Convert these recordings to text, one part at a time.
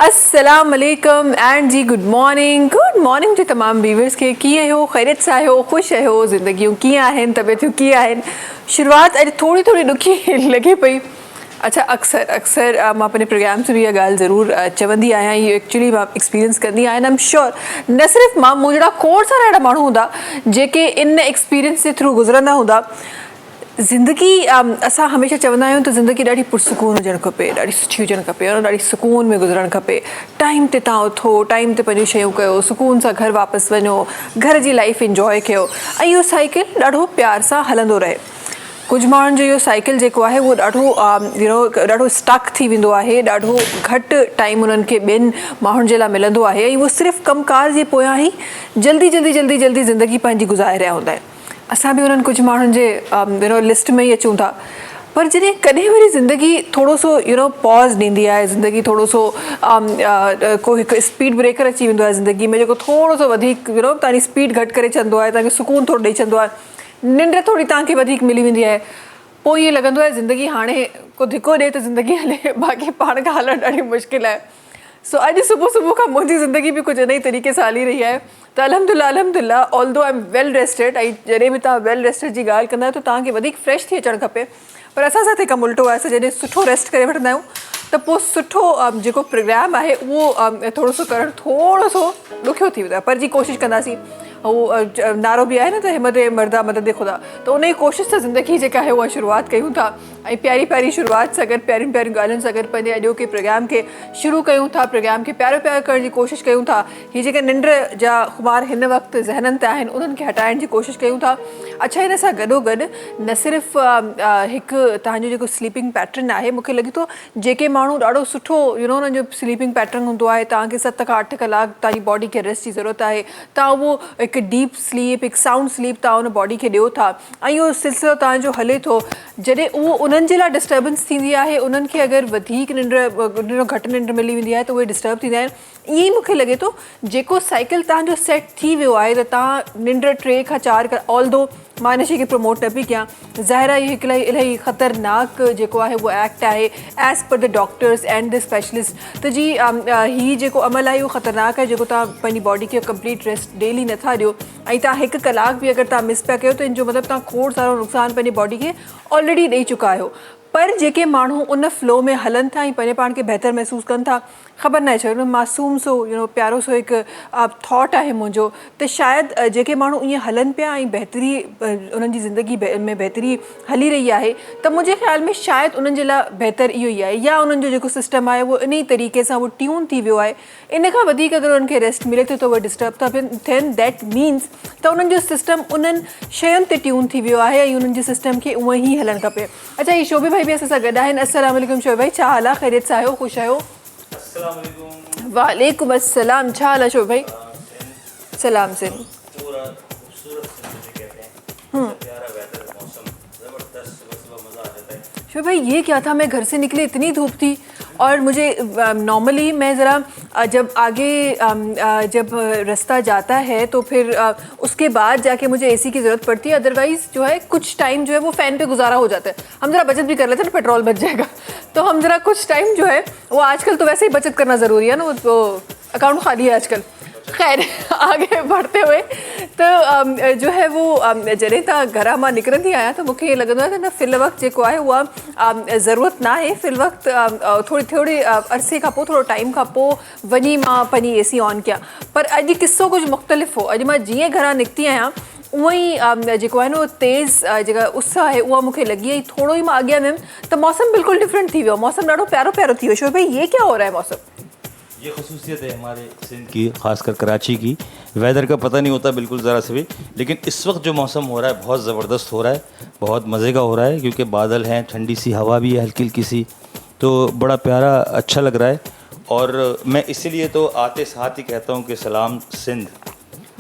अस्सलाम वालेकुम and ji good morning जो तमाम व्यूवर्स के कीअं हो खैरियत सां आहियो ख़ुशि आहियो ज़िंदगियूं कीअं आहिनि तबियतूं कीअं आहिनि शुरूआति अॼु थोड़ी ॾुखी लॻे पई। अच्छा अक्सर मां पंहिंजे प्रोग्राम से भी इहा ॻाल्हि ज़रूरु चवंदी आहियां इहो एक्चुअली मां एक्सपीरियंस कंदी आहियां एम श्योर न सिर्फ़ु मां मूं जहिड़ा खोड़ सारा अहिड़ा माण्हू हूंदा जेके इन एक्सपीरियंस जे थ्रू गुज़रंदा हूंदा। ज़िंदगी असां हमेशह चवंदा आहियूं त ज़िंदगी ॾाढी पुरसुकून हुजणु खपे, ॾाढी सुठी हुजणु खपे और ॾाढी सुकून में गुज़रणु खपे। टाइम ते तव्हां उथो, टाइम ते पंहिंजूं शयूं कयो, सुकून सां घर वापसि वञो, घर जी लाइफ इंजॉय कयो ऐं इहो साइकिल ॾाढो प्यार सां हलंदो रहे। कुझु माण्हुनि जो इहो साइकिल जेको आहे उहो ॾाढो स्टक थी वेंदो आहे, ॾाढो घटि टाइम उन्हनि खे ॿियनि माण्हुनि जे लाइ मिलंदो आहे ऐं उहो सिर्फ़ु कमकार जे पोयां ई जल्दी ज़िंदगी पंहिंजी गुज़ारे रहिया हूंदा आहिनि। असां बि उन्हनि कुझु माण्हुनि जे लिस्ट में ई अचूं था, पर जॾहिं कॾहिं वरी ज़िंदगी थोरो सो पॉज़ ॾींदी आहे, ज़िंदगी थोरो सो को हिकु स्पीड ब्रेकर अची वेंदो आहे ज़िंदगी में जेको थोरो सो वधीक तव्हांजी स्पीड घटि करे छॾंदो आहे, तव्हांखे सुकून थोरो ॾेई छॾंदो आहे, निंड थोरी तव्हांखे वधीक मिली वेंदी आहे, पोइ ईअं लॻंदो आहे ज़िंदगी हाणे को धिको ॾिए त ज़िंदगी हले, बाक़ी पाण खां हलणु ॾाढी मुश्किल आहे। सो अॼु सुबुह खां मुंहिंजी ज़िंदगी बि कुझु इन ई तरीक़े सां हली रही आहे त अल्हम्दुलिल्लाह although I am well rested. ऐं जॾहिं बि तव्हां वेल रेस्टेड जी ॻाल्हि कंदा आहियो त तव्हांखे वधीक फ्रेश थी अचणु खपे, पर असां सां कमु उल्टो आहे। असां जॾहिं सुठो रेस्ट करे वठंदा आहियूं त पोइ सुठो जेको प्रोग्राम आहे उहो थोरो सो करणु थोरो सो ॾुखियो थी वेंदो आहे, पर जी कोशिशि कंदासीं। उहो नारो बि आहे न त हिमत मर्दा मदद ख़ुदा, त उन जी कोशिशि सां ज़िंदगी जेका आहे उहा शुरूआति कयूं था ऐं प्यारी शुरूआति सां गॾु प्यारियूं ॻाल्हियुनि सां गॾु पंहिंजे अॼोके प्रोग्राम खे शुरू कयूं था, प्रोग्राम खे प्यारो करण जी कोशिशि कयूं था। हीअ जेके निंड जा खुमार हिन वक़्तु ज़हननि ते आहिनि उन्हनि खे हटाइण जी कोशिशि कयूं था। अच्छा, हिन सां गॾोगॾु न सिर्फ़ु हिकु तव्हांजो जेको स्लीपिंग पैटर्न आहे, मूंखे लॻे थो जेके माण्हू ॾाढो सुठो उन्हनि जो स्लीपिंग पैटर्न हूंदो आहे, तव्हांखे 7 खां 8 कलाक तव्हांजी बॉडी खे रेस्ट जी ज़रूरत आहे, तव्हां उहो हिकु डीप स्लीप हिकु साउंड स्लीप तव्हां उन बॉडी खे ॾियो था ऐं इहो सिलसिलो तव्हांजो हले थो। जॾहिं उहो उन्हनि जे लाइ डिस्टर्बेंस थींदी आहे, उन्हनि खे अगरि वधीक निंड घटि निंड मिली वेंदी आहे त उहे डिस्टर्ब थींदा आहिनि। ईअं ई मूंखे लॻे थो जेको साइकिल तव्हांजो सेट थी वियो आहे त तव्हां निंड 3 खां 4 ऑल्दो मां इन शइ खे प्रमोट न पई कयां, ज़ाहिर आहे हिकु इलाही ख़तरनाक जेको आहे उहो एक्ट आहे as per the doctors and the specialist. त जी हीअ जेको अमल आहे उहो ख़तरनाक आहे जेको तव्हां पंहिंजी बॉडी खे कंप्लीट रेस्ट डेली नथा ॾियो ऐं तव्हां 1 कलाक बि अगरि तव्हां मिस पिया कयो त इन जो मतिलबु तव्हां खोड़ सारो नुक़सानु पंहिंजी बॉडी खे ऑलरेडी ॾेई चुका आहियो। पर जेके माण्हू उन फ्लो में हलनि था ऐं पंहिंजे पाण खे बहितर महसूसु कनि था, ख़बर न आहे छो मासूम सो प्यारो सो हिकु थॉट आहे मुंहिंजो त शायदि जेके माण्हू ईअं हलनि पिया ऐं बहितरी उन्हनि जी ज़िंदगी में बहितरी हली रही आहे त मुंहिंजे ख़्याल में शायदि उन्हनि जे लाइ बहितर इहो ई आहे या उन्हनि जो जेको सिस्टम आहे उहो इन ई तरीक़े सां उहो ट्यून थी वियो आहे। इन खां वधीक अगरि उन्हनि खे रेस्ट मिले थो त उहे डिस्टर्ब था थियनि, दैट मीन्स त उन्हनि जो सिस्टम उन्हनि शयुनि ते ट्यून थी वियो आहे ऐं उन्हनि जे सिस्टम खे उअं ई हलणु खपे। अच्छा, ही शोभी भाई बि असां सां गॾु आहिनि। अस्सलाम वालेकुम शोभी भाई, छा हाल आहे? खैरियत सां आहियो? ख़ुशि आहियो? वालेकुम अस्सलाम, छा हाल आहे शोभी भाई? सलाम सिंध। शोभी भाई ये क्या था, मैं घर से निकले इतनी धूप थी और मुझे नॉर्मली मैं ज़रा जब आगे जब रास्ता जाता है तो फिर उसके बाद जाके मुझे एसी की ज़रूरत पड़ती है, अदरवाइज़ जो है कुछ टाइम जो है वो फ़ैन पे गुजारा हो जाता है। हम ज़रा बचत भी कर लेते हैं ना, पेट्रोल बच जाएगा, तो हम ज़रा कुछ टाइम जो है वो आजकल तो वैसे ही बचत करना ज़रूरी है ना, वो अकाउंट खाली है आजकल। खैर आगे बढ़ते हुए तो जो है वो जॾहिं तव्हां घरां मां निकिरंदी आहियां त मूंखे ईअं लॻंदो आहे त न फिल वक़्तु जेको आहे उहा ज़रूरत न आहे, फिल वक़्तु थोरी अरसे खां पोइ थोरो टाइम खां पोइ वञी मां पंहिंजी एसी ऑन कयां। पर अॼु किस्सो कुझु मुख़्तलिफ़ हो। अॼु मां जीअं घरां निकिती आहियां उअं ई जेको आहे न तेज़ जेका उस आहे उहा मूंखे लॻी ऐं थोरो ई मां अॻियां वियमि त मौसम बिल्कुलु डिफरेंट थी वियो, मौसम ॾाढो प्यारो थी वियो। शो भाई ये क्या हो रहा है मौसम? ये खसूसियत है हमारे सिंध की, ख़ासकर कराची की। वेदर का पता नहीं होता बिल्कुल ज़रा से भी, लेकिन इस वक्त जो मौसम हो रहा है बहुत ज़बरदस्त हो रहा है, बहुत मज़े का हो रहा है क्योंकि बादल हैं, ठंडी सी हवा भी है हल्की सी, तो बड़ा प्यारा अच्छा लग रहा है। और मैं इसीलिए तो आते साथ ही कहता हूँ कि सलाम सिंध।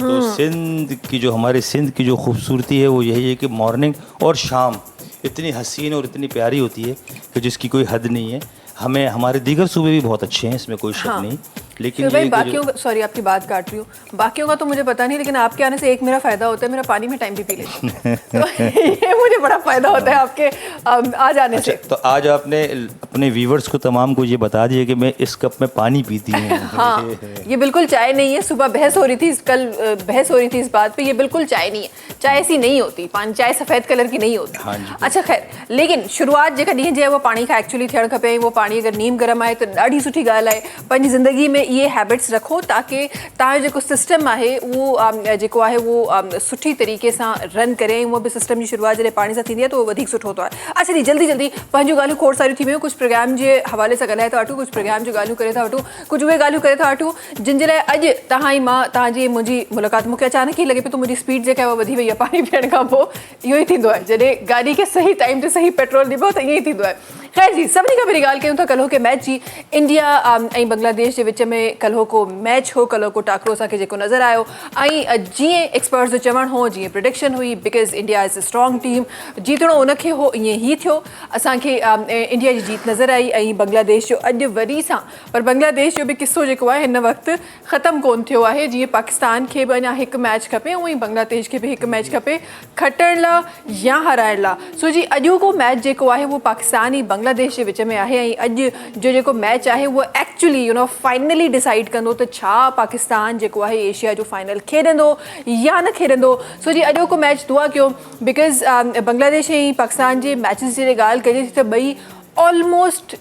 तो सिंध की जो हमारे सिंध की जो खूबसूरती है वो यही है कि मॉर्निंग और शाम इतनी हसीन और इतनी प्यारी होती है कि जिसकी कोई हद नहीं है। हमें हमारे दीगर सूबे भी बहुत अच्छे हैं, इसमें कोई शक नहीं, लेकिन तो भाई ये बाकियों का, सॉरी आपकी बात काट रही हूँ, बाकियों का तो मुझे पता नहीं, लेकिन आपके आने से एक मेरा फ़ायदा होता है, मेरा पानी में टाइम भी पी लेती हूँ तो ये मुझे बड़ा फ़ायदा होता है आपके आ जाने से। तो आज आपने अपने व्यूवर्स को तमाम को ये बता दिया कि मैं इस कप में पानी पीती हूँ। हाँ, ये बिल्कुल चाय नहीं है। सुबह बहस हो रही थी, कल बहस हो रही थी इस बात पे, ये बिल्कुल चाय नहीं है। चाय ऐसी नहीं होती, पानी चाय सफ़ेद कलर की नहीं होती। हाँ जी। अच्छा खैर, लेकिन शुरुआत जेका ॾींहं जी आहे वो पानी खां एक्चुअली थियणु खपे। वो पानी अगरि नीम गरम आहे त ॾाढी सुठी ॻाल्हि आहे। पंहिंजी ज़िंदगी में इहे हैबिट्स रखो ताकि तव्हांजो जेको सिस्टम आहे उहो जेको आहे उहो सुठी तरीक़े सां रन करे। उहो बि सिस्टम जी शुरुआत जॾहिं पाणी सां थींदी आहे त उहो वधीक सुठो थो आहे। अच्छा जी, जल्दी जल्दी पंहिंजूं ॻाल्हियूं खोड़ सारियूं थी वियूं। कुझु प्रोग्राम जे हवाले सां ॻाल्हाए था वठूं, कुझु प्रोग्राम जूं ॻाल्हियूं करे था वठूं, कुझु उहे ॻाल्हियूं करे था वठूं जिन जे लाइ अॼु तव्हां ई मां तव्हांजी मुंहिंजी मुलाक़ात मूंखे अचानक ई लॻे पियो त मुंहिंजी स्पीड जेका आहे उहा वधी वई आहे पाणी पीअण खां पोइ। इहो ई थींदो आहे जॾहिं गाॾी खे सही टाइम ते सही पेट्रोल ॾिबो त ईअं ई थींदो आहे। ख़ैर जी, सभिनी खां पहिरीं ॻाल्हि कयूं था कल्ह के मैच जी। इंडिया ऐं बांग्लादेश जे विच में कल्ह को मैच हो, कल्ह को टाकरो असांखे जेको नज़र आयो। ऐं जीअं एक्सपर्ट्स जो चवणु हो, जीअं प्रिडिक्शन हुई, because India is a strong team, जीतणो उनखे हो, ईअं ई थियो। असांखे इंडिया जी जीत नज़र आई ऐं बांग्लादेश जो अॼु वरी सां, पर बांग्लादेश जो बि किस्सो जेको आहे हिन वक़्तु ख़तमु कोन थियो आहे। जीअं पाकिस्तान खे बि अञा हिकु मैच खपे, उअं ई बांग्लादेश खे बि हिकु मैच खपे खटण लाइ या हाराइण लाइ। सो जी अॼोको मैच जेको आहे उहो पाकिस्तान ऐं बांग्लादेश जे विच में आहे। ऐं अॼु जो जेको मैच आहे उहो एक्चुअली फाइनली डिसाइड कंदो त छा पाकिस्तान जेको आहे एशिया जो फाइनल खेॾंदो या न खेॾंदो। सो जी अॼोको मैच दुआ कयो, बिकॉज़ बांग्लादेश ऐं पाकिस्तान जे मैचिस जी ॻाल्हि कजे त ॿई ऑलमोस्ट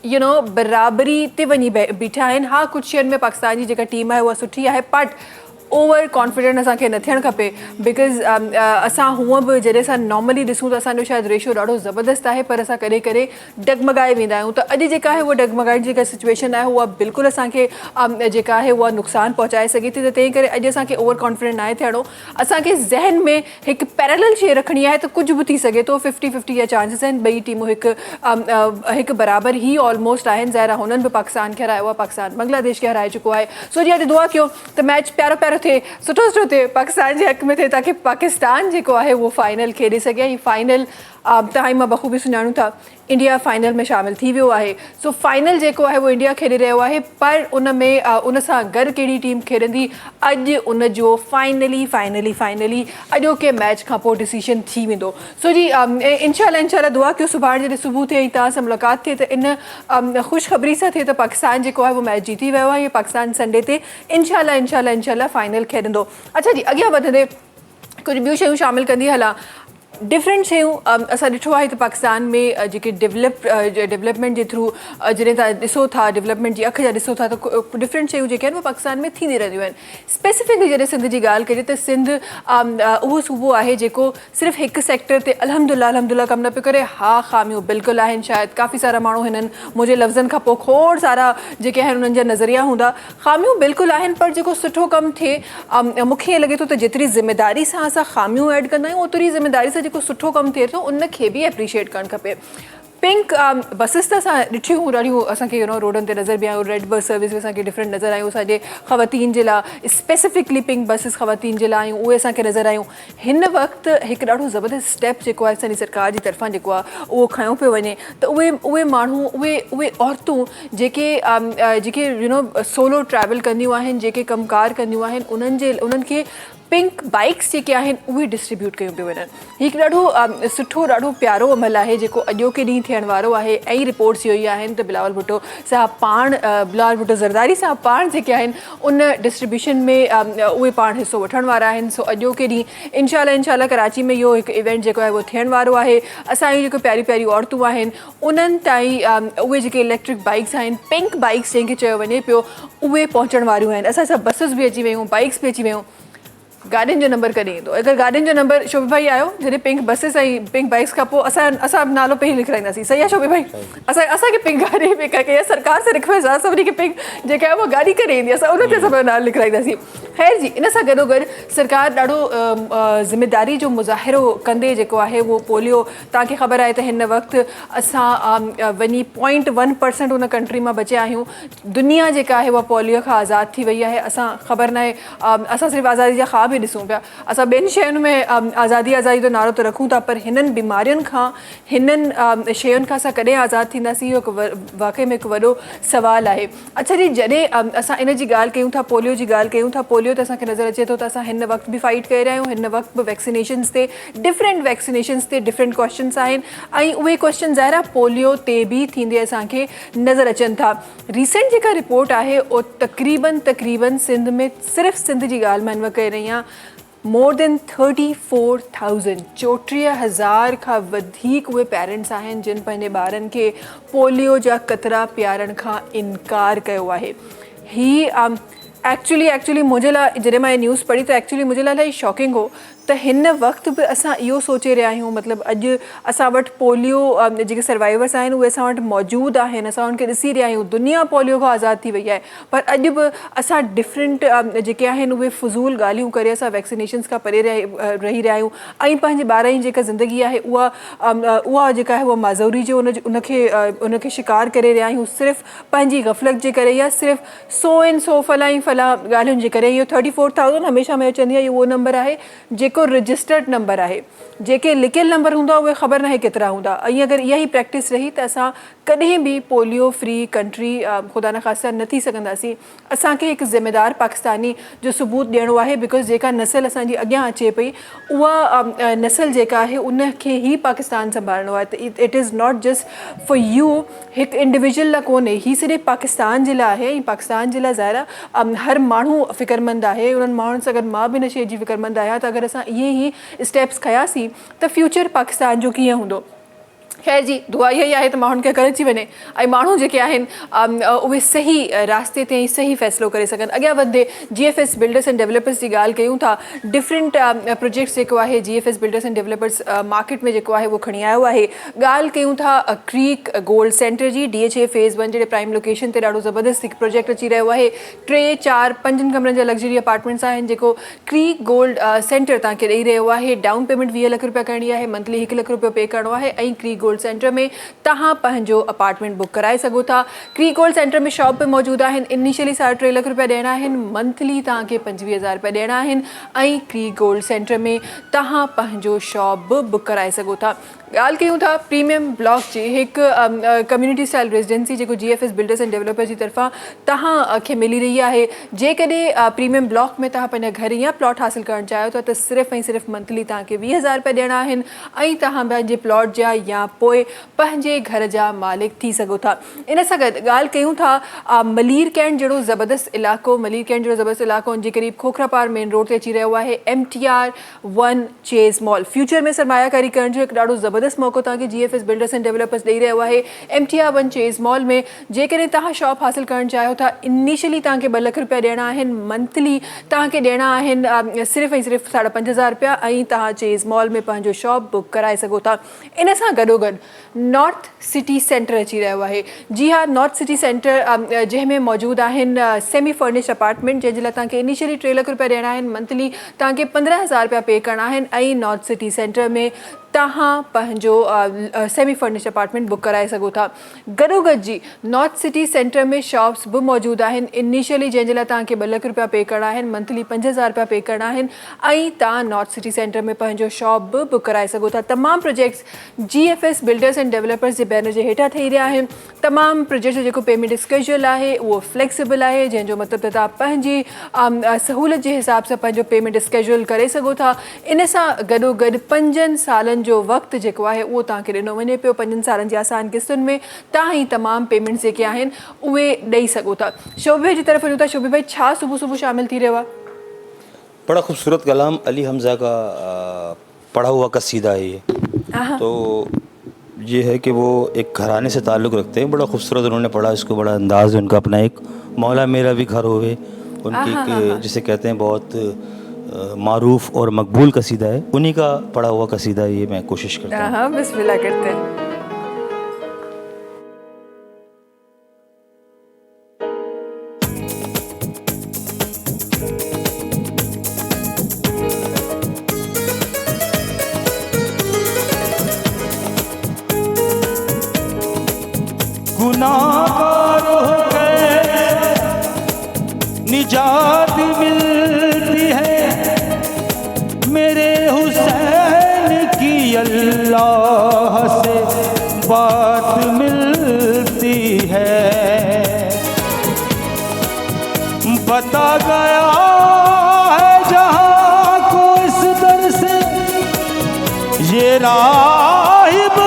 बराबरी ते वञी बीठा आहिनि। हा, कुझु शयुनि में पाकिस्तान जी जेका टीम आहे उहा सुठी आहे, बट ओवर कॉन्फिडेंट असांखे न थियणु खपे। बिकॉज़ असां हूअं बि जॾहिं असां नॉर्मली ॾिसूं त असांजो शायदि रेशियो ॾाढो ज़बरदस्त आहे, पर असां कॾहिं कॾहिं डगमगाए वेंदा आहियूं। त अॼु जेका आहे उहा डगमगाइण जी जेका सिचुएशन आहे उहा बिल्कुलु असांखे जेका आहे उहा नुक़सानु पहुचाए सघे थी। त तंहिं करे अॼु असांखे ओवर कॉन्फिडेंट न आहे थियणो। असांखे ज़हन में हिकु पैरेलल शइ रखणी आहे त कुझु बि थी सघे थो। 50-50 जा चांसिस आहिनि। ॿई टीमूं हिकु बराबरि ई ऑलमोस्ट आहिनि। ज़ाहिर आहे हुननि बि पाकिस्तान खे हरायो आहे, पाकिस्तान बांग्लादेश खे हराए चुको आहे। सो जी अॼु दुआ कयो त मैच प्यारो प्यारो थिए, सुठो सुठो थिए, पाकिस्तान जे हक़ में थिए, ताकि पाकिस्तान जेको आहे उहो फाइनल खेॾे सघे। ऐं फाइनल तव्हां मां बख़ूबी सुञाणूं था, इंडिया फाइनल में शामिलु थी वियो आहे। सो फाइनल जेको आहे उहो इंडिया खेॾे रहियो आहे, पर उन में उन सां गॾु कहिड़ी टीम खेॾंदी अॼु उनजो फाइनली अॼोके मैच खां पोइ डिसीजन थी वेंदो। सो जी इंशाल्लाह दुआ कयो सुभाणे जॾहिं सुबुह थिए ऐं तव्हां सां मुलाक़ात थिए त इन ख़ुशख़बरी सां थिए त पाकिस्तान जेको आहे उहो मैच जीती वियो आहे। पाकिस्तान संडे ते इंशाल्लाह फाइनल खेॾंदो। अच्छा जी, अॻियां वधंदे कुझु ॿियूं शयूं शामिलु कंदी हलां। डिफरेंट शयूं असां ॾिठो आहे त पाकिस्तान में जेके डेवलपमेंट जे थ्रू जॾहिं तव्हां ॾिसो था, डेवलपमेंट जी अखि जा ॾिसो था त डिफरेंट शयूं जेके आहिनि उहे पाकिस्तान में थींदी रहंदियूं आहिनि। स्पेसिफिकली जॾहिं सिंध जी ॻाल्हि कजे त सिंध उहो सूबो आहे जेको सिर्फ़ु हिकु सेक्टर ते अल्हम्दुलिल्लाह कमु न पियो करे। हा, ख़ामियूं बिल्कुलु आहिनि, शायदि काफ़ी सारा माण्हू हिननि मुंहिंजे लफ़्ज़नि खां पोइ खोड़ सारा जेके आहिनि उन्हनि जा नज़रिया हूंदा। ख़ामियूं बिल्कुलु आहिनि, पर जेको सुठो कमु थिए मूंखे ईअं लॻे थो त जेतिरी ज़िमेदारी सां असां ख़ामियूं ऐड कंदा आहियूं ओतिरी ज़िमेदारी सां जेको सुठो कमु थिए थो उनखे बि एप्रिशिएट करणु खपे। पिंक बसिस त असां ॾिठियूं ॾाढियूं, असांखे रोडनि ते नज़र बि आयूं। रेड बस सर्विस बि असांखे डिफरेंट नज़र आयूं। असांजे ख़वातीन जे लाइ स्पेसिफिकली पिंक बसिस ख़वातीन जे लाइ आयूं, उहे असांखे नज़र आयूं। हिन वक़्तु हिकु ॾाढो ज़बरदस्त स्टेप जेको आहे असांजी सरकार जी तरफ़ां जेको आहे उहो खयों पियो वञे त उहे माण्हू उहे औरतूं जेके सोलो ट्रैवल कंदियूं आहिनि, जेके कमकार कंदियूं आहिनि, उन्हनि खे पिंक बाइक्स जेके आहिनि उहे डिस्ट्रीब्यूट कयूं पियूं वञनि। हिकु ॾाढो सुठो ॾाढो प्यारो अमल आहे जेको अॼोके ॾींहुं थियण वारो आहे। ऐं रिपोर्ट्स इहो ई आहिनि त बिलावल भुट्टो ज़रदारी साहब पाण जेके आहिनि उन डिस्ट्रीब्यूशन में उहे पाण हिसो वठण वारा आहिनि। सो अॼोके ॾींहुं इंशाल्लाह कराची में इहो हिकु इवेंट जेको आहे उहो थियण वारो आहे। असांजी जेको प्यारियूं औरतूं आहिनि उन्हनि ताईं उहे जेके इलेक्ट्रिक बाइक्स आहिनि, पिंक बाइक्स जंहिंखे चयो वञे पियो, उहे पहुचण वारियूं आहिनि। असां सभु बसिस बि अची वियूं, बाइक्स बि अची वियूं। गाॾियुनि जो नंबर कॾहिं ईंदो? अगरि गाॾियुनि जो नंबर शोभी भाई आयो जॾहिं पिंक बसिस ऐं पिंक बाइक्स खां पोइ असां नालो पहिरीं लिखाईंदासीं। सही आहे शोभी भाई? असांखे पिंक गाॾी पिक कई सरकार सां रिक्वेस्ट आहे सभिनी खे पिंक जेका आहे उहा गाॾी करे ईंदी, असां उन ते सभु नालो लिखाईंदासीं। ख़ैर जी, इन सां गॾोगॾु सरकार ॾाढो ज़िमेदारी जो मुज़ाहिरो कंदे जेको आहे उहो पोलियो, तव्हांखे ख़बर आहे त हिन वक़्तु असां वञी 0.1% उन कंट्री मां बचिया आहियूं। दुनिया जेका आहे उहा पोलियो खां आज़ादु थी वई आहे। असां ख़बर न आहे, असां सिर्फ़ु आज़ादी जा ख़्वाब बि ॾिसूं पिया। असां ॿियनि शयुनि में आज़ादी आज़ादी जो नारो त रखूं था, पर हिननि बीमारियुनि खां, हिननि शयुनि खां असां कॾहिं आज़ादु थींदासीं, इहो वाक़ई में हिकु वॾो सुवालु आहे। अच्छा जी, जॾहिं असां इन जी ॻाल्हि कयूं था, पोलियो जी ॻाल्हि कयूं था, पोलियो त असांखे नज़र अचे थो त असां हिन वक़्तु बि फाइट करे रहिया आहियूं। हिन वक़्तु बि वैक्सीनेशन्स ते, डिफरेंट वैक्सीनेशन्स ते डिफरेंट क्वेश्चन्स आहिनि, ऐं उहे क्वेश्चन ज़ाहिर पोलियो ते बि थींदे असांखे नज़र अचनि था। रीसेंट जेका रिपोर्ट आहे उहो तक़रीबन सिंध में, सिर्फ़ु सिंध जी ॻाल्हि मां हिन वक़्तु करे रही आहियां, मोर देन 34,000 34,000 खां वधीक उहे पेरेंट्स आहिनि जिन पंहिंजे ॿारनि खे पोलियो जा क़तरा पीआरण खां इनकार कयो आहे। ही एक्चुअली मुंहिंजे लाइ, जॾहिं मां इहे न्यूज़ पढ़ी त एक्चुअली मुंहिंजे लाइ इलाही शॉकिंग हो त हिन वक़्तु बि असां इहो सोचे रहिया आहियूं, मतिलबु अॼु असां वटि पोलियो जेके सर्वाइवर्स आहिनि उहे असां वटि मौजूदु आहिनि, असां उन्हनि खे ॾिसी रहिया आहियूं। दुनिया पोलियो खां आज़ादु थी वई आहे, पर अॼु बि असां डिफरेंट जेके आहिनि उहे फज़ूल ॻाल्हियूं करे असां वैक्सीनेशन्स खां परे रही रहिया आहियूं, ऐं पंहिंजे ॿारनि जी जेका ज़िंदगी आहे उहा जेका आहे उहा माज़ूरी जो उनखे शिकार करे रहिया आहियूं, सिर्फ़ु पंहिंजी ग़फ़लत जे करे, या सिर्फ़ु सौ फलां ॻाल्हियुनि जे करे। इहो 34,000 हमेशह में चवंदी आहे, इहो उहो नंबर आहे जेको रजिस्टर्ड नंबर आहे। जेके लिकियल नंबर हूंदा उहे ख़बर नाहे केतिरा हूंदा। ऐं अगरि इहा ई प्रैक्टिस रही त असां कॾहिं बि पोलियो फ्री कंट्री ख़ुदा न ख़ास्ता न थी सघंदासीं। असांखे हिकु ज़िम्मेदार पाकिस्तानी जो सबूत ॾियणो आहे, बिकॉज़ जेका नस्ल असांजी अॻियां अचे पई उहा नस्ल जेका आहे उनखे ई पाकिस्तान संभालणो आहे। त it is not just for U, हिकु इंडिविजुअल लाइ कोन्हे, ही सिर्फ़ु पाकिस्तान जे लाइ आहे। ऐं पाकिस्तान जे लाइ ज़ाहिर हर माण्हू फ़िक्रमंद आहे। उन्हनि माण्हुनि सां गॾु मां बि हिन शइ जी फ़िक्रमंद आहियां त अगरि असां इहे ई स्टेप्स खयासीं त फ्यूचर पाकिस्तान जो कीअं हूंदो। ख़ैर जी, दुआ इहा ई आहे त माण्हुनि खे अकल अची वञे ऐं माण्हू जेके आहिनि उहे सही रास्ते ते ई सही फ़ैसिलो करे सघनि। अॻियां वधंदे GFS बिल्डर्स एंड डेवलपर्स जी ॻाल्हि कयूं था। डिफरेंट प्रोजेक्ट्स जेको आहे GFS builders and developers market में जेको आहे उहो खणी आयो आहे। ॻाल्हि कयूं था क्रीक गोल्ड सेंटर जी, DHA फेज़ 1 जहिड़े प्राइम लोकेशन ते ॾाढो ज़बरदस्त हिकु प्रोजेक्ट अची रहियो आहे। 3, 4, 5 कमरनि जा लग्जरी अपार्टमेंट्स आहिनि जेको क्रीक गोल्ड सेंटर तव्हांखे ॾेई रहियो आहे। डाउन पेमेंट 20 लख रुपया करणी आहे, मंथली 1 लख रुपयो पे करिणो आहे, ऐं क्रीक गोल्ड सेंटर में तव्हां पंहिंजो अपार्टमेंट बुक कराए सघो था। क्रीक गोल्ड सेंटर में शॉप बि मौजूदु आहिनि। इनिशियली 3.5 लख रुपया ॾियणा आहिनि, मंथली तव्हांखे 25,000 रुपया ॾियणा आहिनि, ऐं क्रीक गोल्ड सेंटर में तव्हां पंहिंजो शॉप बि बुक कराए सघो था। ॻाल्हि कयूं था प्रीमियम ब्लॉक जी, हिकु कम्युनिटी स्टाइल रेजिडेंसी जेको GFS बिल्डर्स एंड डेवलपर्स जी तरफ़ां तव्हांखे मिली रही आहे। जेकॾहिं प्रीमियम ब्लॉक में तव्हां पंहिंजा घर या प्लॉट हासिलु करणु चाहियो था त सिर्फ़ु ऐं सिर्फ़ु मंथली तव्हांखे 20,000 रुपया ॾियणा आहिनि, ऐं तव्हां पंहिंजे प्लॉट जा या पोइ पंहिंजे घर जा मालिक थी सघो था। इन सां गॾु ॻाल्हि कयूं था मलीर कैंट जहिड़ो ज़बरदस्त इलाइक़ो जे क़रीब खोखरापार मेन रोड ते अची रहियो आहे MTR 1 चेज़ मॉल। फ्यूचर में सरमायाकारी करण जो हिकु ॾाढो ज़बरदस्त मौक़ो तव्हांखे GFS बिल्डर्स एंड डेवलपर्स ॾेई रहियो आहे। MTR 1 चेज़ मॉल में जेकॾहिं तव्हां शॉप हासिलु करणु चाहियो था, इनिशियली तव्हांखे 2 लख रुपया ॾियणा आहिनि, मंथली तव्हांखे ॾियणा आहिनि सिर्फ़ु ऐं सिर्फ़ु 5,500 रुपया, ऐं तव्हां चेज़ मॉल में पंहिंजो शॉप बुक कराए सघो था। इन सां गॾोगॾु नॉर्थ सिटी सेंटर अची रहियो आहे। जी हा, नॉर्थ सिटी सेंटर जंहिंमें मौजूदु आहिनि सेमी फर्निश्ड अपार्टमेंट, जंहिंजे लाइ तव्हांखे इनिशियली 3 लख रुपया ॾियणा आहिनि, मंथली तव्हांखे 15,000 रुपया पे करणा आहिनि, ऐं नॉर्थ सिटी सेंटर में तव्हां पंहिंजो सेमी फर्निश्ड अपार्टमेंट बुक कराए सघो था। गॾोगॾु जी नॉर्थ सिटी सेंटर में शॉप्स बि मौजूदु आहिनि। इनिशियली जंहिंजे लाइ तव्हांखे 2 लख रुपया पे करणा आहिनि, मंथली 5,000 रुपया पे करणा आहिनि, ऐं तव्हां नॉर्थ सिटी सेंटर में पंहिंजो शॉप बि बुक कराए सघो था। तमामु projects GFS builders and developers जे बैनर जे हेठां ठही रहिया आहिनि। तमामु प्रोजेक्ट जो जेको पेमेंट स्केड्यूल आहे उहो फ्लेक्सिबल आहे, जंहिंजो मतिलबु त तव्हां पंहिंजी सहूलियत जे हिसाब सां पंहिंजो पेमेंट स्केड्यूल करे सघो था। इन सां गॾोगॾु 5 सालनि जो वक़्तु जेको आहे उहो तव्हांखे ॾिनो वञे पियो। 5 सालनि जी आसान किस्तुनि में तव्हां ही तमामु पेमेंट्स जेके आहिनि उहे ॾेई सघो था। शोभे जी तरफ़ वञूं था। शोभे भाई, छा सुबुह शामिल थी रहियो आहे? बड़ा खूबसूरत कलाम अली हमज़ा का पढ़ा हुआ कसीदा है ये। तो ये है कि वो एक घराने से ताल्लुक़ रखते हैं, बड़ा खूबसूरत उन्होंने पढ़ा इसको, बड़ा अंदाज़ उनका अपना एक मौला मेरा भी घर होवे, उनकी जिसे कहते हैं बहुत मारूफ और मकबूल कसीदा है, उन्हीं का पढ़ा हुआ कसीदा ये मैं कोशिश करता हूँ। हाँ, बिस्मिल्लाह करते हैं। गुनाहगार होकर निजात मिलती है, हुसैन की अल्लाह से बात मिलती है। बता गया है जहां को इस दर से ये राहिब,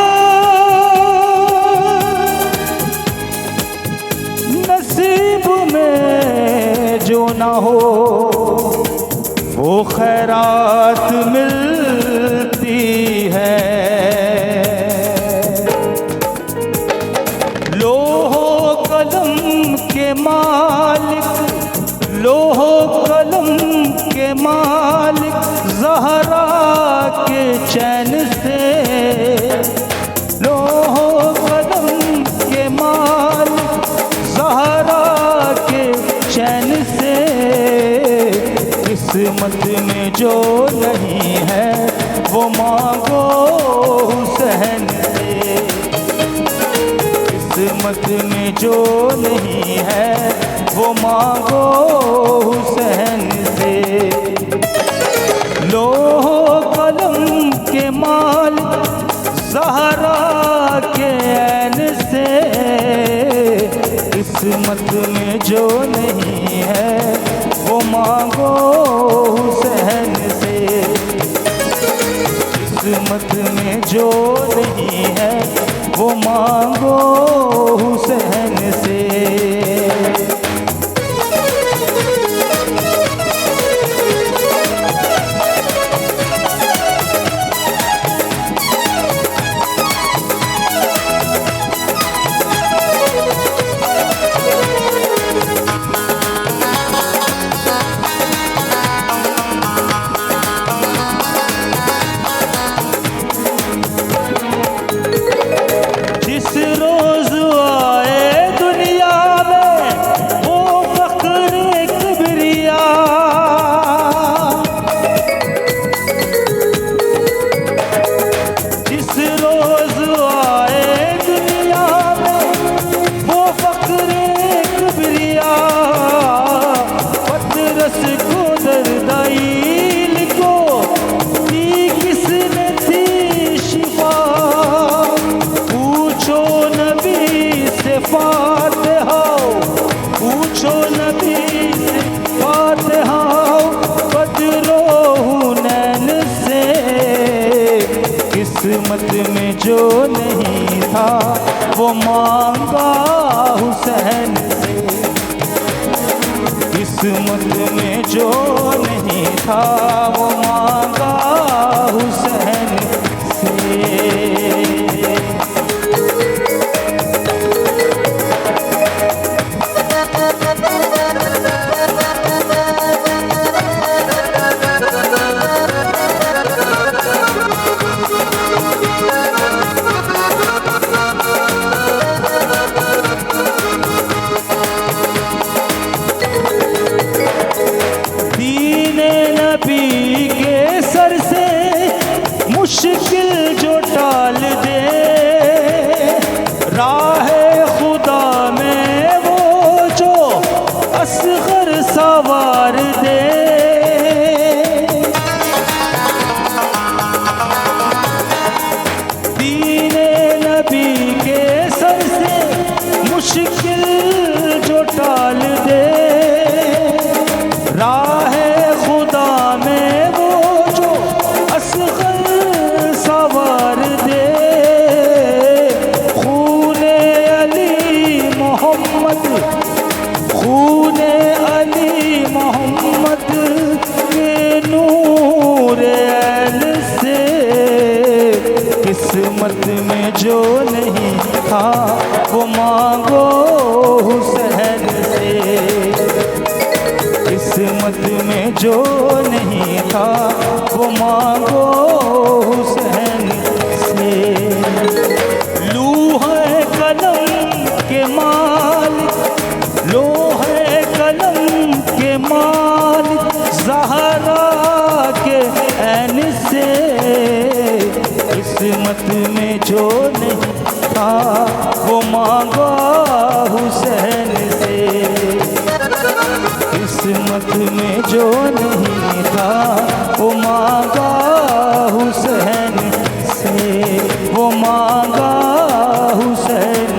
नसीब में जो ना हो वो खैरात मिलती है। लोहो कलम के मालिक, लोहो कलम के मालिक ज़हरा के चैन से, लोहो कलम के मालिक ज़हरा के चैन से, किस्मत में जो नहीं है वो मांगो हुसैन से। किस्मत में जो नहीं है वो मांगो हुसैन से। लोहो कलम के मालिक ज़हरा के ऐन से, किस्मत में जो नहीं है वो मांगो हुसैन से। किस्मत में जो नहीं है वो मांगो हुसैन से। किस्मत में जो नहीं था वो मांगा हुसैन से। किस्मत में जो नहीं था वो मांगा हुसैन से। मुश्किल जो टाल दे राहे खुदा में वो जो असगर सवार दे। दीने नबी के सर से मुश्किल जो टाल दे राहे खुदा में वो जो असगर सवार दे। खूने अली मोहम्मद, खूने अली मोहम्मद के नूर ऐन से। किस्मत में जो नहीं था वो मांगो हुसैन से। किस्मत में जो नहीं था वो मांगो हुसैन से। लूहे कलम के मालिक, लोहे कलम के मालिक ज़हरा के ऐन से। किस्मत में जो नहीं था वो मांगा हुसैन से। किस्मत में जो नहीं था वो मांगा हुसैन से, वो मांगा हुसैन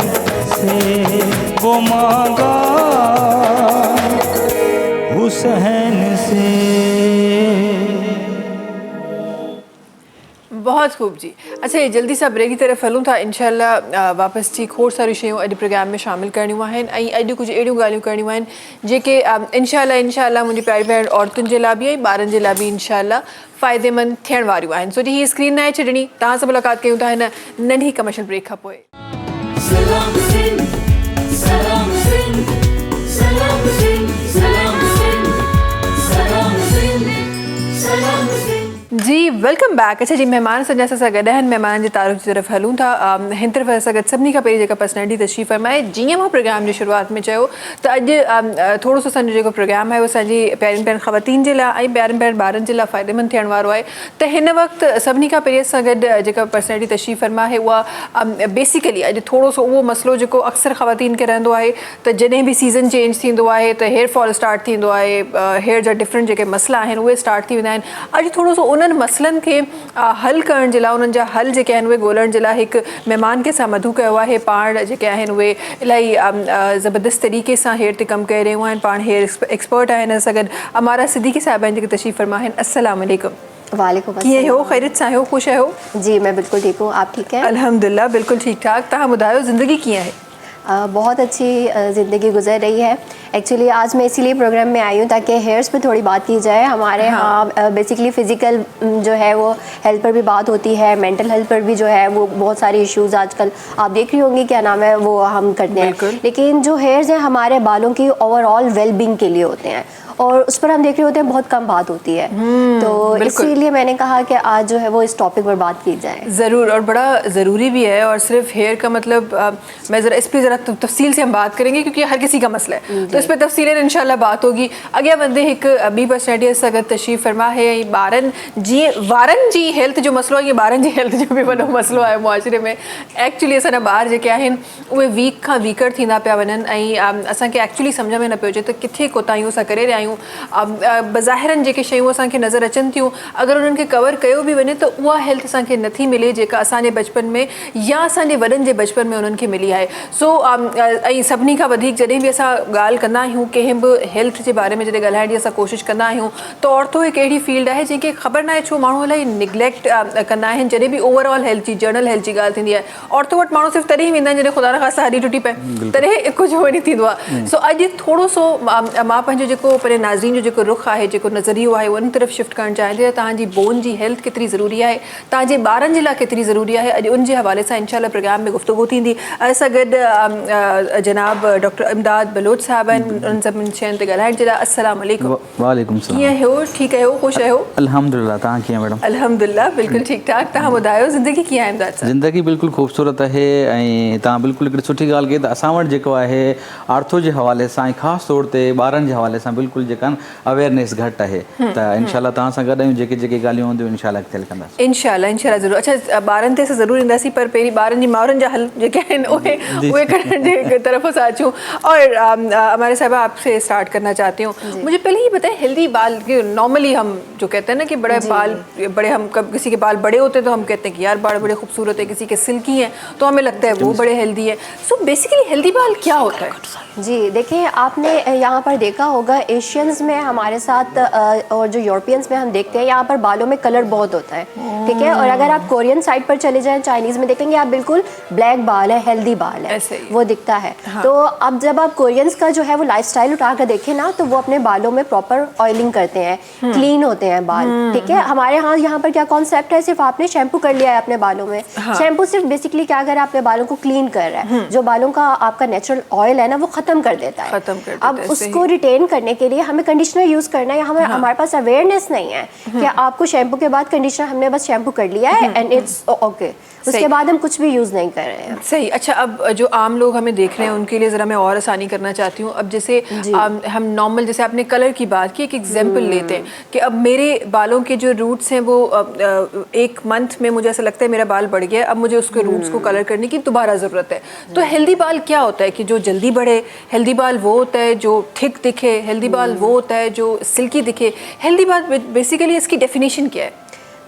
से, वो मांगा हुसैन से। बहुत खूब जी। अच्छा ये जल्दी सा ब्रेक की तरफ हलूं था, इंशाल्लाह वापस थी खोड़ सारी शयूं अॼु प्रोग्राम में शामिल करणियूं आहिनि ऐं अॼु कुझु अहिड़ियूं ॻाल्हियूं करणियूं आहिनि जेके इंशाल्लाह मुंहिंजी प्यारी भेण औरतुनि जे लाइ बि ऐं ॿारनि जे लाइ बि इंशाल्लाह फ़ाइदेमंद थियण वारियूं आहिनि। सो जी हीअ स्क्रीन न आहे छॾणी, तव्हां सां मुलाक़ात कयूं था हिन नंढी कमर्शियल ब्रेक खां पोइ। सलाम सिंध, सलाम सिंध, सलाम सिंध, सलाम सिंध, सलाम सिंध, सलाम सिंध। जी वेलकम बैक। अच्छा जी महिमान संजा सां गॾु आहिनि, महिमान जे तारुफ़ जी तरफ़ हलूं था। हिन तरफ़ असां गॾु सभिनी खां पहिरीं जेका पर्सनैलिटी तशरीफ़ फरमाए, जीअं मां प्रोग्राम जी शुरूआत में चयो त अॼु थोरो सो असांजो जेको प्रोग्राम आहे उहो असांजी प्यारनि प्यारनि ख़वातीन जे लाइ ऐं प्यारनि प्यारनि ॿारनि जे लाइ फ़ाइदेमंद थियण वारो आहे। त हिन वक़्तु सभिनी खां पहिरीं असां गॾु जेका पर्सनैलिटी तशरीफ़ फरमा आहे उहा बेसिकली अॼु थोरो सो उहो मसइलो जेको अक्सर ख़वातीन खे रहंदो आहे त जॾहिं बि सीज़न चेंज थींदो आहे त हेयर फॉल स्टार्ट थींदो आहे, हेयर जा डिफरेंट जेके मसइला आहिनि उहे स्टार्ट थी वेंदा आहिनि। अॼु थोरो सो उन्हनि मसइलनि खे हल करण जे लाइ, उन्हनि जा हल जेके आहिनि उहे ॻोल्हण जे लाइ हिकु महिमान खे सां मधु कयो आहे। पाण जेके आहिनि उहे इलाही ज़बरदस्त तरीक़े सां हेयर ते कमु करे रहियूं आहिनि, पाण हेयर एक्सपर्ट आहिनि। सां गॾु अमारा सिद्दीकी साहिबा आहिनि जेके तशरीफ़ फरमा आहिनि। अस्सलाम वालेकुम। वालेकुम कीअं हो, ख़ैरियत सां आहियो, ख़ुशि आहियो? जी मैं बिल्कुल ठीक हूँ, आप ठीक है? अल्हम्दुलिल्लाह बिल्कुल ठीक ठाक। तव्हां ॿुधायो ज़िंदगी कीअं आहे? बहुत अच्छी ज़िंदगी गुजर रही है। एक्चुअली आज मैं इसीलिए प्रोग्राम में आई हूँ ताकि हेयर्स पे थोड़ी बात की जाए। हमारे यहाँ बेसिकली फ़िज़िकल जो है वो हेल्थ पर भी बात होती है, मेंटल हेल्थ पर भी जो है वो बहुत सारे इश्यूज़ आजकल आप देख रही होंगी क्या नाम है वो हम करते हैं। लेकिन जो हेयर्स हैं हमारे बालों की ओवरऑल वेलबींग के लिए होते हैं और उस पर हम देख रहे होते हैं बहुत कम बात होती है। तो इसीलिए मैंने कहा कि आज जो है वो इस टॉपिक पर बात की जाए। ज़रूर, और बड़ा ज़रूरी भी है। और सिर्फ हेयर का मतलब मैं ज़रा इस पर ज़रा तफसील से हम बात करेंगे क्योंकि हर किसी का मसला है, तो इस पर तफसीलन इंशाल्लाह बात होगी। अॻियां वधंदे हिकु ॿी पर्सनैलिटी सां गॾु तशरीफ़ फरमा है। ॿारनि जी हेल्थ जो मसइलो आहे, ॿारनि जी हेल्थ जो बि वॾो मसइलो आहे मुआशिरे में। एक्चुअली असांजा ॿार जेके आहिनि उहे वीक खां वीकर थींदा पिया वञनि ऐं असांखे एक्चुअली सम्झ में न पियो अचे त किथे कोताहियूं असां करे रहिया आहियूं। बज़ाहिरनि जेके शयूं असांखे नज़र अचनि थियूं, अगरि उन्हनि खे कवर कयो बि वञे त उहा हेल्थ असांखे नथी मिले जेका असांजे बचपन में या असांजे वॾनि जे बचपन में उन्हनि खे मिली आहे। सो ऐं सभिनी खां वधीक जॾहिं बि असां ॻाल्हि कंदा आहियूं कंहिं बि हेल्थ जे बारे में जॾहिं ॻाल्हाइण जी असां कोशिशि कंदा आहियूं त ऑर्थो हिकु अहिड़ी फील्ड आहे जंहिंखे ख़बर न आहे छो माण्हू इलाही निगलेक्ट कंदा आहिनि। जॾहिं बि ओवरऑल हेल्थ जी जनरल हेल्थ जी ॻाल्हि थींदी आहे, ऑर्थो वटि माण्हू सिर्फ़ु तॾहिं वेंदा आहिनि जॾहिं ख़ुदा न ख़ास्ता हॾी टुटी पए, तॾहिं कुझु वरी थींदो आहे। सो अॼु थोरो सो मां पंहिंजो जेको पंहिंजे नाज़रीन जो जेको रुख़ आहे, जेको नज़रियो आहे, उन तरफ़ शिफ्ट करणु चाहियां थी। तव्हांजी बोन जी हेल्थ केतिरी ज़रूरी आहे, तव्हांजे ॿारनि जे लाइ केतिरी ज़रूरी आहे, अॼु उन जे हवाले सां इंशाल्लाह प्रोग्राम में गुफ़्तगू थींदी। असां गॾु जनाब डॉक्टर इमदाद बलोच साहब आहिनि, उन सभिनी शयुनि ते ॻाल्हाइण जे लाइ। अस्सलाम वालेकुम। वालेकुम सलाम। कीअं आहियो, ठीकु आहियो, ख़ुशि आहियो? अल्हम्दुलिल्लाह, तव्हां कीअं मैडम? अल्हम्दुलिल्लाह बिल्कुलु ठीकु ठाक। तव्हां ॿुधायो ज़िंदगी कीअं आहे इमदाद साहब? ज़िंदगी बिल्कुलु ख़ूबसूरत आहे ऐं तव्हां बिल्कुलु हिकिड़ी सुठी ॻाल्हि कई त असां वटि जेको आहे आर्थो जे हवाले सां ऐं ख़ासि तौर ते ॿारनि जे हवाले सां बिल्कुलु जेका अवेयरनेस घटि आहे, त इंशाल्लाह तव्हां सां गॾु जेके जेके ॻाल्हियूं हूंदियूं इंशाल्लाह अॻिते कंदासीं। इंशाल्लाह ज़रूरु। अच्छा ॿारनि ते असां ज़रूरु ईंदासीं, पर पहिरीं ॿारनि जी माउरनि जा हल जेके आहिनि उहे करण जे तरफ़ सां अचूं। और हमारे साहबा आपसे स्टार्ट करना चाहती हूँ, मुझे पहले ये बताएं हेल्दी बाल की नॉर्मली हम जो कहते हैं ना कि बड़े बाल बड़े, हम कब किसी के बाल बड़े होते हैं तो हम कहते हैं कि यार बाल बड़े खूबसूरत है, किसी के सिल्की हैं तो हमें लगता है वो बड़े हेल्दी है। सो बेसिकली हेल्दी बाल क्या होता है? जी देखिए, आपने यहाँ पर देखा होगा एशियंस में हमारे साथ और जो यूरोपियंस में हम देखते हैं यहाँ पर बालों में कलर बहुत होता है, ठीक है। और अगर आप कोरियन साइड पर चले जाएं, चाइनीज़ में देखेंगे आप बिल्कुल ब्लैक बाल है, हेल्दी बाल है, वो दिखता है। तो अब जब आप कोरियंस का जो है वो लाइफस्टाइल उठा कर देखें ना, तो वो अपने बालों में प्रॉपर ऑयलिंग करते हैं, क्लीन होते हैं बाल, ठीक है। हमारे यहाँ पर क्या कॉन्सेप्ट है, सिर्फ आपने शैम्पू कर लिया है अपने बालों में। शैम्पू सिर्फ बेसिकली क्या कर रहा है, अपने बालों को क्लीन कर रहा है, जो बालों का आपका नेचुरल ऑयल है ना वो खत्म कर देता है। अब उसको रिटेन करने के लिए लिए हमें कंडीशनर यूज़ करना है या हमारे पास अवेयरनेस नहीं है कि आपको शैम्पू के बाद कंडीशनर, हमने बस शैम्पू कर लिया है एंड इट्स ओके, उसके बाद हम कुछ भी यूज़ नहीं कर रहे हैं। सही। अच्छा, अब जो आम लोग हमें देख रहे हैं उनके लिए ज़रा मैं और आसानी करना चाहती हूँ। अब जैसे हम नॉर्मल, जैसे आपने कलर की बात की, एक एग्जांपल लेते हैं कि अब मेरे बालों के जो रूट्स हैं वो एक मंथ में मुझे ऐसा लगता है मेरा बाल बढ़ गया, अब मुझे उसके रूट्स को कलर करने की दोबारा ज़रूरत है। तो हेल्दी बाल क्या होता है कि जो जल्दी बढ़े? हेल्दी बाल वो होता है जो थिक दिखे, हेल्दी बाल वो होता है जो सिल्की दिखे। हेल्दी बाल बेसिकली इसकी डेफिनेशन क्या है?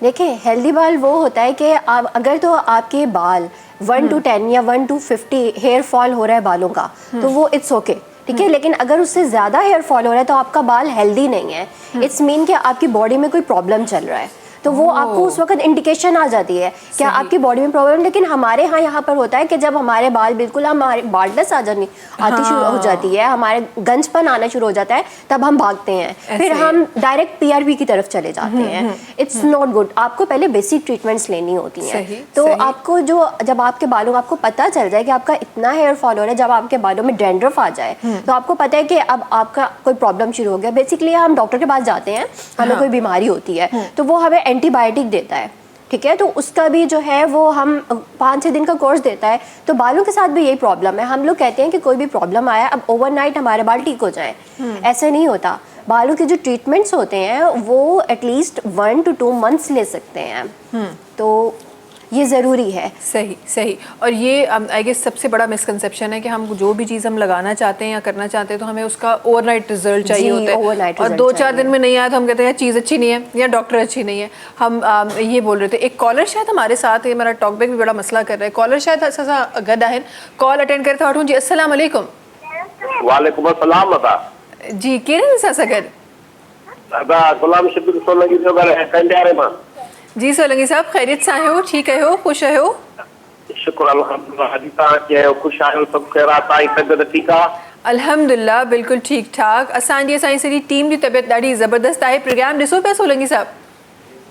देखिए, हेल्दी बाल वो होता है कि आप अगर तो आपके बाल 1 to 10 या 1 to 50 हेयर फॉल हो रहा है बालों का, तो वो इट्स ओके, ठीक है। लेकिन अगर उससे ज़्यादा हेयर फॉल हो रहा है तो आपका बाल हेल्दी नहीं है, इट्स मीन कि आपकी बॉडी में कोई प्रॉब्लम चल रहा है, तो वो आपको उस वक्त इंडिकेशन आ जाती है कि आपकी बॉडी में प्रॉब्लम। लेकिन हमारे यहाँ पर होता है कि जब हमारे बाल बिल्कुल, हमारे बाल्डनेस आती शुरू हो जाती है, हमारे गंजपन आना शुरू हो जाता है, तब हम भागते हैं, फिर हम डायरेक्ट PRP की तरफ चले जाते हैं। It's not good. आपको पहले बेसिक ट्रीटमेंट्स लेनी होती हैं। तो आपको जब आपके बालों, आपको पता चल जाए कि आपका इतना हेयर फॉल हो रहा है, जब आपके बालों में डैंड्रफ आ जाए तो आपको पता है कि अब आपका कोई प्रॉब्लम शुरू हो गया। बेसिकली हम डॉक्टर के पास जाते हैं, हमें कोई बीमारी होती है तो वो हमें एंटीबायोटिक देता है, ठीक है। तो उसका भी जो है वो हम 5-6 दिन का कोर्स देता है। तो बालों के साथ भी यही प्रॉब्लम है। हम लोग कहते हैं कि कोई भी प्रॉब्लम आया अब ओवरनाइट हमारे बाल ठीक हो जाए, ऐसे नहीं होता। बालों के जो ट्रीटमेंट्स होते हैं वो एटलीस्ट 1 to 2 months ले सकते हैं, तो ये ज़रूरी है। सही सही। और ये आई गेस सबसे बड़ा मिसकंसेप्शन है कि हम जो भी चीज़ हम लगाना चाहते हैं या करना चाहते हैं तो हमें उसका ओवरनाइट रिजल्ट चाहिए होता है, और 2-4 दिन में नहीं आया तो हम कहते हैं चीज़ अच्छी नहीं है या डॉक्टर अच्छी नहीं है। हम ये बोल रहे थे, एक कॉलर शायद हमारे साथ है, हमारा टॉकबैक भी बड़ा मसला कर रहा है। कॉलर शायद ऐसा गद है, कॉल अटेंड करते हूँ जी। अस्सलाम वालेकुम। वालेकुम अस्सलाम। जी केरन सा सगद गुलाम शबीर सोलंकी जो है कंडियारे में। जी सोलंकी साहब, खैरियत से आए हो? ठीक है हो? खुश है हो? शुक्र अल्हम्दुलिल्लाह। अॼु तव्हां कीअं आहियो? ख़ुशि आहियो? सभु ख़ैरात? तव्हांजी तबियत ठीकु आहे? अल्हम्दुलिल्लाह बिल्कुल ठीक ठाक। असांजी असांजी सॼी टीम जी तबियत ॾाढी ज़बरदस्त आहे। प्रोग्राम ॾिसो पिया सोलंकी साहब?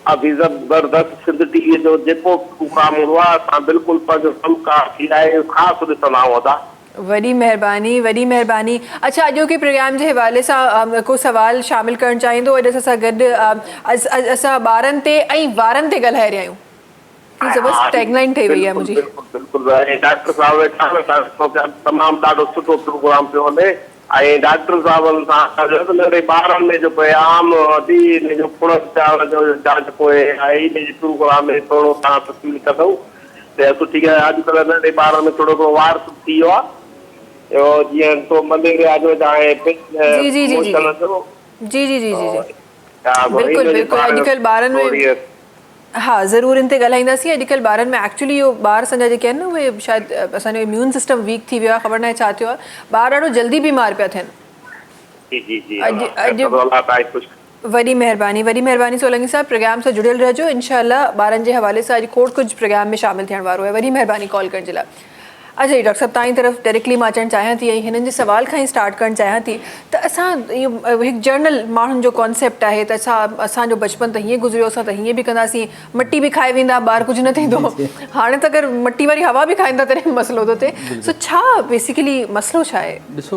अभी ज़बरदस्त सिंध टीवी जो जेको प्रोग्राम हूंदो आहे असां बिल्कुलु पंहिंजो कमकार थी आहे ख़ासि ॾिसंदा आहियूं। अदा वॾी महिरबानी, वॾी महिरबानी। अच्छा, अॼो के प्रोग्राम जे हवाले सां को सवाल शामिल करणु चाहींदो? अॼु असां गॾु असां ॿारनि ते ऐं वारनि ते ॻाल्हाए रहिया आहियूं। ज़बरदस्त टैगलाइन ठही वई आहे मुंहिंजी। बिल्कुलु। डॉक्टर साहब वेठा आहिनि, तमामु ॾाढो सुठो प्रोग्राम पियो हले। ऐं डॉक्टर साहबनि सां नंढे ॿारनि में जो आम इन जो फुण चांवर जो जांच पोइ आहे, इन जे प्रोग्राम में थोरो तव्हां तस्वीर कंदव त सुठी आहे। अॼुकल्ह नंढे ॿारनि में थोरो घणो वार थी वियो आहे, जीअं तो मलेरिया जो चाहे जी जी जी जी जी जी जी जी बिल्कुल बिल्कुल। अॼुकल्ह ॿारनि में, हाँ ज़रूरु इन ते ॻाल्हाईंदासीं। अॼुकल्ह ॿारनि में एक्चुअली इहो ॿार असांजा जेके आहिनि न उहे शायदि असांजो इम्यून सिस्टम वीक थी वियो आहे, ख़बर न आहे छा थियो आहे, ॿार ॾाढो जल्दी बीमार पिया थियनि। वॾी महिरबानी, वॾी महिरबानी सोलंकी साहब। प्रोग्राम सां जुड़ियल रहिजो, इंशाअल्लाह ॿारनि जे हवाले सां अॼु खोड़ कुझु प्रोग्राम में शामिल थियण वारो आहे। वॾी महिरबानी कॉल करण जे लाइ। अच्छा जी डॉक्टर साहब, तव्हांजी तरफ़ डायरेक्टली मां अचणु चाहियां थी ऐं हिननि जे सवाल खां ई स्टार्ट करणु चाहियां थी त असां इहो हिकु जर्नल माण्हुनि जो कॉन्सेप्ट आहे त असांजो बचपन त हीअं गुज़रियो, असां त हीअं बि कंदासीं, मटी बि खाए वेंदा, ॿार कुझु न थींदो। हाणे त अगरि मटी वारी हवा बि खाईंदा तॾहिं मसइलो थो थिए। सो छा बेसिकली मसइलो छा आहे? ॾिसो,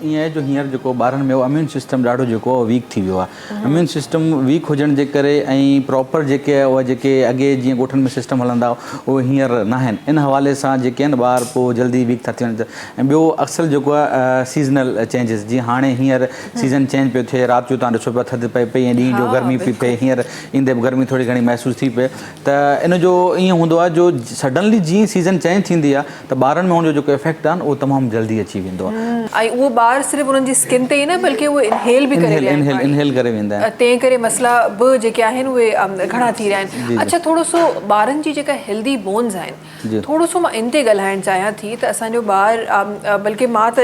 ईअं आहे जो हींअर जेको ॿारनि में इम्यून सिस्टम ॾाढो जेको वीक थी वियो आहे। इम्यून सिस्टम वीक हुजण जे करे ऐं प्रॉपर जेके आहे उहा जेके अॻे जीअं ॻोठनि में सिस्टम हलंदा उहे हींअर न आहिनि। इन हवाले सां जेके आहिनि ॿार पोइ जल्दी वीक था थी वञनि। ऐं ॿियो अक्सर जेको आहे सीज़नल चेंजिस, जीअं हाणे हींअर सीज़न चेंज पियो थिए, राति जो तव्हां ॾिसो पिया थधि पए पई ऐं ॾींहं जो गर्मी पई पए, हींअर ईंदे बि गर्मी थोरी घणी महसूसु थी पए। त इन जो ईअं हूंदो आहे जो सडनली जीअं सीज़न चेंज थींदी आहे त ॿारनि में हुनजो जेको इफेक्ट आहे उहो तमामु जल्दी अची वेंदो आहे। ऐं उहो ॿार सिर्फ़ु उन्हनि जी स्किन ते ई न बल्कि उहे इनहेल बि करे इनहेल करे वेंदा आहिनि। तंहिं करे मसइला बि जेके आहिनि उहे घणा थी रहिया आहिनि। अच्छा, थोरो सो ॿारनि जी जेका हेल्दी बोन्स आहिनि, थोरो सो मां इन ते ॻाल्हाइणु चाहियां थी त असांजो ॿार, बल्कि मां त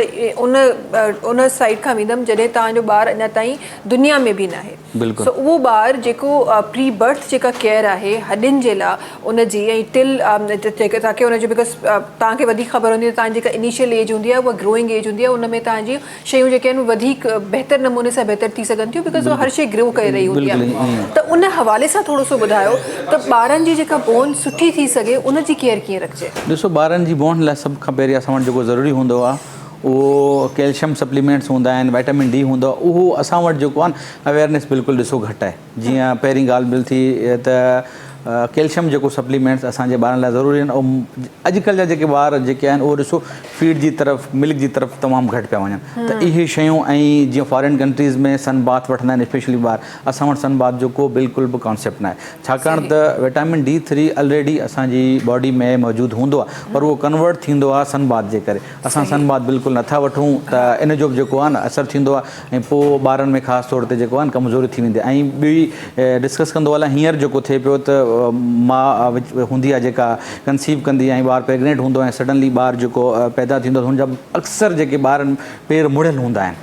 उन साइड खां वेंदमि जॾहिं तव्हांजो ॿार अञा ताईं दुनिया में बि न आहे। सो उहो ॿार जेको प्री बर्थ जेका केयर आहे हॾियुनि जे लाइ उनजी ऐं टिल ताकी उनजो, बिकॉज तव्हांखे वधीक ख़बर हूंदी आहे तव्हांजी जेका इनिशियल एज हूंदी आहे उहा ग्रोइंग एज हूंदी आहे, उन में तव्हांजी शयूं जेके आहिनि वधीक बहितर नमूने सां बहितर थी सघनि थियूं, बिकॉज उहा हर शइ ग्रो करे रही हूंदी आहे। त उन हवाले सां थोरो सो ॿुधायो त ॿारनि जी जेका बोन सुठी थी सघे उनजी केयर कीअं रखिजे? ॾिसो, ॿारनि जी बोन लाइ सभ खां पहिरीं असां वटि जेको ज़रूरी हूंदो आहे उहो कैल्शियम सप्लीमेंट्स हूंदा आहिनि, विटामिन डी हूंदो आहे, उहो असां वटि जेको आहे न अवेयरनेस बिल्कुलु ॾिसो घटि आहे। जीअं पहिरीं ॻाल्हि बिल थी त कैल्शियम जेको सप्लीमेंट्स असांजे ॿारनि लाइ ज़रूरी आहिनि, ऐं अॼुकल्ह जा जेके ॿार जेके आहिनि उहो ॾिसो फीड जी तरफ़ मिल्क जी तरफ़ तमामु घटि पिया वञनि। त इहे शयूं ऐं जीअं फॉरेन कंट्रीज़ में सन बाथ वठंदा आहिनि स्पेशली ॿार, असां वटि सन बाथ जो को बिल्कुलु बि कॉन्सेप्ट न आहे, छाकाणि त विटामिन D3 ऑलरेडी असांजी बॉडी में मौजूदु हूंदो आहे, पर उहो कन्वर्ट थींदो आहे सन बाथ जे करे। असां सन बाथ बिल्कुलु नथा वठूं त इन जो बि जेको आहे न असरु थींदो आहे, ऐं पोइ ॿारनि में ख़ासि तौर ते जेको आहे न कमज़ोरी थी वेंदी आहे। ऐं ॿी डिस्कस कंदो हलां, हींअर जेको थिए पियो त माउ हूंदी आहे जेका कंसीव कंदी आहे ऐं ॿारु प्रेगनेंट हूंदो आहे, सडनली ॿारु जेको पैदा थींदो, हुनजा अक्सर जेके ॿारनि पेर मुड़ियल हूंदा आहिनि,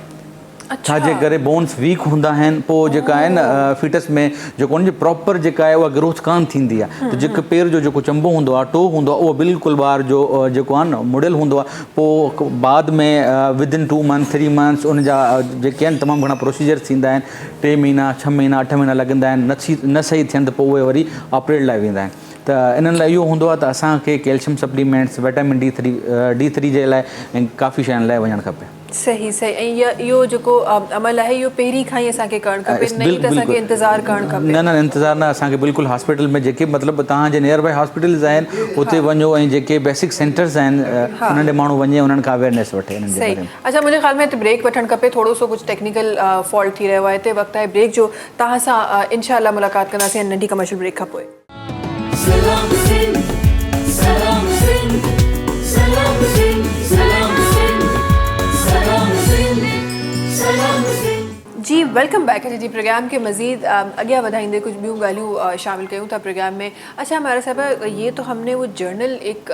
छाजे करे बोन्स वीक हूंदा आहिनि, पोइ जेका आहे न फीटस में जेको उनजी प्रॉपर जेका आहे उहा ग्रोथ कान थींदी आहे। त जेको पेर जो जेको चंबो हूंदो आहे, टो हूंदो आहे, उहो बिल्कुलु ॿार जो जेको आहे न मुड़ियल हूंदो आहे। पोइ बाद में विदिन 2 मंथ 3 मंथ्स उनजा जेके आहिनि तमामु घणा प्रोसीजर्स थींदा आहिनि, 3 महीना 6 महीना 8 महीना लॻंदा आहिनि, न सही थियनि त पोइ उहे वरी ऑपरेट लाइ वेंदा आहिनि। त इन्हनि लाइ इहो हूंदो आहे त असांखे कैल्शियम सप्लीमेंट्स, विटामिन D3 जे लाइ ऐं काफ़ी शयुनि लाइ वञणु खपे। सही सही। ऐं इहो जेको अमल आहे इहो पहिरीं खां ई असांखे करणु खपे, न त असांखे इंतज़ारु करणु खपे। न इंतज़ारु न, असांखे बिल्कुलु हॉस्पिटल में जेके मतिलबु तव्हांजे नियर बाय हॉस्पिटल्स आहिनि उते वञो, ऐं जेके बेसिक सेंटर्स आहिनि उन्हनि ॾे माण्हू वञे, उन्हनि खां अवेयरनेस वठे इन्हनि जे बारे में। अच्छा, मुंहिंजे ख़्याल में हिते ब्रेक वठणु खपे, थोरो सो कुझु टेक्निकल फॉल्ट थी रहियो आहे हिते। वक़्तु आहे ब्रेक जो, तव्हां सां इंशाअल्लाह मुलाक़ात कंदासीं नंढी कमर्शियल ब्रेक खां पोइ। सलाम सिंध सलाम सिंध सलाम सिंध सलाम सिंध सलाम सिंध सलाम सिंध। जी वेलकम बैक है जी। प्रोग्राम के मज़ीद अॻियां वधाईंदे कुछ ॿियूं ॻाल्हियूं शामिल कयूं था प्रोग्राम में। अच्छा हमारा साहब, ये तो हमने वो जर्नल एक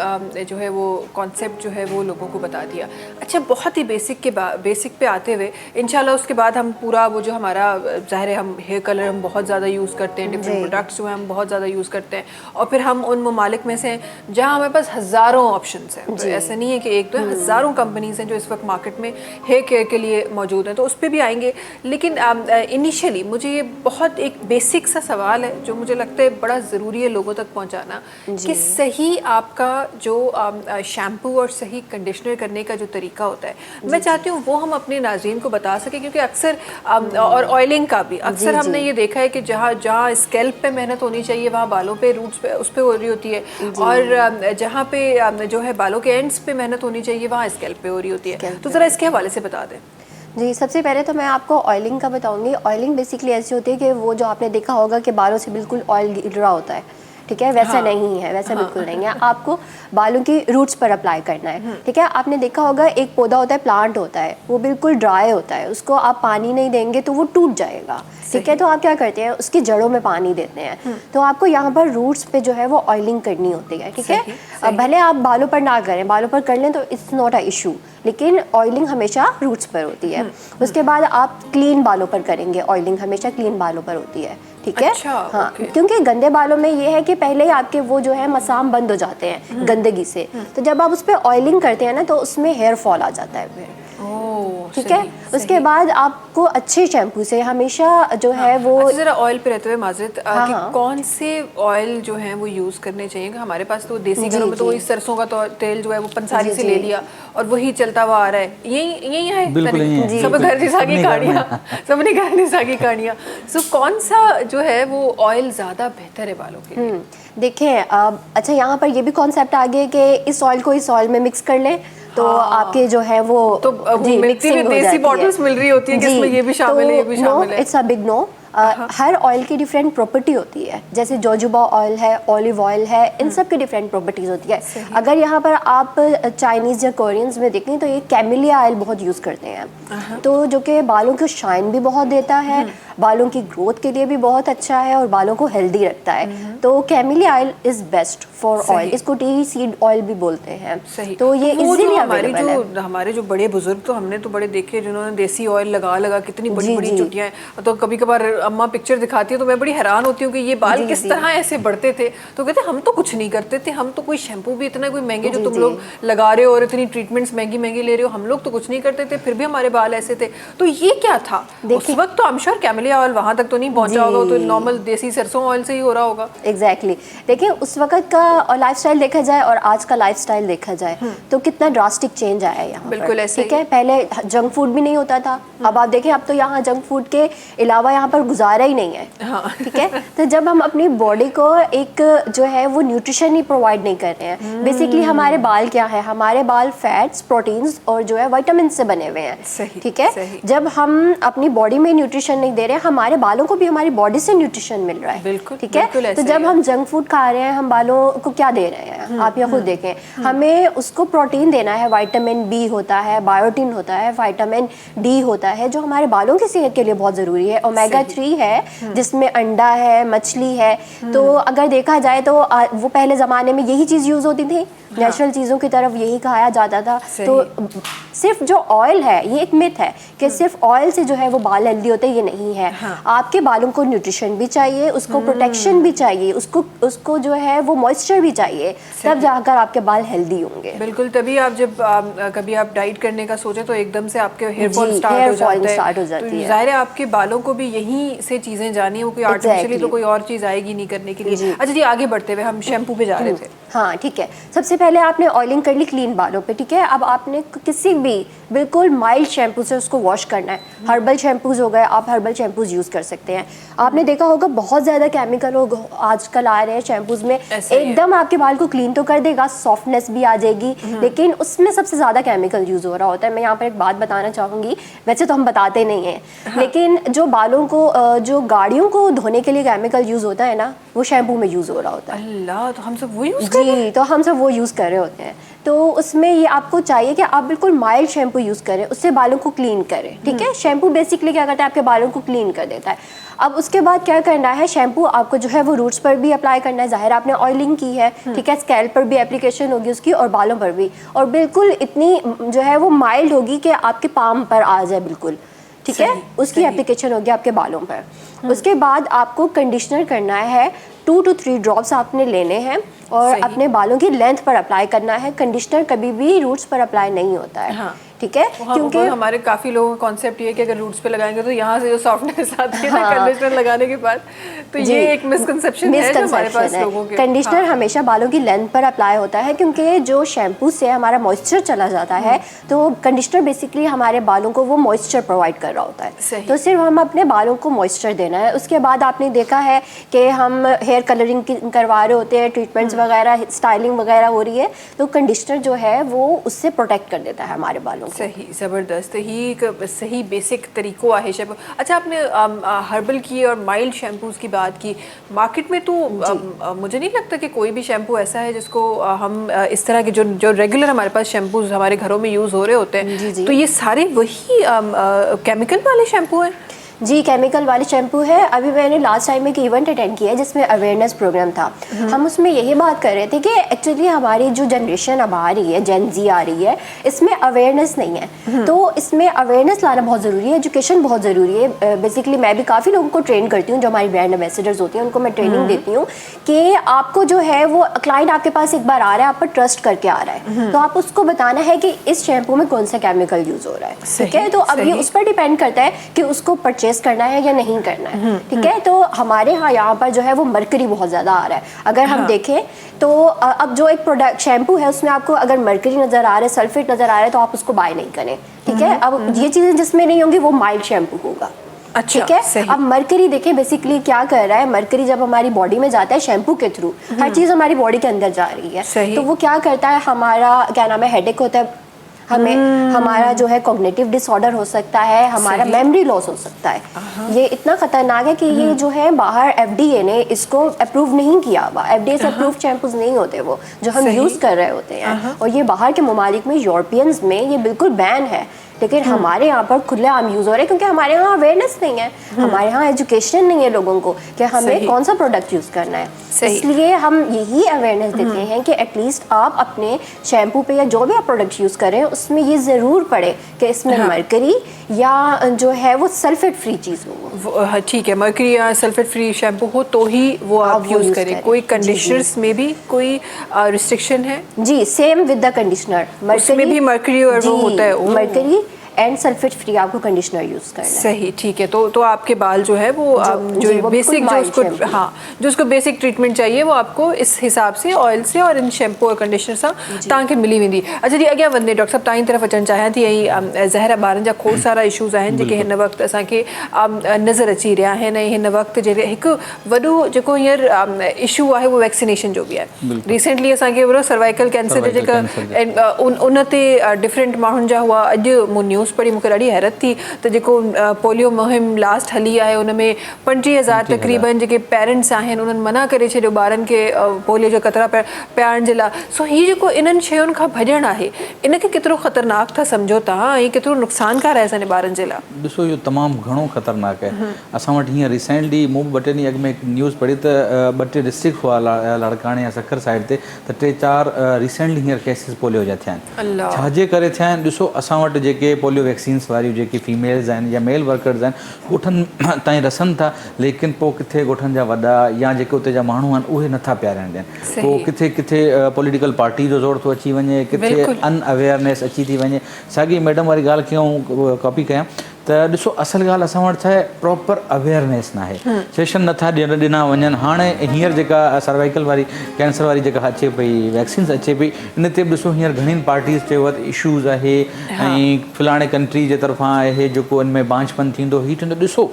जो है वो कॉन्सेप्ट जो है वो लोगों को बता दिया। अच्छा, बहुत ही बेसिक पे आते हुए इंशाल्लाह उसके बाद हम पूरा वो जो हमारा ज़ाहिर है हम हेयर कलर हम बहुत ज़्यादा यूज़ करते हैं, डिफरेंट प्रोडक्ट्स जो हैं हम बहुत ज़्यादा यूज़ करते हैं, और फिर हम उन ममालिक में से हैं जहाँ हमारे पास हज़ारों ऑप्शन हैं। तो ऐसा नहीं है कि एक दो, हज़ारों कंपनीज़ हैं जो इस वक्त मार्केट में हेयर केयर के लिए मौजूद हैं, तो उस पर भी आएंगे। लेकिन इनिशियली मुझे ये बहुत एक बेसिक सा सवाल है जो मुझे लगता है बड़ा ज़रूरी है लोगों तक पहुंचाना, कि सही आपका जो शैम्पू और सही कंडीशनर करने का जो तरीका होता है, मैं चाहती हूँ वो हम अपने नाज़रीन को बता सकें, क्योंकि अक्सर और ऑयलिंग का भी अक्सर हमने ये देखा है कि जहाँ स्कैल्प पे मेहनत होनी चाहिए वहाँ बालों पे, रूट्स पे, उस पर हो रही होती है, और जहाँ पे जो है बालों के एंड्स पे मेहनत होनी चाहिए वहाँ स्कैल्प पे हो रही होती है। तो ज़रा इसके हवाले से बता दें। जी, सबसे पहले तो मैं आपको ऑयलिंग का बताऊंगी। ऑयलिंग बेसिकली ऐसी होती है कि वो जो आपने देखा होगा कि बालों से बिल्कुल ऑयल गिर रहा होता है, ठीक है, वैसा नहीं है, वैसा बिल्कुल नहीं है। आपको बालों की रूट्स पर अप्लाई करना है, ठीक है। आपने देखा होगा एक पौधा होता है, प्लांट होता है, वो बिल्कुल ड्राई होता है, उसको आप पानी नहीं देंगे तो वो टूट जाएगा, ठीक है। तो आप क्या करते हैं, उसकी जड़ों में पानी देते हैं। तो आपको यहाँ पर रूट्स पे जो है वो ऑयलिंग करनी होती है, ठीक है। भले आप बालों पर ना करें, बालों पर कर लें तो इट्स नॉट अ इशू, लेकिन ऑयलिंग हमेशा रूट्स पर होती है। उसके बाद आप क्लीन बालों पर करेंगे, ऑयलिंग हमेशा क्लीन बालों पर होती है, ठीक है। अच्छा, हाँ, क्योंकि गंदे बालों में ये है कि पहले ही आपके वो जो है मसाम बंद हो जाते हैं गंदगी से, तो जब आप उस पर ऑयलिंग करते हैं ना तो उसमें हेयर फॉल आ जाता है फिर, ठीक है। उसके बाद आपको अच्छे शैम्पू से हमेशा जो है वो ज़रा ऑयल पे रहते हुए माजरत कि कौन से ऑयल जो हैं वो यूज़ करने चाहिए। हमारे पास तो देसी घरों में तो वही सरसों का तो तेल जो है वो पंसारी से ले लिया और वही चलता हुआ आ रहा है, यही है, सब घर निसागी कहानियाँ, सबने घर निसागी कहानियाँ। सो कौन सा जो है वो ऑयल ज़्यादा बेहतर है बालों के लिए? देखिए, अच्छा यहाँ पर ये भी कॉन्सेप्ट आ गया कि इस ऑयल को इस ऑयल में मिक्स कर लें तो आपके जो है वो जी मिक्सिंग हो जाती है। देसी बॉटल्स मिल रही होती है कि इसमें ये भी शामिल है, ये भी शामिल है। इट्स अ बिग नो। हर ऑयल की डिफरेंट प्रॉपर्टी होती है, जैसे जोजोबा ऑयल है, ऑलिव ऑयल है, इन सब की डिफरेंट प्रॉपर्टीज होती है। अगर यहाँ पर आप चाइनीज़ या कोरियंस में देखें तो ये कैमिलिया ऑयल बहुत यूज़ करते हैं, तो जो कि बालों को शाइन भी बहुत देता है, बालों की ग्रोथ के लिए भी बहुत अच्छा है और बालों को हेल्दी रखता है। तो camellia oil is best for oil, इसको टी सीड ऑयल भी बोलते हैं। तो ये इजीली अवेलेबल है। हमारे जो बड़े बुजुर्ग तो हमने तो बड़े देखे जिन्होंने देसी ऑयल लगा कितनी बड़ी बड़ी चुटियाँ, तो कभी कभार अम्मा पिक्चर दिखाती है तो मैं बड़ी हैरान होती हूँ कि ये बाल किस तरह ऐसे बढ़ते थे। तो कहते हम तो कुछ नहीं करते थे, हम तो कोई शैम्पू भी इतना कोई महंगे जो तुम लोग लगा रहे हो और इतनी ट्रीटमेंट्स महंगी ले रहे हो, हम लोग तो कुछ नहीं करते थे, फिर भी हमारे बाल ऐसे थे। तो ये क्या था उस वक्त? तो I am sure camellia camellia oil वहाँ तक तो नहीं पहुँचा जी। होगा, वो तो नॉर्मल देसी सरसों ऑयल से ही हो रहा होगा। एग्जैक्टली देखिए उस वक्त का लाइफस्टाइल देखा जाए और आज का लाइफस्टाइल देखा जाए तो कितना ड्रास्टिक चेंज आया है यहाँ बिल्कुल पर। ऐसे ठीक है, पहले जंक फूड भी नहीं होता था, अब आप देखें अब तो यहाँ जंक फूड के अलावा यहाँ पर गुजारा ही नहीं है। हाँ। ठीक है, तो जब हम अपनी बॉडी को एक जो है वो न्यूट्रिशन ही प्रोवाइड नहीं कर रहे हैं, बेसिकली हमारे बाल क्या है, हमारे बाल फैट्स, प्रोटीन्स और जो है विटामिन से बने हुए हैं। सही, ठीक है, सही। जब हम अपनी बॉडी में न्यूट्रिशन नहीं दे रहे हैं, हमारे बालों को भी हमारी बॉडी से न्यूट्रिशन मिल रहा है। बिल्कुल, ठीक है, बिल्कुल ऐसे तो ही जब है। हम जंक फूड खा रहे हैं हम बालों को क्या दे रहे हैं, आप ये खुद देखें, हमें उसको प्रोटीन देना है, विटामिन बी होता है, बायोटिन होता है, विटामिन डी होता है जो हमारे बालों की सेहत के लिए बहुत ज़रूरी है, ओमेगा 3 है जिसमें अंडा है, मछली है। तो अगर देखा जाए तो वो पहले ज़माने में यही चीज़ यूज़ होती थी, नेचुरल चीज़ों की तरफ यही खाया जाता था। तो सिर्फ जो ऑयल है ये एक मिथ है कि सिर्फ ऑयल से जो है वो बाल हेल्दी होते हैं, ये नहीं है। आपके बालों को न्यूट्रिशन भी चाहिए, उसको प्रोटेक्शन भी चाहिए, उसको जो है वो मॉइस्चर भी चाहिए, तब जाकर आपके बाल हेल्दी होंगे। बिल्कुल, तभी आप जब कभी आप डाइट करने का सोचे तो एकदम से आपके हेयर फॉल जी, स्टार्ट hair हो fall जाता start हो है, जाती तो है। जाहिर है आपके बालों को भी यहीं से चीज़ें जानी है, वो कोई आर्टिफिशियली तो Exactly. कोई और चीज़ आएगी नहीं करने के लिए। अच्छा जी, आगे बढ़ते हुए हम शैम्पू पे जा रहे थे। हाँ ठीक है, सबसे पहले आपने ऑयलिंग कर ली क्लीन बालों पे। ठीक है, अब आपने किसी भी बिल्कुल माइल्ड शैम्पू से उसको वॉश करना है। हर्बल शैम्पूज हो गए, आप हर्बल शैम्पूज यूज़ कर सकते हैं। आपने देखा होगा बहुत ज़्यादा केमिकल आजकल आ रहे हैं शैम्पूज में, ऐसे ही है। एकदम आपके बाल को क्लीन तो कर देगा, सॉफ्टनेस भी आ जाएगी, लेकिन उसमें सबसे ज़्यादा केमिकल यूज़ हो रहा होता है। मैं यहाँ पर एक बात बताना चाहूँगी, वैसे तो हम बताते नहीं हैं, लेकिन जो बालों को जो गाड़ियों को धोने के लिए केमिकल यूज़ होता है ना, वो शैम्पू में यूज़ हो रहा होता है। अल्लाह, तो हम सब वो यूज़ जी, तो हम सब वो यूज़ कर रहे होते हैं। तो उसमें ये आपको चाहिए कि आप बिल्कुल माइल्ड शैम्पू यूज़ करें, उससे बालों को क्लीन करें। ठीक है, शैम्पू बेसिकली क्या करता है, आपके बालों को क्लीन कर देता है। अब उसके बाद क्या करना है, शैम्पू आपको जो है वो रूट्स पर भी अप्लाई करना है। ज़ाहिर आपने ऑयलिंग की है, ठीक है, स्कैल्प पर भी एप्लीकेशन होगी उसकी और बालों पर भी, और बिल्कुल इतनी जो है वो माइल्ड होगी कि आपके पाम पर आ जाए बिल्कुल। ठीक है, उसकी एप्लीकेशन होगी आपके बालों पर। उसके बाद आपको कंडीशनर करना है, 2 to 3 ड्रॉप्स आपने लेने हैं और अपने बालों की लेंथ पर अप्लाई करना है। कंडीशनर कभी भी रूट्स पर अप्लाई नहीं होता है। हाँ। ठीक है, क्योंकि हमारे काफ़ी लोगों का कॉन्सेप्ट ये है कि अगर रूट्स पे लगाएंगे तो यहाँ से जो सॉफ्टनेस आती है ना कंडीशनर लगाने के बाद, तो ये एक मिसकंसेप्शन है जो हमारे पास लोगों के। कंडीशनर हमेशा बालों की लेंथ पर अप्लाई होता है, क्योंकि जो शैम्पू से हमारा मॉइस्चर चला जाता है, तो कंडीशनर बेसिकली हमारे बालों को वो मॉइस्चर प्रोवाइड कर रहा होता है। तो सिर्फ हम अपने बालों को मॉइस्चर देना है। उसके बाद आपने देखा है कि हम हेयर कलरिंग करवा रहे होते हैं, ट्रीटमेंट्स वगैरह, स्टाइलिंग वगैरह हो रही है, तो कंडीशनर जो है वो उससे प्रोटेक्ट कर देता है हमारे बालों को। सही, ज़बरदस्त ही एक सही बेसिक तरीक़ों है शैम्पू। अच्छा, आपने हर्बल की और माइल्ड शैम्पूज़ की बात की, मार्केट में तो मुझे नहीं लगता कि कोई भी शैम्पू ऐसा है जिसको हम इस तरह के जो रेगुलर हमारे पास शैम्पूज़ हमारे घरों में यूज़ हो रहे होते हैं, तो ये सारे वही केमिकल वाले शैम्पू हैं? जी, केमिकल वाली शैम्पू है। अभी मैंने लास्ट टाइम एक इवेंट अटेंड किया है जिसमें अवेयरनेस प्रोग्राम था। हम उसमें यही बात कर रहे थे कि एक्चुअली हमारी जो जनरेशन अब आ रही है, जेन ज़ी आ रही है, इसमें अवेयरनेस नहीं है। तो इसमें अवेयरनेस लाना बहुत ज़रूरी है, एजुकेशन बहुत ज़रूरी है। बेसिकली मैं भी काफ़ी लोगों को ट्रेन करती हूँ, जो हमारी ब्रांड एम्बेसडर्स होती हैं उनको मैं ट्रेनिंग देती हूँ कि आपको जो है वो क्लाइंट आपके पास एक बार आ रहा है, आप पर ट्रस्ट करके आ रहा है, तो आप उसको बताना है कि इस शैम्पू में कौन सा केमिकल यूज़ हो रहा है। ठीक है, तो अब ये उस पर डिपेंड करता है कि उसको परचेज करना है या नहीं करना है। ठीक है, तो हमारे यहाँ पर जो है वो मरकरी बहुत ज़्यादा आ रहा है। अगर हम देखें तो अब जो एक प्रोडक्ट शैम्पू है उसमें आपको अगर मरकरी नज़र आ रहा है, सल्फेट नज़र आ रहा है, तो आप उसको बाय नहीं करें। ठीक है, अब ये चीज़ें जिसमें नहीं होंगी वो माइल्ड शैम्पू होगा। अच्छा, ठीक है, अब मरकरी देखिए बेसिकली क्या कर रहा है, मरकरी जब हमारी बॉडी में जाता है शैम्पू के थ्रू, हर चीज़ हमारी बॉडी के अंदर जा रही है, तो वो क्या करता है, हमारा क्या नाम है, हेडेक होता है हमें, हमारा जो है कॉग्निटिव डिसऑर्डर हो सकता है, हमारा मेमोरी लॉस हो सकता है। ये इतना खतरनाक है कि ये जो है बाहर एफडीए ने इसको अप्रूव नहीं किया हुआ। एफडीए से अप्रूव शैम्पूज नहीं होते वो जो हम यूज़ कर रहे होते हैं, और ये बाहर के ममालिक में, यूरोपियंस में ये बिल्कुल बैन है, लेकिन हमारे यहाँ पर खुलेआम यूज़ हो रहे हैं क्योंकि हमारे यहाँ अवेयरनेस नहीं है, हमारे यहाँ एजुकेशन नहीं है लोगों को कि हमें कौन सा प्रोडक्ट यूज़ करना है। इसलिए हम यही अवेयरनेस देते हैं कि एटलीस्ट आप अपने शैम्पू पे या जो भी आप प्रोडक्ट यूज़ करें उसमें ये ज़रूर पड़े कि इसमें मरकरी या जो है वो सल्फेट फ्री चीज़ हो। ठीक है, मरकरी या सल्फेट फ्री शैम्पू हो तो ही वो आप यूज़ करें। कोई कंडीशनर्स में भी कोई रिस्ट्रिक्शन है? जी, सेम विद द कंडीशनर, उसमें भी मरकरी और वो होता है? मरकरी एंड सल्फेट फ्री आपको कंडीशनर यूज़ करना है। सही, ठीक है। तो आपके बाल जो है वो जी, जो वो बेसिक बिल्कुल जो mild उसको shampoo। हाँ जो उसको बेसिक ट्रीटमेंट चाहिए वो आपको इस हिसाब से ऑयल से और इन शैम्पू और कंडीशनर सां तव्हांखे मिली वेंदी। अच्छा जी, अॻियां वधंदे डॉक्टर साहब तव्हां जी तरफ़ अचणु चाहियां थी। ऐं ज़हरा ॿारनि जा खोड़ सारा इशूज़ आहिनि जेके हिन वक़्तु असांखे नज़र अची रहिया आहिनि। ऐं हिन वक़्तु जेके हिकु वॾो जेको हींअर इशू आहे उहो वैक्सीनेशन जो बि आहे। रिसेंटली असांखे वरो सर्वाइकल कैंसर जे जेका उन ते डिफरेंट माण्हुनि जा हुआ। अॼु मूं न्यूज़ पढ़ी, मूंखे ॾाढी हैरत थी त जेको पोलियो मुहिम लास्ट हली आहे उन में 25,000 तक़रीबन जेके पेरेंट्स आहिनि उन्हनि मना करे छॾियो ॿारनि खे पोलियो जा क़तरा पियारण जे लाइ। सो हीअ जेको इन्हनि शयुनि खां भॼणु आहे इनखे केतिरो ख़तरनाक था सम्झो तव्हां ऐं केतिरो नुक़सानकार आहे असांजे ॿारनि जे लाइ? ॾिसो इहो तमामु घणो ख़तरनाक आहे। असां वटि हीअं रिसेंटली मूं 2 टे ॾींहं अॻु में हिकु न्यूज़ पढ़ी त 2 टे डिस्ट्रिक्ट हुआ लाड़काणे या सखर साइड ते, त 3-4 रिसेंटली हींअर केसिस पोलियो जा थिया आहिनि। छाजे करे थिया आहिनि? ॾिसो असां वटि जेके पोलियो वैक्सीन्स वारियूं जेकी फीमेल्स आहिनि या मेल वर्कर्स आहिनि ॻोठनि ताईं रसनि था, लेकिन पोइ किथे ॻोठनि जा वॾा या जेके उते जा माण्हू आहिनि उहे नथा पियारणु ॾियनि। पोइ किथे किथे पॉलिटिकल पार्टी जो ज़ोर थो अची वञे, किथे अनअवेयरनेस अची थी वञे। साॻी मैडम वारी ॻाल्हि कीअं कॉपी कयां त ॾिसो असल ॻाल्हि असां वटि छा आहे, प्रॉपर अवेयरनेस न आहे, सेशन नथा ॾिना वञनि। हाणे हींअर जेका सर्वाइकल वारी कैंसर वारी जेका अचे पई वैक्सीन्स अचे पई, इन ते बि ॾिसो हींअर घणियुनि पार्टीज़ चयो आहे इशूज़ आहे ऐं फलाणे कंट्री जे तरफ़ां आहे जेको इन में बांझपन थींदो हीअ थींदो। ॾिसो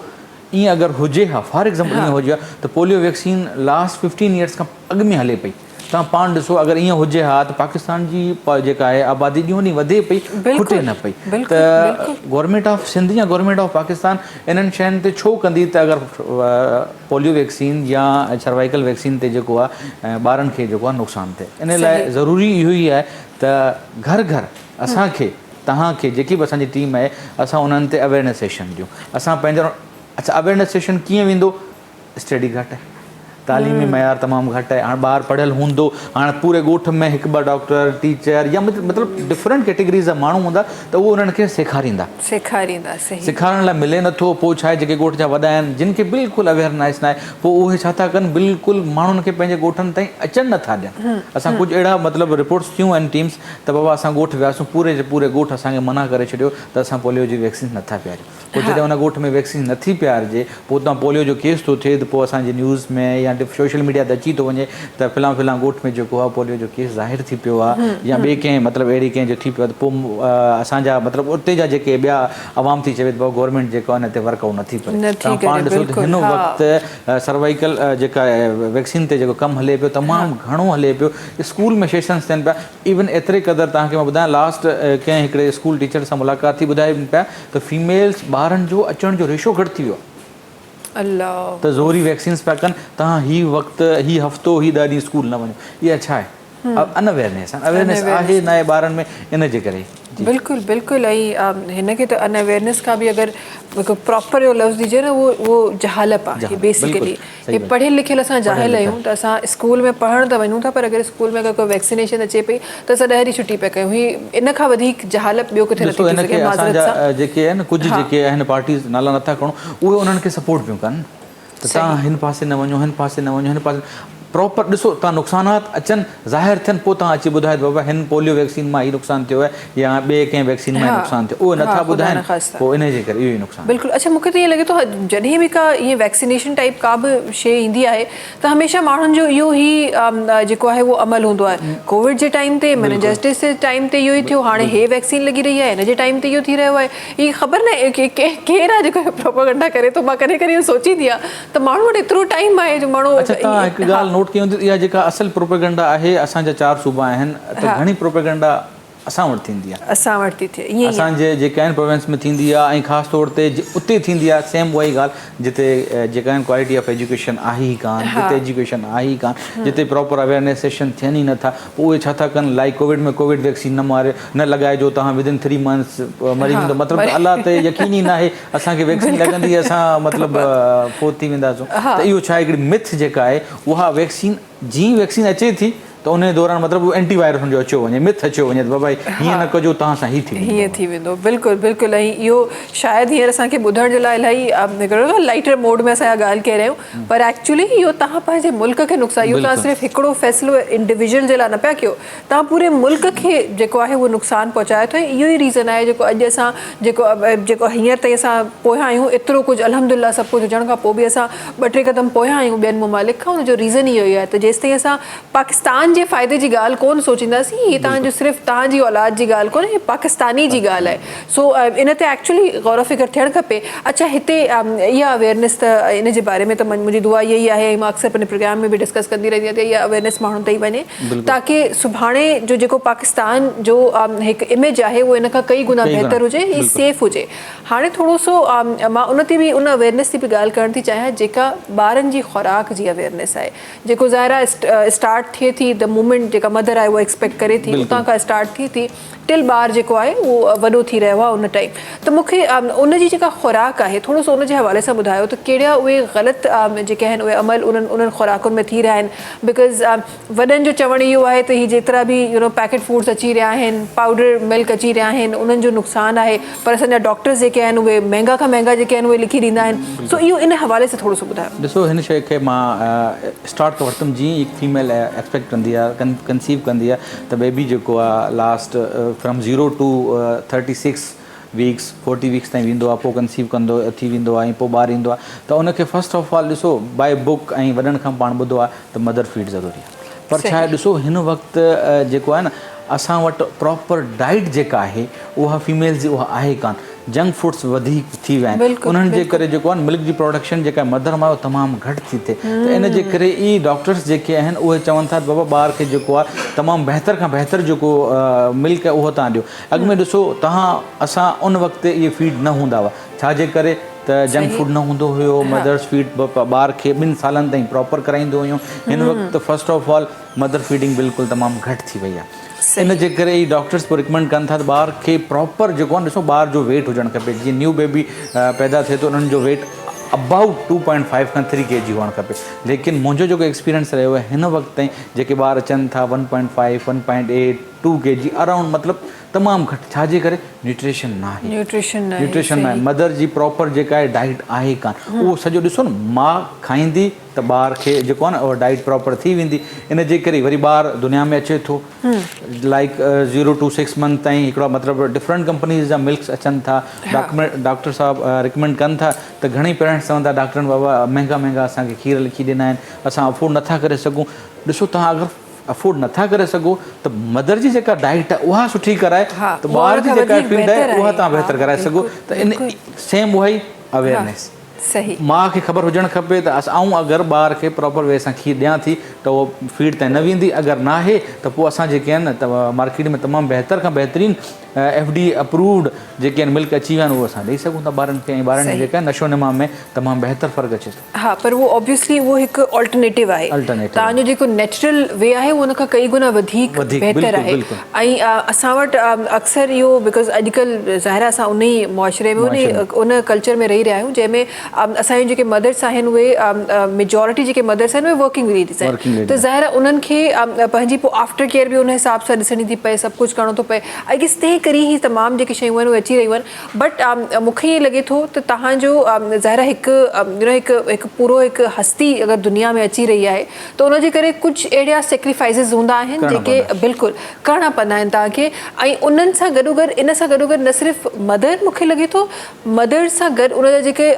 ईअं अगरि हुजे हा, फॉर एग्ज़ाम्पल ईअं हुजे हा त पोलियो वैक्सीन लास्ट 15 ईयर्स खां अॻु में हले पई। तव्हां पाण ॾिसो अगरि ईअं हुजे हा त पाकिस्तान जी जेका आहे आबादी ॾींहों ॾींहुं वधे पई, खुटे न पई। त गवर्नमेंट ऑफ सिंध या गवर्नमेंट ऑफ पाकिस्तान इन्हनि शयुनि ते छो कंदी त अगरि पोलियो वैक्सीन या सर्वाइकल वैक्सीन ते जेको आहे ॿारनि खे जेको आहे नुक़सानु थिए। इन लाइ ज़रूरी इहो ई आहे त घर घर असांखे तव्हांखे जेकी बि असांजी टीम आहे असां उन्हनि ते अवेयरनेस सेशन ॾियूं। असां पंहिंजो अच्छा अवेयरनेस सेशन कीअं वेंदो? स्टडी घटि आहे, तालीमी मयार तमामु घटि आहे। हाणे ॿारु पढ़ियलु हूंदो, हाणे पूरे ॻोठ में 1-2 डॉक्टर टीचर या मतिलबु डिफरेंट कैटेगरीज़ जा माण्हू हूंदा त उहो उन्हनि खे सेखारींदा। सेखारण लाइ मिले नथो। पोइ छा आहे जेके ॻोठ जा वॾा आहिनि जिन खे बिल्कुलु अवेयरनेस न आहे, पोइ उहे छा था कनि, बिल्कुलु माण्हुनि खे पंहिंजे ॻोठनि ताईं अचनि नथा ॾियनि। असां कुझु अहिड़ा मतिलबु रिपोर्ट्स थियूं आहिनि टीम्स त बाबा असां ॻोठ वियासीं, पूरे जे पूरे ॻोठ असांखे मना करे छॾियो त असां पोलियो जी वैक्सीन नथा पियारियूं। पोइ जॾहिं उन ॻोठ में वैक्सीन नथी पियारिजे, पोइ उतां पोलियो जो केस थो थिए त पोइ असांजे न्यूज़ में या सोशल मीडिया ते अची थो वञे त फिलहाल ॻोठ में जेको आहे पोलियो जो केस ज़ाहिर थी पियो आहे या ॿिए कंहिं मतिलबु अहिड़ी कंहिं जो थी पियो आहे। त पोइ असांजा मतिलबु उते जा जेके ॿिया आवाम थी चवे त भाऊ गवर्नमेंट जेको आहे हिन ते वर्कआउट नथी करे। तव्हां पाण ॾिसो त हिन वक़्तु सर्वाइकल जेका वैक्सीन ते जेको कमु हले पियो तमामु घणो हले पियो। स्कूल में सेशन्स थियनि पिया। इवन एतिरे क़दुरु तव्हांखे मां ॿुधायां, लास्ट कंहिं हिकिड़े स्कूल टीचर सां मुलाक़ात थी, ॿुधाइनि पिया त फीमेल्स ॿारनि जो अचण जो रेशो घटि थी वियो आहे। त ज़ोरी वैक्सीन्स पिया कनि, तव्हां हीउ वक़्तु हीउ हफ़्तो हीउ 10 ॾींहं स्कूल न वञो। इहा छा आहे? अनअवेयरनेस आहे न आहे ॿारनि में, इन जे करे। बिल्कुलु बिल्कुलु। ऐं हिनखे त अनअवेयरनेस खां बि अगरि हिकु प्रॉपर जो लफ़्ज़ ॾिजे न उहो जहालत आहे बेसिकली। हे पढ़ियल लिखियल असां जाहिल आहियूं त असां स्कूल में पढ़णु त वञूं था, पर अगरि स्कूल में अगरि कोई वैक्सीनेशन अचे पई त असां 10 ॾींहं छुटी पिया कयूं। हीअ इन खां वधीक जहालत ॿियो किथे नथी थी सघे। असांजा जेके आहिनि कुझु जेके आहिनि पार्टीज़ नाला नथा खणूं, उहे उन्हनि खे सपोर्ट पियूं कनि त तव्हां हिन पासे न वञो, हिन पासे न वञो, हिन पासे प्रॉपर ॾिसो तव्हां नुक़सानात अचनि ज़ाहिर थियनि, पोइ तव्हां अची ॿुधायो बाबा हिन पोलियो वैक्सीन मां हीउ नुक़सानु थियो आहे या ॿिए कंहिं वैक्सीन मां नुक़सानु थियो, उहे नथा ॿुधाइनि, पोइ इन जे करे इहो ई नुक़सानु। बिल्कुलु। अच्छा, मूंखे त ईअं लॻे थो जॾहिं बि का ईअं वैक्सीनेशन टाइप का बि शइ ईंदी आहे त हमेशह माण्हुनि जो इहो ई जेको आहे उहो अमल हूंदो आहे। कोविड जे टाइम ते, मेनिंजाइटिस जे टाइम ते इहो ई थियो, हाणे हे वैक्सीन लॻी रही आहे, हिन जे टाइम ते इहो थी रहियो आहे। हीअ ख़बर न आहे केरु आहे जेको प्रोपेगेंडा करे थो। मां कॾहिं कॾहिं इहो सोचींदी आहियां त माण्हू वटि एतिरो टाइम आहे जो माण्हू। अच्छा, तव्हां हिकु ॻाल्हि नोट कई हूंदी, इहा जेका असल प्रोपेगेंडा आहे असांजा 4 सूबा आहिनि त घणी प्रोपेगेंडा असां वटि थींदी आहे, असां वटि थी थिए असांजे जेके आहिनि प्रोविंस में थींदी आहे ऐं ख़ासि तौर ते उते थींदी आहे सेम उहा ई ॻाल्हि जिते जेका आहिनि क्वालिटी ऑफ एजुकेशन आहे ई कान, जिते एजुकेशन आहे ई कान, जिते प्रॉपर अवेयरनेस सेशन थियनि ई नथा। पोइ उहे छा था कनि, लाइक कोविड में कोविड वैक्सीन न लॻाइजो, तव्हां विदिन 3 मंथ्स मरी वेंदो, मतिलबु अलाह ते यकीन ई न आहे असांखे वैक्सीन लॻंदी असां मतिलबु फोत थी वेंदासीं। त इहो छा आहे, हिकिड़ी मिथ जेका आहे उहा वैक्सीन जीअं वैक्सीन अचे थी त उन दौरान मतिलबु एंटीवायरस जो अचो वञे, मिथ अचो वञे त बाबा हीअं न कजो, तव्हां सां हीअ थी वेंदो। हीअं थी वेंदो, बिल्कुलु बिल्कुलु। ऐं इहो शायदि हींअर असांखे ॿुधण जे लाइ इलाही लाइटर मोड में असां ॻाल्हि कह रहिया आहियूं, पर एक्चुअली इहो तव्हां पंहिंजे मुल्क खे नुक़सानु, इहो तव्हां सिर्फ़ु हिकिड़ो फ़ैसिलो इंडिविजुअल जे लाइ न पिया कयो, तव्हां पूरे मुल्क खे जेको आहे उहो नुक़सानु पहुचायो थो। इहो ई रीज़न आहे जेको अॼु असां जेको हींअर ताईं असां पोयां आहियूं, एतिरो कुझु अल्हम्दुलिल्लाह सभु कुझु हुजण खां पोइ बि असां 2-3 क़दम पोयां आहियूं ॿियनि ममालिक खां। हुनजो रीज़न इहो ई आहे त जेसिताईं असां पाकिस्तान जे फ़ाइदे जी ॻाल्हि कोन सोचींदासीं, हीअ तव्हांजो सिर्फ़ु तव्हांजी औलाद जी ॻाल्हि कोन्हे, हीअ पाकिस्तानी जी ॻाल्हि आहे। सो इन ते एक्चुअली गौर फ़िक्र थियणु खपे। अच्छा, हिते इहा अवेयरनेस त इन जे बारे में त मुंहिंजी दुआ इहा ई आहे, मां अक्सर पंहिंजे प्रोग्राम में बि डिस्कस कंदी रहंदी आहियां त इहा अवेयरनेस माण्हुनि ताईं वञे, ताकी सुभाणे जो जेको पाकिस्तान जो हिकु इमेज आहे उहो इन खां कई गुना बहितर हुजे, हीअ सेफ हुजे। हाणे थोरो सो मां उन ते बि उन अवेयरनेस ते बि ॻाल्हि करणु थी चाहियां जेका ॿारनि जी खुराक जी अवेयरनेस आहे, जेको ज़ाहिर स्टार्ट थिए थी द मोमेंट जेका मदर आहे उहा एक्सपेक्ट करे थी, उतां खां स्टार्ट थिए थी टिल ॿार जेको आहे उहो वॾो थी रहियो आहे उन टाइम। त मूंखे उन जी जेका खुराक आहे थोरो सो उन जे हवाले सां ॿुधायो त कहिड़ा उहे ग़लति जेके आहिनि उहे अमल उन्हनि खुराकुनि में थी रहिया आहिनि। बिकॉज़ वॾनि जो चवणु इहो आहे त हीअ जेतिरा बि पैकेट फूड्स अची रहिया आहिनि, पाउडर मिल्क अची रहिया आहिनि, उन्हनि जो नुक़सानु आहे, पर असांजा डॉक्टर्स जेके आहिनि उहे महांगा खां महांगा जेके आहिनि उहे लिखी ॾींदा आहिनि। सो इहो इन हवाले सां थोरो सो ॿुधायो। ॾिसो, हिन शइ खे मां स्टार्ट खां वरितुमि जीअं हिकु फीमेल एक्सपेक्ट कंदी आहे, कंसीव कंदी आहे, त बेबी जेको आहे last from 0 to 36 weeks 40 weeks ताईं वेंदो आहे, पोइ कंसीव कंदो थी वेंदो आहे, ऐं पोइ ॿारु ईंदो आहे। त उनखे फस्ट ऑफ ऑल ॾिसो बाय बुक ऐं वॾनि खां पाण ॿुधो आहे त मदर फीड ज़रूरी आहे। पर छा आहे, ॾिसो हिन वक़्तु जेको आहे न असां वटि प्रॉपर डाइट जेका आहे उहा फीमेल्स जी उहा आहे कान। जंक फूड्स वधीक थी विया आहिनि, उन्हनि जे करे जेको आहे मिल्क जी प्रोडक्शन जेका मदर मां तमामु घटि थी थिए। त इन जे करे ई डॉक्टर्स जेके आहिनि उहे चवनि था बाबा ॿार खे जेको आहे तमामु बहितर खां बहितर जेको मिल्क आहे उहो तव्हां ॾियो। अॻु में ॾिसो असां उन वक़्तु इहे फीड न हूंदा हुआ, छाजे करे त जंक फूड न हूंदो हुयो, मदर्स फीड ॿार खे 2 सालनि ताईं प्रॉपर कराईंदो हुयूं। हिन वक़्तु first of all mother feeding बिल्कुलु तमामु घटि थी वई आहे। इन जे करे ई डॉक्टर्स पोइ रिकमेंड कनि था त ॿार खे प्रॉपर जेको आहे ॾिसो ॿार जो वेट हुजणु खपे। जीअं न्यू बेबी पैदा थिए थो उन्हनि जो वेट अबाउट 2.5 खां 3 kg हुअणु खपे। लेकिन मुंहिंजो जेको एक्सपीरियंस रहियो आहे हिन वक़्तु ताईं जेके ॿार अचनि था 1.5 1.8 2 kg अराउंड, मतिलबु तमामु घटि। छाजे करे? न्यूट्रिशन न आहे, न्यूट्रिशन न आहे। मदर जी प्रॉपर जेका आहे डाइट आहे कान, उहो सॼो ॾिसो न माउ खाईंदी त ॿार खे जेको आहे न उहा डाइट प्रॉपर थी वेंदी। इन जे करे वरी ॿार दुनिया में अचे थो लाइक 0 to 6 मंथ ताईं हिकिड़ा मतिलबु डिफरेंट कंपनीज़ जा मिल्क्स अचनि था। डॉक्टर साहब रिकमेंड कनि था त घणेई पेरेंट्स चवनि था डॉक्टरनि बाबा महांगा असांखे खीर लिखी ॾिना आहिनि, असां अफोर्ड नथा करे सघूं। ॾिसो, तव्हां अगरि अफोर्ड नथा करे सघो त मदर जी जेका डाइट आहे उहा सुठी कराए त ॿार जी जेका फीड आहे उहा तव्हां बहितर कराए सघो। त इन सेम उहा ई अवेयरनेस सही माउ खे ख़बर हुजणु खपे त आऊं अगरि ॿार खे प्रॉपर वे सां खीर ॾियां थी त उहो फीड ताईं न वेंदी। अगरि न आहे त पोइ असां जेके आहिनि त मार्केट में तमामु बहितर खां बहितरीनु FDA अप्रूव्ड जेके आहिनि मिल्क अची विया आहिनि उहे असां ॾेई सघूं था ॿारनि खे। ऐं ॿारनि जेका आहे नशो निमा में तमामु बहितर फ़र्क़ु अचे थो। हा, पर उहो ऑब्वियसली उहो हिकु ऑल्टरनेटिव आहे। तव्हांजो जेको नेचुरल वे आहे उहो उनखां कई गुना वधीक बहितर आहे। ऐं असां वटि अक्सर इहो बिकॉज़ अॼुकल्ह ज़ाहिर असां उन ई मुआशिरे में उन कल्चर में रही रहिया आहियूं जंहिंमें असांजी जेके मदर्स आहिनि उहे मेजॉरिटी जेके मदर्स आहिनि उहे वर्किंग लेडीज़ आहिनि। त ज़ाहिर उन्हनि खे पंहिंजी पोइ आफ्टर केयर बि उन हिसाब सां ॾिसणी थी पए, सभु कुझु करिणो थो पए। आई गेस तंहिं करे ई तमामु जेके शयूं आहिनि उहे अची रहियूं आहिनि। बट मूंखे ईअं लॻे थो त तव्हांजो ज़ाहिर हिकु पूरो हिकु हस्ती अगरि दुनिया में अची रही आहे त उनजे करे कुझु अहिड़ा सेक्रीफाइसिस हूंदा आहिनि जेके बिल्कुलु करिणा पवंदा आहिनि तव्हांखे। ऐं उन्हनि सां गॾोगॾु इन सां गॾोगॾु न सिर्फ़ु मदर, मूंखे लॻे थो मदर सां गॾु उनजा जेके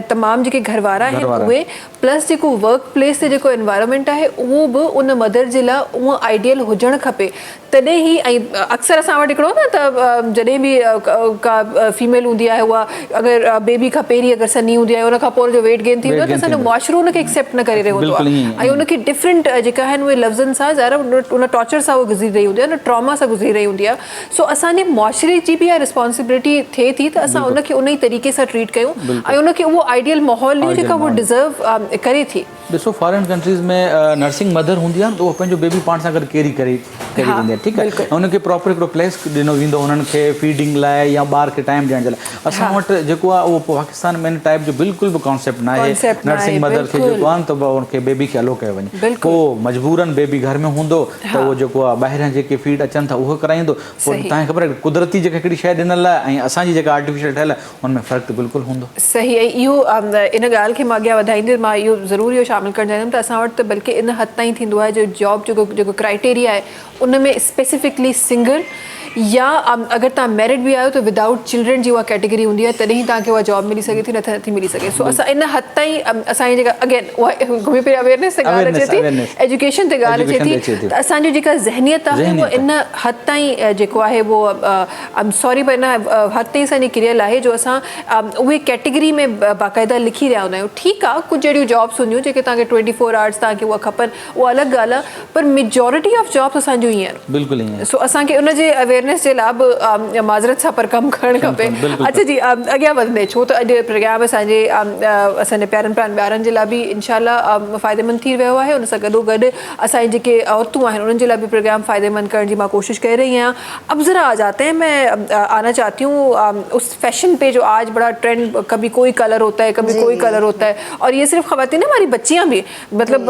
तमामु जेके घरवारा आहिनि उहे प्लस जेको वर्क प्लेस ते जेको एनवायरमेंट आहे उहो बि उन मदर जे लाइ उहो आइडियल हुजणु खपे। तॾहिं ई ऐं अक्सर असां वटि हिकिड़ो न त जॾहिं बि का फीमेल हूंदी आहे उहा अगरि बेबी खां पहिरीं अगरि सनी हूंदी आहे उनखां पोइ जो वेट गेन थींदो आहे त असांजो मुआशिरो उनखे एक्सेप्ट न करे रहियो हूंदो आहे। ऐं उनखे डिफरेंट जेका आहिनि उहे लफ़्ज़नि सां ज़ाहिर उन टॉर्चर सां उहा गुज़री रही हूंदी आहे, उन ट्रॉमा सां गुज़री रही हूंदी आहे। सो असांजे मुआशिरे जी बि इहा रिस्पॉन्सिबिलिटी थिए थी त असां उनखे उन ई तरीक़े सां ट्रीट कयूं ऐं उनखे उहो आइडियल माहौल ॾियूं जेका उहो डिज़र्व करे थी। ॾिसो, फॉरेन कंट्रीज़ में नर्सिंग मदर हूंदी आहे त उहो पंहिंजो बेबी पाण सां गॾु कैरी करे करी वेंदी आहे, ठीकु आहे। उनखे प्रॉपर हिकिड़ो प्लेस ॾिनो वेंदो उन्हनि खे फीडिंग लाइ या ॿार खे टाइम ॾियण जे लाइ। असां वटि जेको आहे उहो पाकिस्तान में इन टाइप जो बिल्कुलु बि कॉन्सेप्ट न आहे। नर्सिंग मदर खे जेको आहे न त उनखे बेबी खे अलो कयो वञे, पोइ मजबूरन बेबी घर में हूंदो त उहो जेको आहे ॿाहिरां जेके फीड अचनि था उहो कराईंदो। पोइ तव्हांखे ख़बर आहे कुदरती जेका हिकिड़ी शइ ॾिनल आहे ऐं असांजी जेका आर्टिफिशियल ठहियल आहे हुन में फ़र्क़ु त बिल्कुलु हूंदो। सही आहे। इहो इन ॻाल्हि खे मां अॻियां वधाईंदे मां इहो ज़रूरु इहो शामिलु करणु चाहींदमि त असां वटि त बल्कि इन हद ताईं थींदो आहे जो जॉब जेको क्राइटेरिया आहे उन में स्पेसिफिकली सिंगल या अगर तव्हां मैरिड भी आयो तो विदाउट चिल्ड्रन जी उहा कैटेगरी हूंदी आहे तॾहिं तव्हांखे उहा जॉब मिली सघे थी, नथी मिली सघे। सो असां इन हद ताईं असांजी जेका अगेन उहा घुमी फिरी अवेयरनेस ते ॻाल्हि अचे थी, एजुकेशन ते ॻाल्हि अचे थी, त असांजी जेका ज़हनियत आहे उहा इन हद ताईं जेको आहे वो आई एम सॉरी पर इन हद ताईं असांजी किरियल आहे जो असां उहे कैटेगरी में बाक़ाइदा लिखी रहिया हूंदा आहियूं। ठीकु आहे कुझु अहिड़ियूं जॉब्स हूंदियूं जेके तव्हांखे 24 आवर्स तव्हांखे उहा खपनि, उहा अलॻि ॻाल्हि आहे, पर मेजॉरिटी ऑफ जॉब्स असांजूं ईअं आहिनि। बिल्कुलु ईअं। सो असांखे उनजे अवेयरनेस जे लाइ बि माज़रत सां पर कमु करणु खपे। अच्छा जी, अॻियां वधंदे छो त अॼु प्रोग्राम असांजे प्यारनि ॿारनि जे लाइ बि इनशाला फ़ाइदेमंद थी वियो आहे। उन सां गॾोगॾु असांजी जेके औरतूं आहिनि उन्हनि जे लाइ बि प्रोग्राम फ़ाइदेमंद करण जी मां कोशिश कर रही आहियां। अब ज़रा आ जाते हैं, मैं आना चाहती हूँ उस फैशन पे जो आज बड़ा ट्रेंड, कभी कोई कलर होता है कभी कोई कलर होता है, और ये सिर्फ ख़वातीन, हमारी बच्चियाँ भी, मतलब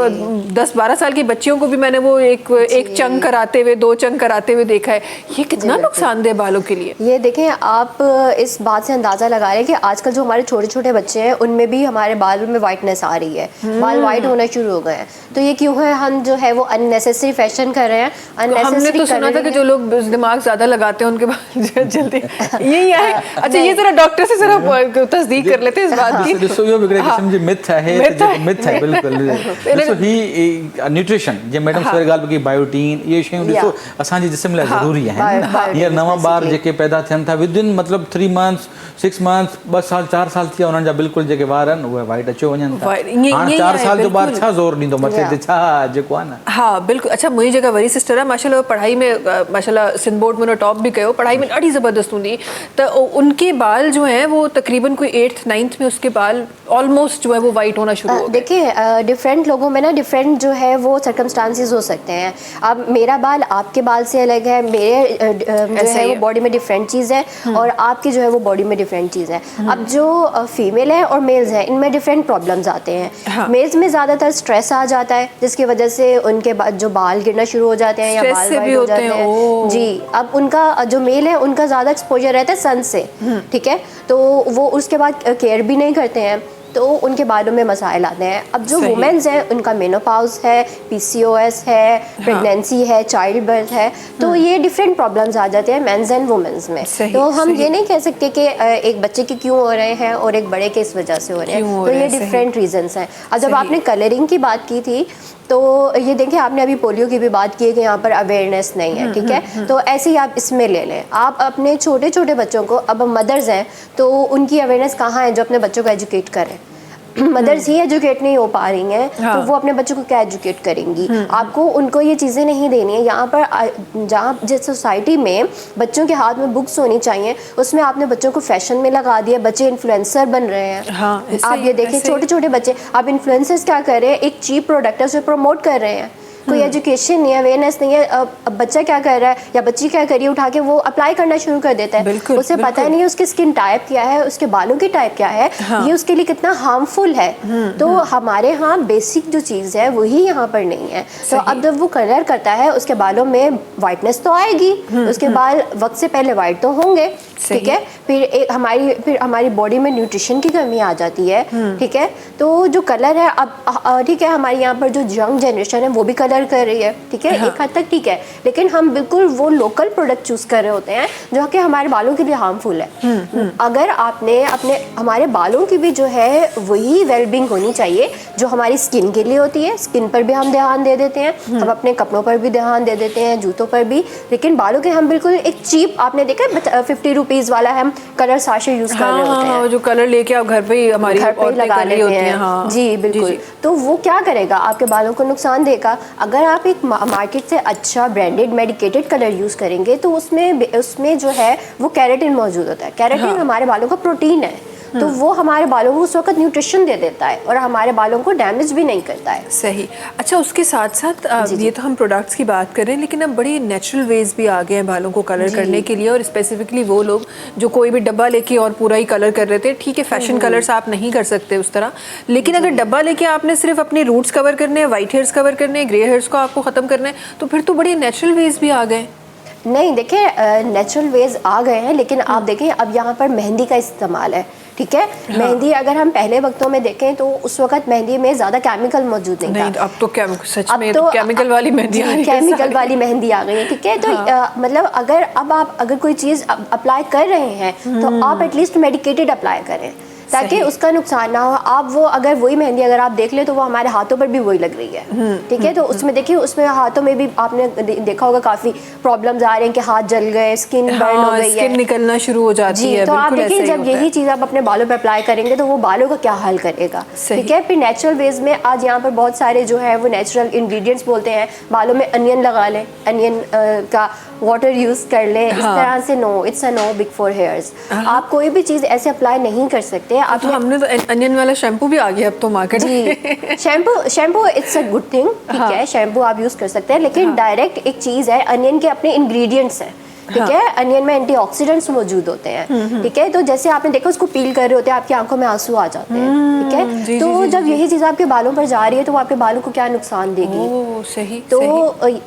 10-12 साल की बच्चियों को भी मैंने वो एक चंग कराते हुए 2 चंग कराते हुए देखा है। ये कितना नुकसानदेह बालों के लिए। ये देखें आप इस बात से अंदाज़ा लगा रहे हैं कि आजकल जो हमारे छोटे छोटे बच्चे हैं उनमें भी हमारे बालों में वाइटनेस आ रही है, बाल वाइट होना शुरू हो गए हैं। तो ये क्यों है? हम जो है वो अननेसेसरी फैशन कर रहे हैं। हमने तो सुना था कि जो लोग दिमाग ज़्यादा लगाते हैं उनके बाल जल्दी यही है। अच्छा ये जरा डॉक्टर से जरा तस्दीक कर लेते हैं इस बात की। ॾिसो इहो हिकिड़े क़िस्म जी मिथ आहे, मिथ आहे बिल्कुलु। ॾिसो ही न्यूट्रिशन जे मैडम सवेरे ॻाल्हि कई, बायोटीन, इहे शयूं ॾिसो असांजे जिस्म लाइ ज़रूरी आहिनि। हींअर नवां ॿार जेके पैदा थियनि था विदिन मतलब 3 मंथ्स 6 मंथ्स 2 साल 4 साल थी विया उन्हनि जा बिल्कुलु जेके वार आहिनि उहे वाइट अची वञनि था। हाणे 4 साल जो ॿार छा ज़ोर ॾींदो मथे ते, छा जेको आहे न। हाँ बिल्कुल। अच्छा मुझे जेका वरी सिस्टर है माशाल्लाह पढ़ाई में माशाल्लाह सिंध बोर्ड में टॉप भी कयो, पढ़ाई में ॾाढी ज़बरदस्त हूंदी, तो उनके बाल जो हैं वो तकरीबन कोई 8th 9th में उसके बाल ऑलमोस्ट जो है वो वाइट होना शुरू हो गए। देखिए डिफरेंट लोगों में ना डिफरेंट जो है वो सर्कमस्टांसिस हो सकते हैं। अब मेरा बाल आपके बाल से अलग है, मेरे जो है वो बॉडी में डिफरेंट चीज़ है और आपकी जो है वो बॉडी में डिफरेंट चीज़ है। अब जो फीमेल है और मेल्स हैं इनमें डिफरेंट प्रॉब्लम्स आते हैं। मेल्स में ज़्यादातर स्ट्रेस आ जाता है जिसकी वजह से उनके जो बाल गिरना शुरू हो जाते हैं या बाल वाइट हो जाते हैं। जी, अब उनका जो मेल है उनका ज़्यादा एक्सपोजर रहता है सन से, ठीक है, तो वो उसके बाद केयर भी नहीं करते हैं तो उनके बालों में मसाइल आते हैं। अब जो वुमेन्स हैं उनका मेनोपॉज है, PCOS है, प्रेगनेंसी है, चाइल्ड बर्थ है, तो ये डिफरेंट प्रॉब्लम्स आ जाते हैं मेंस एंड वुमेन्स में। तो हम ये नहीं कह सकते कि एक बच्चे के क्यों हो रहे हैं और एक बड़े के इस वजह से हो रहे हैं, तो ये डिफरेंट रीजंस हैं। अब जब आपने कलरिंग की बात की थी तो ये देखिए आपने अभी पोलियो की भी बात की है कि यहाँ पर अवेयरनेस नहीं है, ठीक है, तो ऐसे ही आप इसमें ले लें। आप अपने छोटे छोटे बच्चों को, अब मदर्स हैं तो उनकी अवेयरनेस कहाँ है जो अपने बच्चों को एजुकेट करें। मदर्स ही एजुकेट नहीं हो पा रही हैं तो वो अपने बच्चों को क्या एजुकेट करेंगी। आपको उनको ये चीज़ें नहीं देनी है। यहाँ पर जहाँ जिस सोसाइटी में बच्चों के हाथ में बुक्स होनी चाहिए उसमें आपने बच्चों को फैशन में लगा दिया, बच्चे इन्फ्लुएंसर बन रहे हैं। आप ये देखिए छोटे छोटे बच्चे, आप इन्फ्लुएंसर्स क्या कर रहे हैं, एक चीप प्रोडक्ट है उसे प्रमोट कर रहे हैं, कोई एजुकेशन नहीं है, अवेयरनेस नहीं है। अब बच्चा क्या कर रहा है या बच्ची क्या कर रही है, उठा के वो अप्लाई करना शुरू कर देता है। उसे पता ही नहीं है उसकी स्किन टाइप क्या है, उसके बालों की टाइप क्या है, ये उसके लिए कितना हार्मफुल है। तो हमारे यहाँ बेसिक जो चीज़ है वही यहाँ पर नहीं है। तो अब जब वो कलर करता है उसके बालों में वाइटनेस तो आएगी, उसके बाल वक्त से पहले वाइट तो होंगे, ठीक है, फिर हमारी बॉडी में न्यूट्रिशन की कमी आ जाती है, ठीक है। तो जो कलर है अब ठीक है, हमारे यहाँ पर जो यंग जनरेशन है वो भी कलर कर रही है, ठीक है, एक हद तक ठीक है, लेकिन हम बिल्कुल वो लोकल प्रोडक्ट चूज कर रहे होते हैं जो कि हमारे बालों के लिए हार्मफुल है। अगर आपने हमारे बालों की भी जो है वही वेलबींग होनी चाहिए जो हमारी स्किन के लिए होती है। स्किन पर भी हम ध्यान दे देते हैं, हम अपने कपड़ों पर भी ध्यान दे देते हैं, जूतों पर भी, लेकिन बालों के हम बिल्कुल एक चीप, आपने देखा 50 रुपीज़ वाला हम कलर साशे यूज कर रहे होते हैं, जो कलर लेके आप घर पे ही हमारी लगा लेते हैं। जी बिल्कुल, तो वो क्या करेगा, आपके बालों को नुकसान देगा। अगर आप एक मार्केट से अच्छा ब्रांडेड मेडिकेटेड कलर यूज़ करेंगे तो उसमें जो है वो कैरेटिन मौजूद होता है। कैरेटिन हमारे बालों का प्रोटीन है, तो वो हमारे बालों को उस वक्त न्यूट्रिशन दे देता है और हमारे बालों को डैमेज भी नहीं करता है। सही। अच्छा, उसके साथ साथ ये तो हम प्रोडक्ट्स की बात कर रहे हैं, लेकिन अब बड़ी नेचुरल वेज भी आ गए हैं बालों को कलर करने के लिए, और स्पेसिफिकली वो लोग जो कोई भी डब्बा लेके और पूरा ही कलर कर रहे थे। ठीक है, फैशन कलर्स आप नहीं कर सकते उस तरह, लेकिन अगर डब्बा लेके आपने सिर्फ अपने रूट्स कवर करने हैं, वाइट हेयर्स कवर करने हैं, ग्रे हेयर्स को आपको ख़त्म करना है, तो फिर तो बड़े नेचुरल वेज भी आ गए। नहीं, देखिए नेचुरल वेज आ गए हैं, लेकिन आप देखें अब यहाँ पर मेहंदी का इस्तेमाल है। ठीक है, मेहंदी अगर हम पहले वक्तों में देखें तो उस वक्त मेहंदी में ज़्यादा केमिकल मौजूद नहीं था। अब तो सच में तो केमिकल वाली मेहंदी आ रही है, केमिकल वाली मेहंदी आ गई है। ठीक है, तो मतलब अगर कोई चीज़ अप्लाई कर रहे हैं तो आप एटलीस्ट मेडिकेटेड अप्लाई करें ताकि उसका नुकसान ना हो। आप वो अगर वही मेहंदी अगर आप देख ले तो वो हमारे हाथों पर भी वही लग रही है। ठीक है, तो उसमें देखिए उसमें हाथों में भी आपने देखा होगा काफ़ी प्रॉब्लम्स आ रही हैं कि हाथ जल गए, स्किन बर्न हो गई है, स्किन निकलना शुरू हो जाती है। तो आप देखिए जब यही चीज़ आप अपने बालों पर अप्लाई करेंगे तो वो बालों का क्या हल करेगा। ठीक है, फिर नेचुरल वेज में आज यहाँ पर बहुत सारे जो है वो नेचुरल इंग्रेडिएंट्स बोलते हैं। बालों में अनियन लगा लें, अनियन का वाटर यूज़ कर लें, इस तरह से no, it's a no big for hairs. आप कोई भी चीज़ ऐसे अप्लाई नहीं कर सकते। तो हमने तो अनियन वाला शैम्पू भी आ गया अब तो मार्केट में। Shampoo it's a good thing. ठीक है, शैम्पू आप यूज़ कर सकते हैं, लेकिन डायरेक्ट एक चीज़ है, अनियन के अपने इंग्रेडिएंट्स हैं। ठीक है, अनियन में एंटीऑक्सीडेंट्स मौजूद होते हैं। ठीक है, तो जैसे आपने देखा उसको पील कर रहे होते हैं, आपकी आंखों में आंसू आ जाते हैं। ठीक है, तो जब यही चीज़ आपके बालों पर जा रही है तो वो आपके बालों को क्या नुकसान देगी। सही। तो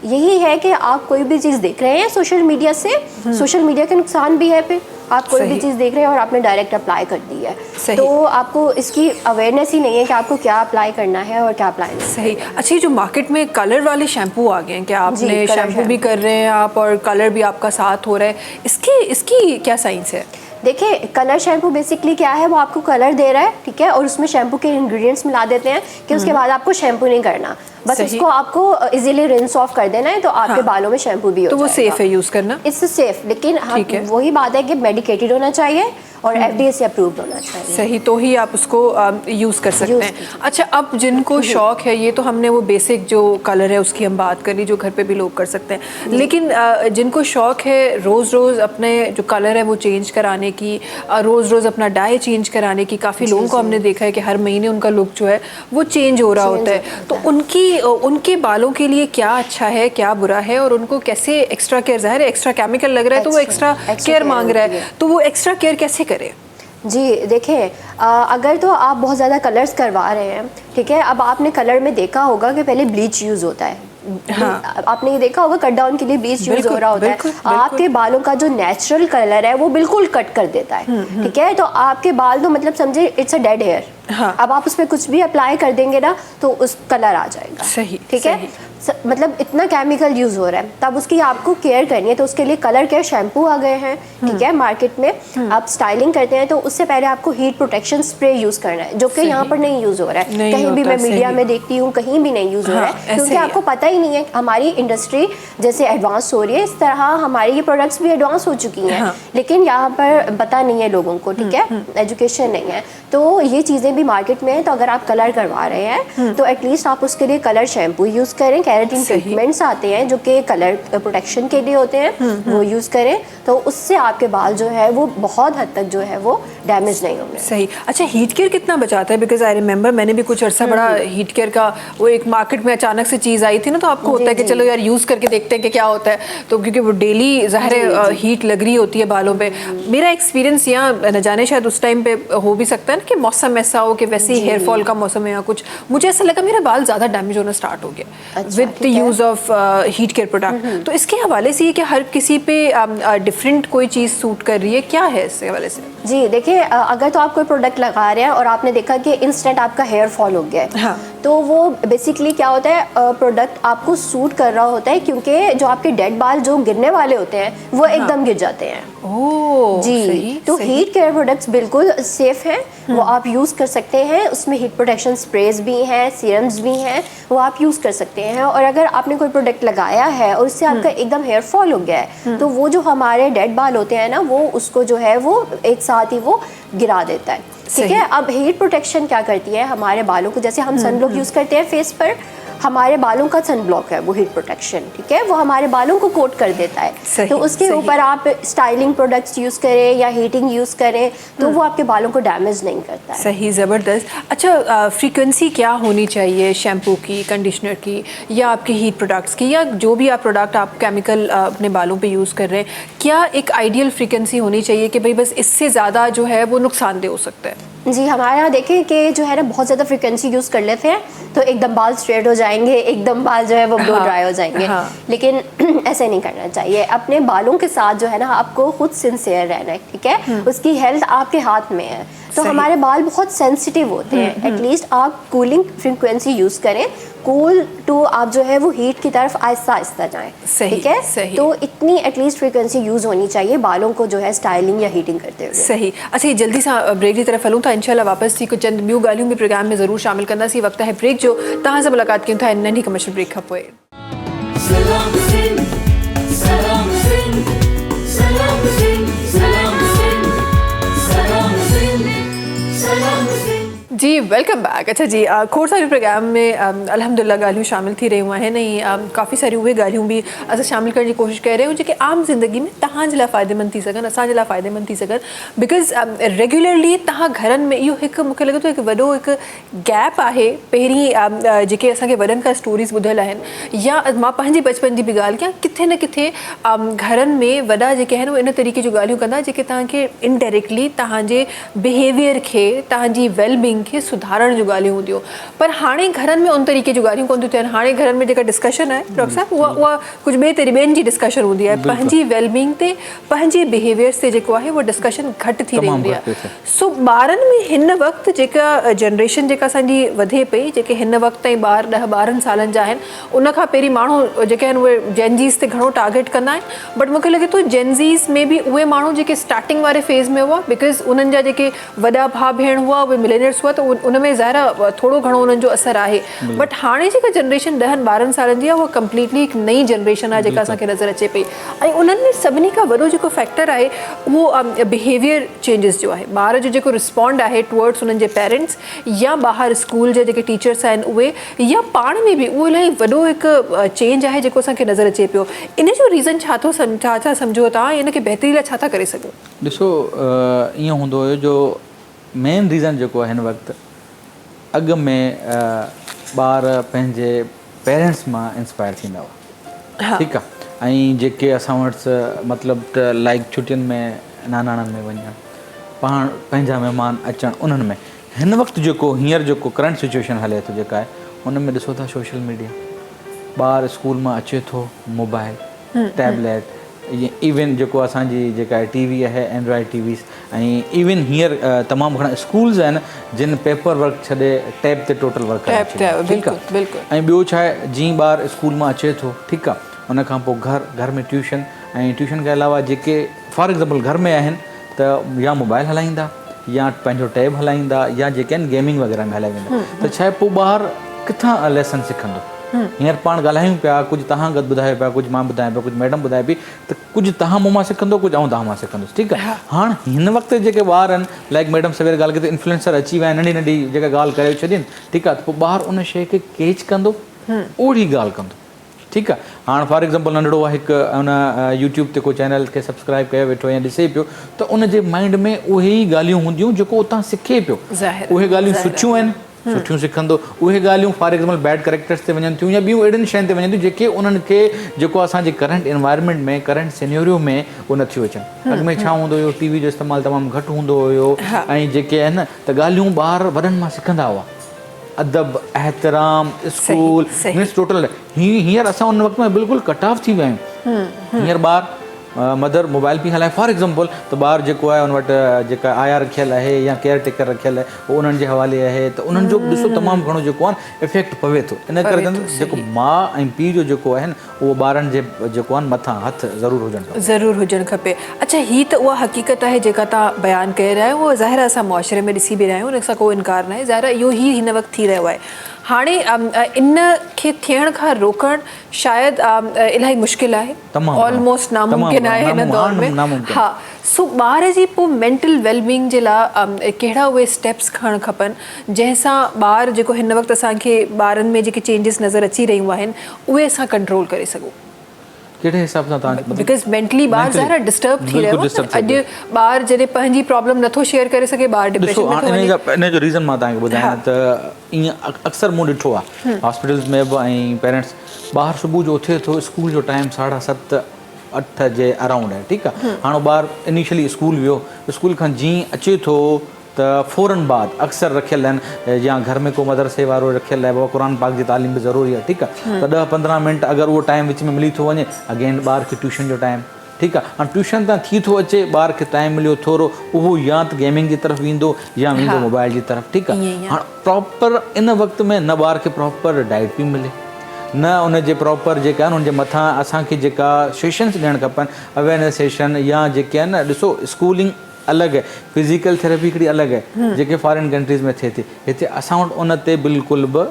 यही है कि आप कोई भी चीज़ देख रहे हैं सोशल मीडिया से, सोशल मीडिया के नुकसान भी है। फिर आप कोई भी चीज़ देख रहे हैं और आपने डायरेक्ट अप्लाई कर दी है तो आपको इसकी अवेयरनेस ही नहीं है कि आपको क्या अप्लाई करना है और क्या अप्लाई नहीं। सही। अच्छा, ये जो मार्केट में कलर वाले शैम्पू आ गए हैं, क्या आपने शैम्पू भी कर रहे हैं आप और कलर भी आपका साथ हो रहा है, इसकी क्या साइंस है? देखिए, कलर शैम्पू बेसिकली क्या है, वो आपको कलर दे रहा है। ठीक है, और उसमें शैम्पू के इंग्रेडिएंट्स मिला देते हैं कि उसके बाद आपको शैम्पू नहीं करना, बस उसको आपको इजीली रिंस ऑफ कर देना है तो आपके बालों में शैम्पू भी हो जाएगा। तो वो सेफ है यूज़ करना? इट्स सेफ, लेकिन हाँ वही बात है कि मेडिकेटेड होना चाहिए और FDA से अप्रूव्ड होना चाहिए। सही, तो ही आप उसको यूज़ कर सकते हैं। अच्छा, अब जिनको शौक है, ये तो हमने वो बेसिक जो कलर है उसकी हम बात करी जो घर पे भी लोग कर सकते हैं, लेकिन जिनको शौक है रोज़ रोज़ अपने जो कलर है वो चेंज कराने की, रोज़ रोज़ अपना डाई चेंज कराने की, काफ़ी लोगों को हमने देखा है कि हर महीने उनका लुक जो है वो चेंज हो रहा होता है, तो उनके बालों के लिए क्या अच्छा है, क्या बुरा है, और उनको कैसे एक्स्ट्रा केयर, ज़ाहिर है एक्स्ट्रा केमिकल लग रहा है तो वो एक्स्ट्रा केयर मांग रहा है, तो वो एक्स्ट्रा केयर कैसे करे? जी देखिए, अगर तो आप बहुत ज़्यादा कलर्स करवा रहे हैं, ठीक है, अब आपने कलर में देखा होगा कि पहले ब्लीच यूज़ होता है। हाँ। आपने ये देखा होगा कट डाउन के लिए ब्लीच यूज हो रहा होता है। आपके बालों का जो नेचुरल कलर है वो बिल्कुल कट कर देता है। ठीक है, तो आपके बाल तो मतलब समझे इट्स अ डेड हेयर। हाँ। अब आप उसमें कुछ भी अप्लाई कर देंगे ना तो उस कलर आ जाएगा। सही, ठीक है, मतलब इतना केमिकल यूज हो रहा है, तब उसकी आपको केयर करनी है, तो उसके लिए कलर केयर शैम्पू आ गए हैं। ठीक है, मार्केट में आप स्टाइलिंग करते हैं तो उससे पहले आपको हीट प्रोटेक्शन स्प्रे यूज करना है, जो कि यहाँ पर नहीं यूज हो रहा है, कहीं भी मैं मीडिया में देखती हूँ कहीं भी नहीं यूज हो रहा है, क्योंकि आपको पता ही नहीं है। हमारी इंडस्ट्री जैसे एडवांस हो रही है, इस तरह हमारी ये प्रोडक्ट्स भी एडवांस हो चुकी हैं, लेकिन यहाँ पर पता नहीं है लोगों को। ठीक है, एजुकेशन नहीं है, तो ये चीज़ें भी मार्केट में है। तो अगर आप कलर करवा रहे हैं तो एटलीस्ट आप उसके लिए कलर शैम्पू यूज़ करें। कैरेटिन ट्रीटमेंट्स आते हैं जो कि कलर प्रोटेक्शन के लिए होते हैं, वो यूज़ करें, तो उससे आपके बाल जो है वो बहुत हद तक जो है वो डैमेज नहीं होंगे। सही। अच्छा, हीट केयर कितना बचाता है? बिकॉज आई रिमेंबर मैंने भी कुछ अर्सा बड़ा हीट केयर का वो एक मार्केट में अचानक से चीज़ आई थी ना, तो आपको होता है कि चलो यार यूज़ करके देखते हैं कि क्या होता है, तो क्योंकि वो डेली ज़ाहिर हीट लग रही होती है बालों पे। मेरा एक्सपीरियंस यहाँ न जाने शायद उस टाइम पे हो भी सकता है ना कि मौसम ऐसा हो कि वैसे ही हेयर फॉल का मौसम है या कुछ, मुझे ऐसा लगा मेरा बाल ज़्यादा डैमेज होना स्टार्ट हो गया with the use of heat care product. तो इसके हवाले से ये कि हर किसी पे डिफरेंट कोई चीज़ सूट कर रही है, क्या है इसके हवाले से? जी देखिए, अगर तो आप कोई प्रोडक्ट लगा रहे हैं और आपने देखा कि इंस्टेंट आपका हेयर फॉल हो गया है, हाँ। तो वो बेसिकली क्या होता है, प्रोडक्ट आपको सूट कर रहा होता है, क्योंकि जो आपके डेड बाल जो गिरने वाले होते हैं वो हाँ। एकदम गिर जाते हैं। ओह जी सही, तो हीट केयर प्रोडक्ट्स बिल्कुल सेफ हैं, वो आप यूज़ कर सकते हैं। उसमें हीट प्रोटेक्शन स्प्रेज भी हैं, सीरम्स भी हैं, वो आप यूज़ कर सकते हैं। और अगर आपने कोई प्रोडक्ट लगाया है और उससे आपका एकदम हेयर फॉल हो गया है, तो वो जो हमारे डेड बाल होते हैं ना, वो उसको जो है वो एक साथ ही वो गिरा देता है। ठीक सही। है, अब हीट प्रोटेक्शन क्या करती है हमारे बालों को, जैसे हम सन ब्लॉक यूज़ करते हैं फेस पर, हमारे बालों का सन ब्लॉक है वो हीट प्रोटेक्शन। ठीक है, वो हमारे बालों को कोट कर देता है। सही, तो उसके सही। ऊपर आप स्टाइलिंग प्रोडक्ट्स यूज़ करें या हीटिंग यूज़ करें तो वो आपके बालों को डैमेज नहीं करता है। सही, ज़बरदस्त। अच्छा, फ्रीक्वेंसी क्या होनी चाहिए शैम्पू की, कंडीशनर की, या आपके हीट प्रोडक्ट्स की, या जो भी आप प्रोडक्ट आप केमिकल अपने बालों पे यूज़ कर रहे हैं, क्या एक आइडियल फ्रीक्वेंसी होनी चाहिए कि भाई बस इससे ज़्यादा जो है वो नुकसानदेह हो सकता है? जी, हमारे यहाँ देखें कि जो है ना बहुत ज़्यादा फ्रिक्वेंसी यूज़ कर लेते हैं तो एकदम बाल स्ट्रेट हो जाएंगे, एकदम बाल जो है वो ब्लो ड्राई हो जाएंगे। हाँ। लेकिन ऐसे नहीं करना चाहिए। अपने बालों के साथ जो है ना आपको खुद सिंसियर रहना है। ठीक है, उसकी हेल्थ आपके हाथ में है। तो सही। हमारे बाल बहुत सेंसिटिव होते हैं। एटलीस्ट आप कूलिंग फ्रिक्वेंसी यूज़ करें, कूल टू आप जो है वो हीट की तरफ आहिस्ता आहिस्ता जाएं। सही, ठीक है, सही। तो इतनी एटलीस्ट फ्रिक्वेंसी यूज़ होनी चाहिए बालों को जो है स्टाइलिंग या हीटिंग करते हुए। सही। अच्छा, ये जल्दी सा ब्रेक की तरफ हलूँ था, इंशाल्लाह वापस थी कुछ चंद ॿियूं ॻाल्हियूं भी प्रोग्राम में ज़रूर शामिल कंदा सी। वक्त है ब्रेक जो, तव्हां सां मुलाक़ात कयूं था नंढी कमर्शियल ब्रेक खां पोइ। Salam Singh, Salam Singh, Salam Singh, Salam Singh, Salam Singh, Salam Singh. जी, वेलकम बैक। अच्छा जी, खोड़ सारी प्रोग्राम में अल्हम्दुलिल्लाह ॻाल्हियूं शामिल थी रही हुआ हैं नहीं, काफ़ी सारी उहे ॻाल्हियूं भी असां शामिल करण जी कोशिश कर रहे आहियूं जेके आम ज़िंदगी में तव्हांजे लाइ फ़ाइदेमंद थी सघनि, असांजे लाइ फ़ाइदेमंद थी सघनि। बिकॉज़ रेगुलरली तव्हां घरनि में इहो हिकु मूंखे लॻे थो हिकु वॾो हिकु गैप आहे। पहिरीं जेके असांखे वॾनि खां स्टोरीज़ ॿुधियल आहिनि, या मां पंहिंजी बचपन जी बि ॻाल्हि कयां, किथे न किथे घरनि में वॾा जेके आहिनि उहे इन तरीक़े जूं ॻाल्हियूं कंदा जेके तव्हांखे इनडायरेक्टली तव्हांजे बिहेवियर खे, तव्हांजी वेलबींग खे सुधारण जूं ॻाल्हियूं हूंदियूं। पर हाणे घरनि में उन तरीक़े जूं ॻाल्हियूं कोन थियूं थियनि। हाणे घरनि में जेका डिस्कशन आहे डॉक्टर साहब, उहा कुझु ॿियनि जी डिस्कशन हूंदी आहे। पंहिंजी वेलबींग ते, पंहिंजे बिहेवियर्स ते जेको आहे उहा डिस्कशन घटि थी रही हूंदी आहे। सो ॿारनि में हिन वक़्तु जेका जनरेशन जेका असांजी वधे पई, जेके हिन वक़्तु ताईं ॿार 10-12 सालनि जा आहिनि, उनखां पहिरीं माण्हू जेके आहिनि उहे जेनज़ीस ते घणो टारगेट कंदा आहिनि। बट मूंखे लॻे थो जेनज़ीस में बि उहे माण्हू जेके स्टार्टिंग वारे फेज़ में हुआ, बिकॉज़ उन्हनि जा जेके वॾा भाउ भेण हुआ उहे मिलेनियर्स हुआ, त उन में ज़ाहिर थोड़ो घणो उन्हनि जो असरु आहे। बट हाणे जेका जनरेशन 10-12 सालनि जी आहे उहा कंप्लीटली हिकु नई जनरेशन आहे जेका असांखे नज़र अचे पई। ऐं उन्हनि में सभिनी खां वॾो जेको फैक्टर आहे उहो बिहेवियर चेंजिस जो आहे। ॿार जो जेको रिस्पॉन्ड आहे टुवर्ड्स उन्हनि जे पेरेंट्स, या ॿाहिरि स्कूल जा जेके टीचर्स आहिनि उहे, या पाण में बि उहो इलाही वॾो हिकु चेंज आहे जेको असांखे नज़र अचे पियो। इन जो रीज़न छा सम्झो तव्हां, इन खे बहितरी लाइ छा था करे सघो? ॾिसो, ईअं हूंदो हुयो जो मेन रीज़न जेको आहे हिन वक़्तु, अॻु में ॿार पंहिंजे पेरेंट्स मां इंस्पायर थींदा हुआ। ठीकु आहे, ऐं जेके असां वटि मतिलबु त लाइक छुटियुनि में नानाणनि में वञणु, पाण पंहिंजा महिमान अचणु, उन्हनि में हिन वक़्तु जेको हींअर जेको करंट सिचुएशन हले थो जेका आहे, उन में ॾिसो था सोशल मीडिया, ॿार स्कूल मां अचे थो, मोबाइल, टैबलेट, इवन जेको असांजी जेका आहे टीवी आहे, एंड्रॉइड टीवीज़, ऐं इवन हींअर तमामु घणा स्कूल्स आहिनि जिन पेपर वर्क छॾे टैब ते टोटल वर्क ठीकु आहे। ऐं ॿियो छा आहे, जीअं ॿार स्कूल मां अचे थो, ठीकु आहे, उन खां पोइ घर में ट्यूशन, ऐं ट्यूशन खां अलावा जेके फॉर एग्ज़ाम्पल घर में आहिनि त या मोबाइल हलाईंदा, या पंहिंजो टैब हलाईंदा, या जेके आहिनि गेमिंग वग़ैरह में हलाए वेंदा। त छा आहे, पोइ ॿार किथां लेसन सिखंदो? हींअर पाण ॻाल्हायूं पिया, कुझु तव्हां गॾु ॿुधायो पिया, कुझु मां ॿुधायां पिया, कुझु मैडम ॿुधाए पई, त कुझु तव्हां मूं मां सिखंदो, कुझु आउं तव्हां मां सिखंदुसि। ठीकु आहे, हाणे हिन वक़्तु जेके ॿार आहिनि, लाइक मैडम सवेरे ॻाल्हि कई त इन्फ्लुएंसर अची विया आहिनि, नंढी जेका ॻाल्हि करे छॾीनि, ठीकु आहे, त पोइ ॿार उन शइ खे कैच कंदो, ओड़ी ॻाल्हि कंदो। ठीकु आहे, हाणे फॉर एग्ज़ाम्पल नंढड़ो आहे हिकु उन यूट्यूब ते को चैनल खे सब्सक्राइब कयो वेठो या ॾिसे पियो, त उन जे माइंड में उहे ई ॻाल्हियूं हूंदियूं जेको उतां सिखे पियो। उहे ॻाल्हियूं सुठियूं आहिनि, सुठियूं सिखंदो। उहे ॻाल्हियूं फॉर एग्ज़ाम्पल बैड कैरेक्टर्स ते वञनि थियूं, या ॿियूं अहिड़ियुनि शयुनि ते वञनि थियूं जेके उन्हनि खे जेको असांजे करंट एनवायरनमेंट में, करंट सिनेरियो में उहे नथियूं अचनि। अॻु में छा हूंदो हुयो, टीवी जो इस्तेमालु तमामु घटि हूंदो हुयो, ऐं जेके आहिनि त ॻाल्हियूं ॿार वॾनि मां सिखंदा हुआ, अदब, एहतराम, स्कूल, मीन्स टोटल। हींअर असां उन वक़्त में बिल्कुलु कट ऑफ थी विया आहियूं। हींअर ॿार मदर मोबाइल पई हलाए फॉर एग्ज़ाम्पल, त ॿार जेको आहे उन वटि जेका आया रखियल आहे या केयर टेकर रखियल आहे उहो उन्हनि जे हवाले आहे, त उन्हनि जो ॾिसो तमामु घणो जेको आहे इफेक्ट पवे थो। इन करे जेको माउ ऐं पीउ जो जेको आहे न, उहो ॿारनि जे जेको आहे मथां हथु ज़रूरु हुजणु खपे। अच्छा, हीअ त उहा हक़ीक़त आहे जेका तव्हां बयानु करे रहिया आहियो, उहो ज़ाहिर असां मुआशरे में ॾिसी बि रहिया आहियूं, उन सां को इनकार न आहे, ज़ाहिर इहो ई हिन वक़्तु थी रहियो आहे। हाणे इन खे थियण खां रोकण शायद इलाही मुश्किल आहे, तमामु ऑलमोस्ट नामुमकिन आहे हिन दौर में। हा, सो ॿार जी पोइ मेंटल वेलबींग जे लाइ कहिड़ा उहे स्टेप्स खणणु खपनि जंहिंसां ॿार जेको हिन वक़्तु असांखे ॿारनि में जेके चेंजिस नज़र अची रहियूं आहिनि उहे असां कंट्रोल करे सघूं? कहिड़े हिसाब सां तव्हां बिकॉज़ मेंटली ॿार ज़रा डिस्टर्ब थी रहियो आहे। अॼु ॿार जॾहिं पंहिंजी प्रॉब्लम नथो शेयर करे सघे, ॿार डिप्रेशन में थो वञे। इन जो रीज़न मां तव्हांखे ॿुधायां त ईअं अक्सर मूं ॾिठो आहे हॉस्पिटल्स में बि ऐं पेरेंट्स, ॿारु सुबुह जो उथे थो, स्कूल जो टाइम 7:30-8 जे अराउंड आहे, ठीकु आहे। हाणे ॿारु इनिशियली स्कूल वियो, स्कूल खां जीअं अचे थो त फ़ौरन बाद अक्सर रखियल आहिनि या घर में को मदरसे वारो रखियल आहे, बाबा क़ुर पाक जी तालीम बि ज़रूरी आहे, ठीकु आहे। त 10-15 मिंट अगरि उहो टाइम विच में मिली थो वञे, अगेन ॿार खे ट्यूशन जो टाइम, ठीकु आहे। हाणे ट्यूशन तां थी थो अचे, ॿार खे टाइम मिलियो थोरो, उहो या त गेमिंग जी तरफ़ वेंदो या वेंदो मोबाइल जी तरफ़, ठीकु आहे। हाणे प्रॉपर इन वक़्त में न ॿार खे प्रॉपर डाइट बि मिले, न उनजे प्रॉपर जेका आहिनि उनजे मथां असांखे जेका सेशन्स ॾियणु खपनि, अवेयरनेस सेशन या जेके आहिनि न, ॾिसो स्कूलिंग अलॻि आहे, फिज़िकल थेरेपी हिकिड़ी अलॻि आहे जेके फॉरेन कंट्रीज़ में थिए थी। हिते असां वटि उन ते बिल्कुलु बि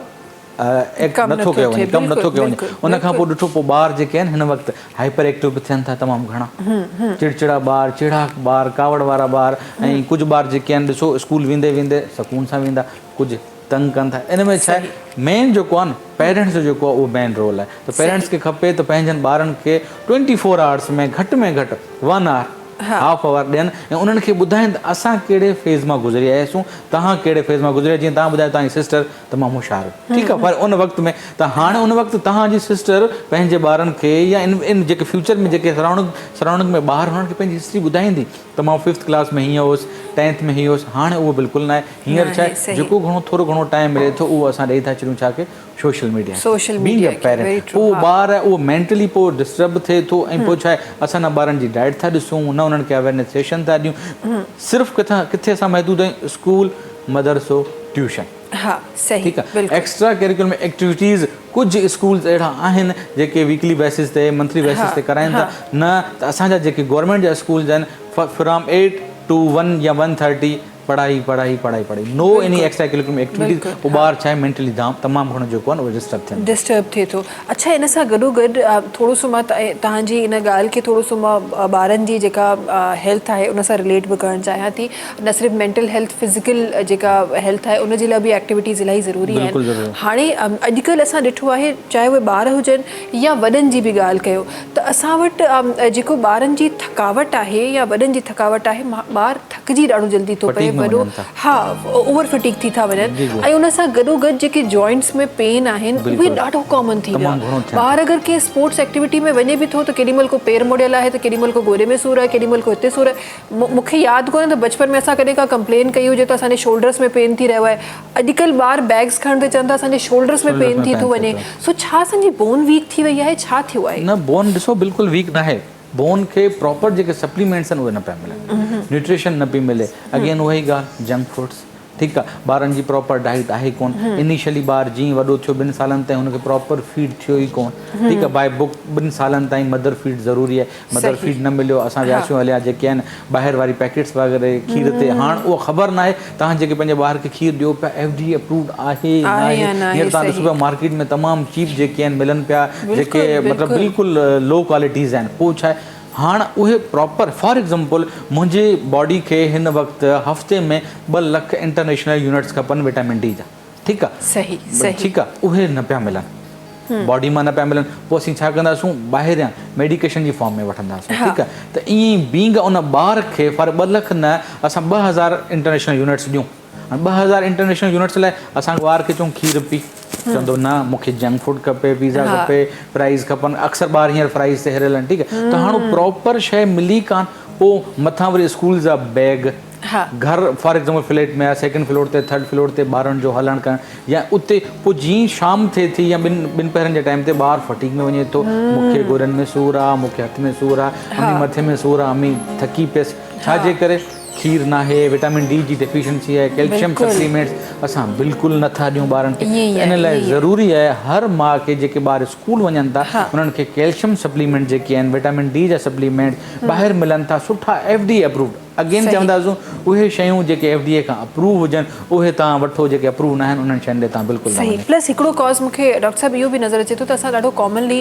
नथो कयो वञे, कमु नथो कयो वञे। उन खां पोइ ॾिठो, पोइ ॿार जेके आहिनि हिन वक़्तु हाइपर एक्टिव बि थियनि था तमामु घणा, चिड़चिड़ा ॿार, चिड़ाक ॿार, कावड़ वारा ॿार, ऐं कुझु ॿार जेके आहिनि ॾिसो स्कूल वेंदे वेंदे सुकून सां वेंदा, कुझु तंग कनि था। इन में छा आहे, मेन जेको आहे न पेरेंट्स जो जेको आहे उहो मेन रोल आहे। त पेरेंट्स खे खपे त पंहिंजनि ॿारनि खे 24 आवर्स में घटि 1 आवर हाफ आवर ॾियनि ऐं उन्हनि खे ॿुधाइनि त असां कहिड़े फेज़ मां गुज़री आयासीं, तव्हां कहिड़े फेज़ मां गुज़रिया। जीअं तव्हां ॿुधायो तव्हांजी सिस्टर तमामु होशियारु, ठीकु आहे, पर उन वक़्त में त हाणे उन वक़्तु तव्हांजी सिस्टर पंहिंजे ॿारनि खे या इन जेके फ्यूचर में जेके सराउंडिंग में ॿार हुननि खे पंहिंजी हिस्ट्री ॿुधाईंदी त मां 5th क्लास में हीअं हुउसि, 10th में हीअं हुउसि। हाणे उहो बिल्कुलु न आहे। हींअर छा आहे, जेको थोरो घणो टाइम मिले थो उहो असां ॾेई था छॾियूं छा के सोशल मीडिया पेरेंट। पोइ ॿार आहे उहो मेंटली पोइ डिस्टर्ब थिए थो ऐं पोइ छा आहे, असां न ॿारनि जी डाइट था ॾिसूं, न उन्हनि खे अवेयरनेस सेशन था ॾियूं। सिर्फ़ु किथे असां महदूद आहियूं, स्कूल, मदरसो, ट्यूशन, हा सही, ठीकु आहे। एक्स्ट्रा करिकुलम एक्टिविटीज़ कुझु स्कूल्स अहिड़ा आहिनि जेके वीकली बेसिस ते, मंथली बेसिस ते कराइनि था। न त असांजा जेके गवर्नमेंट जा स्कूल्स आहिनि, फ्रॉम 8 to 1 या 1:30 पढ़ाई, नो एनी एक्स्ट्रा करिकुलम एक्टिविटीज़। पोइ ॿार छा आहे मेंटली तमामु घणो जेको आहे उहो डिस्टर्ब थिए थो। अच्छा, इन सां गॾोगॾु थोरो सो मां तव्हांजी इन ॻाल्हि खे थोरो सो मां ॿारनि जी जेका हेल्थ आहे उन सां रिलेट बि करणु चाहियां थी। न सिर्फ़ु मेंटल हेल्थ, फिज़िकल जेका हेल्थ आहे उन जे लाइ बि एक्टिविटीज़ इलाही ज़रूरी आहिनि। हाणे अॼुकल्ह असां ॾिठो आहे, चाहे उहे ॿार हुजनि या वॾनि जी बि ॻाल्हि कयो, त असां वटि जेको ॿारनि जी थकावट आहे या वॾनि जी थकावट आहे, ॿार थकिजी ॾाढो जल्दी थो पए, वॾो हा ओवर फटीक थी था वञनि। ऐं उन सां गॾोगॾु जेके जॉइंट्स में पेन आहिनि उहे ॾाढो कॉमन थी वियो आहे। ॿार अगरि कंहिं स्पोर्ट्स एक्टिविटी में वञे बि थो त केॾीमहिल को पेर मुड़ियल आहे, त केॾीमहिल को गोॾे में सूरु आहे, केॾीमहिल को हिते सूरु आहे। मूंखे यादि कोन्हे त बचपन में असां कॾहिं का कंप्लेन कई हुजे त असांजे शोल्डर्स में पेन थी रहियो आहे। अॼुकल्ह ॿार बैग्स खणण ते चवनि था असांजे शोल्डर्स में पेन थी थो वञे। सो छा असांजी बोन वीक थी वई आहे, छा थियो आहे? न, बोन ॾिसो बिल्कुलु वीक न आहे। बोन खे प्रॉपर जेके सप्लीमेंट्स आहिनि उहे न पिया मिलनि, न्यूट्रिशन न पई मिले। अगेन उहा ई ॻाल्हि, जंक फूड्स, ठीकु आहे। ॿारनि जी प्रॉपर डाइट आहे कोन। इनिशियली ॿार जीअं वॾो थियो 2 सालनि ताईं हुनखे प्रॉपर फीड थियो ई कोन, ठीकु आहे। बाय बुक 2 सालनि ताईं मदर फीड ज़रूरी आहे। मदर फीड न मिलियो, असां वियासीं हलिया जेके आहिनि ॿाहिरि वारी पैकेट्स वग़ैरह खीर ते। हाणे उहो ख़बर न आहे तव्हां जेके पंहिंजे ॿार खे खीर ॾियो पिया FDA अप्रूव्ड आहे न आहे। हींअर तव्हां ॾिसो पिया मार्केट में तमामु चीप जेके आहिनि मिलनि पिया, जेके मतिलबु बिल्कुलु लो क्वालिटीज़ आहिनि। पोइ छा आहे, हाणे उहे प्रॉपर, फॉर एग्ज़ाम्पल मुंहिंजी बॉडी खे हिन वक़्तु हफ़्ते में 2 लाख इंटरनेशनल यूनिट्स खपनि विटामिन D जा, ठीकु आहे। सही, ठीकु आहे। उहे न पिया मिलनि, बॉडी मां न पिया मिलनि। पोइ असीं छा कंदासीं, ॿाहिरियां मेडिकेशन जी फॉर्म में वठंदासीं, ठीकु आहे। त ईअं बींग उन ॿार खे फॉर 2 लाख न असां 2000 इंटरनेशनल यूनिट्स ॾियूं। 2000 इंटरनेशनल यूनिट्स लाइ असां ॿार खे चऊं खीर पी, चवंदो न मूंखे जंक फूड खपे, पिज़्ज़ा खपे, फ्राइज़ खपनि। अक्सर ॿार हींअर फ्राइज़ ते हिरियल आहिनि, ठीकु आहे। त हाणे प्रॉपर शइ मिली कान। पोइ मथां वरी स्कूल जा बैग, घर फॉर एग्ज़ाम्पल फ्लैट में आहे, 2nd फ्लोर ते 3rd फ्लोर ते ॿारनि जो हलणु करणु या उते। पोइ जीअं शाम थिए थी या ॿिनि पहरनि जे टाइम ते ॿारु फटीक में वञे थो, मूंखे गोॾनि में सूरु आहे, मूंखे हथ में सूरु आहे, अम्मी मथे में सूरु आहे, अम्मी थकी पियसि। छाजे करे? खीर न आहे, विटामिन D जी डेफिशिएंसी आहे, कैल्शियम सप्लीमेंट्स असां बिल्कुलु नथा ॾियूं ॿारनि खे। इन लाइ ज़रूरी आहे हर माउ खे, जेके ॿार स्कूल वञनि था उन्हनि खे कैल्शियम सप्लीमेंट जेके आहिनि, विटामिन D जा सप्लीमेंट ॿाहिरि मिलनि था, सुठा FDA अप्रूव्ड, अगेन चवंदासूं उहे शयूं जेके FDA खां अप्रूव हुजनि उहे तव्हां वठो, जेके अप्रूव न आहिनि उन्हनि शयुनि ॾे तव्हां बिल्कुलु न सही। वञो। प्लस हिकिड़ो कॉज़ मूंखे डॉक्टर साहब इहो बि नज़र अचे थो त असां ॾाढो कॉमनली